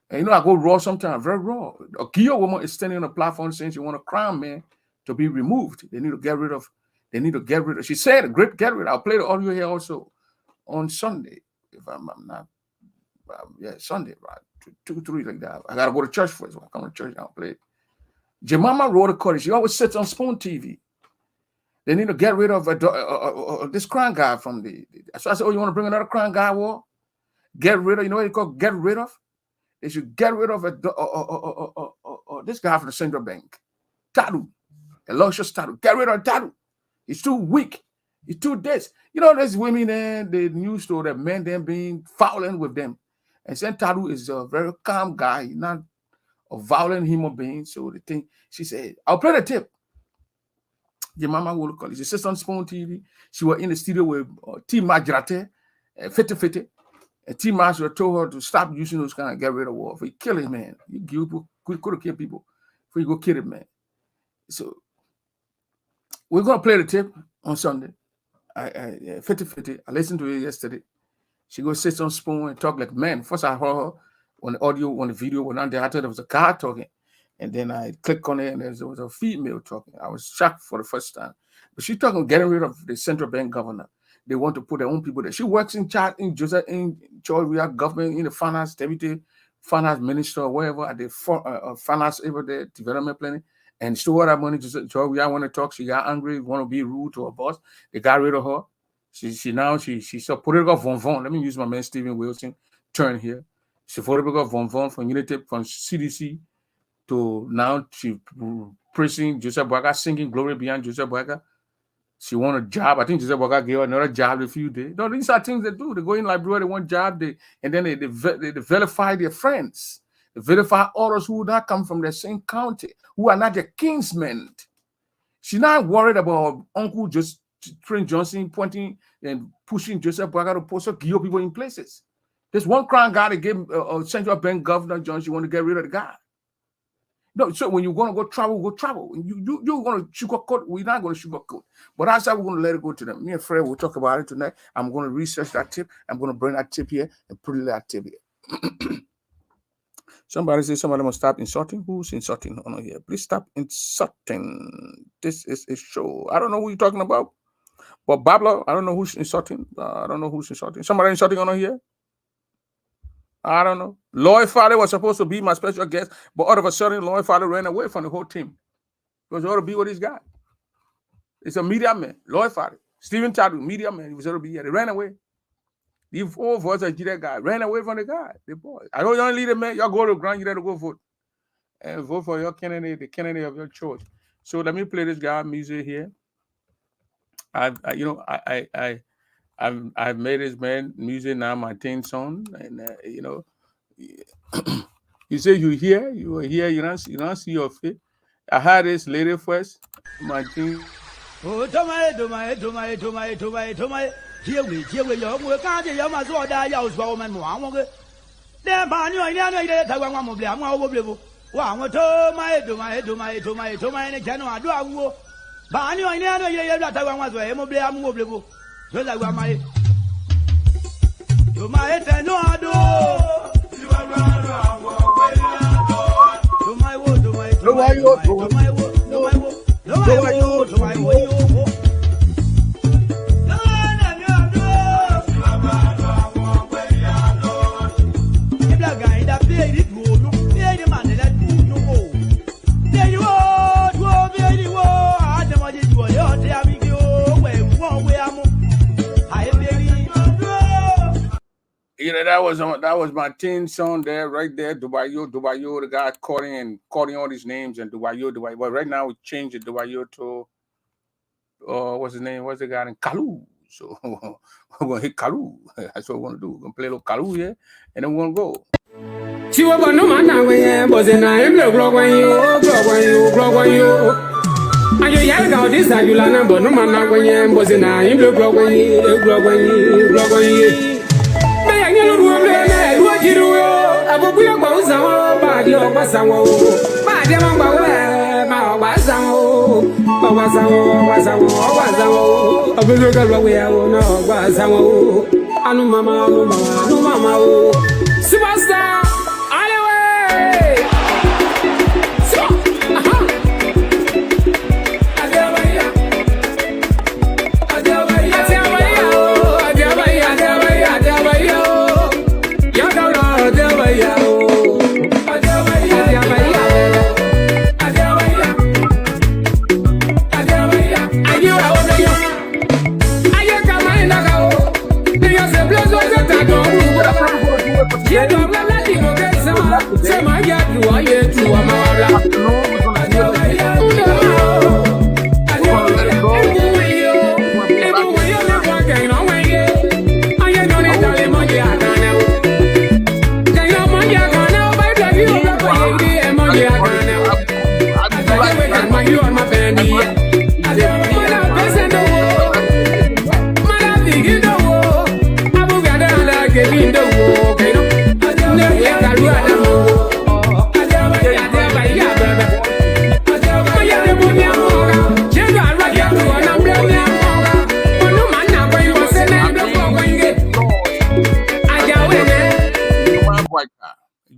And I go raw sometimes, very raw. A Gio woman is standing on a platform saying she want a crown man to be removed. They need to get rid of. She said, get rid. I'll play the audio here also on Sunday. If I'm not, Sunday, right? 2, 3 like that. I gotta go to church first. When I come to church, I'll play it. Jemima Wolokoli, she always sits on Spoon TV. They need to get rid of this crown guy from the. So I said, you want to bring another crown guy? War? Get rid of. You know what they call get rid of? They should get rid of this guy from the central bank, Tadu, Eloysius Tadu. Get rid of Tadu. He's too weak. He's too this. You know, there's women in the news story that men them being fouling with them, and saying Tadu is a very calm guy. He's not a violent human being. So the thing she said, I'll play the tip. Your mama will call it. She sits on Spoon TV. She was in the studio with T. Majrate, 50-50. And T. Majrate told her to stop using those kind of get rid of war. If you kill him, man, you could have killed people. Before you go kill him, man. So we're going to play the tip on Sunday. 50-50. I listened to it yesterday. She goes sit on Spoon and talk like man. First I heard her on the audio, on the video, when there, I thought there was a guy talking. And then I clicked on it and there was a female talking. I was shocked for the first time. But she's talking getting rid of the central bank governor. They want to put their own people there. She works in charge in Georgia government, in the finance, deputy finance minister or wherever at the finance over there, development planning. And she told her that money to Georgia want to talk. She got angry, want to be rude to her boss. They got rid of her. She's a political von. Let me use my man Stephen Wilson turn here. She's a political von from Unity, from CDC. To now she praising Joseph Boaga, singing glory beyond Joseph Boaga. She want a job. I think Joseph Boaga gave her another job in a few days. No, these are things they do. They go in Liberia, they want job, and then they vilify their friends. They vilify others who not come from the same county, who are not their kinsmen. She's not worried about Uncle Trent Johnson pointing and pushing Joseph Boaga to post Gio people in places. There's one crown guy that gave central bank governor Johnson. You want to get rid of the guy. No, so when you're going to go travel. You're going to sugarcoat. We're not going to sugarcoat. But that's how we're going to let it go to them. Me and Fred will talk about it tonight. I'm going to research that tip. I'm going to bring that tip here and put that tip here. Somebody says somebody must stop insulting. Who's insulting on here? Please stop insulting. This is a show. I don't know who you're talking about. But Babla, I don't know who's insulting. I don't know who's insulting. Somebody insulting on here? I don't know. Lloyd Fowler was supposed to be my special guest, but all of a sudden, Lloyd Fowler ran away from the whole team. He was ought to be with this guy. It's a media man. Lloyd Fowler. Stephen Tadu, media man. He was ought to be here. They ran away. The four votes of that guy ran away from the guy. The boy. I know y'all leader, man. Y'all go to the ground, you got to go vote. And vote for your candidate, the candidate of your choice. So let me play this guy music here. I've made this man music now my 10th song, and you say you here, you don't see your face. I had this lady first, my thing.
Oh, here we young, we can't hear my sword, die out for woman. Then, Barney, I know that one will be a more will. One, to my general, do I go? Barney, I know that I was a mobile. So that was my. To my head, no, I do. To my wood, to my wood, to my wood, to my wood.
That was my 10th song there, right there. Dubayo, the guy calling all these names and Dubayo. But right now we changed it Dubayo to what's his name? What's the guy in Kalu? So we're gonna hit Kalu. That's what we're gonna do. We're gonna play a little Kalu here, and then we're gonna go.
Chiwa bono mana we bozena emle blog when you. And you yell out this agulana bono mana when bozena emle blog when you. Abubuya kwa usawo baadi okwasawo baadi mangbawe ma okwasawo abubuya kwa uyawo na okwasawo anu mama o superstar alewe so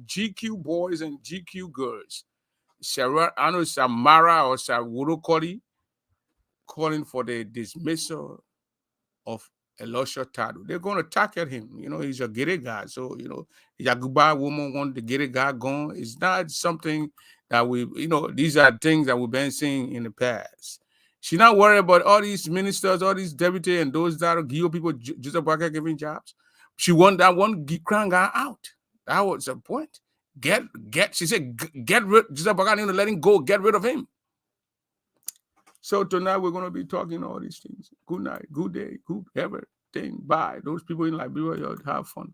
GQ boys and GQ girls. Samara or Sawurokoli calling for the dismissal of Elisha Tadu. They're going to target him. He's a gay guy. So, Yaguba woman want the gay guy gone. It's not something that these are things that we've been seeing in the past. She's not worried about all these ministers, all these deputies, and those that give people Joseph Parker giving jobs. She want that one crying guy out. That was the point. She said, get rid, Joseph Parker, let him go, get rid of him. So tonight we're going to be talking all these things. Good night, good day, good everything. Bye. Those people in Liberia, have fun.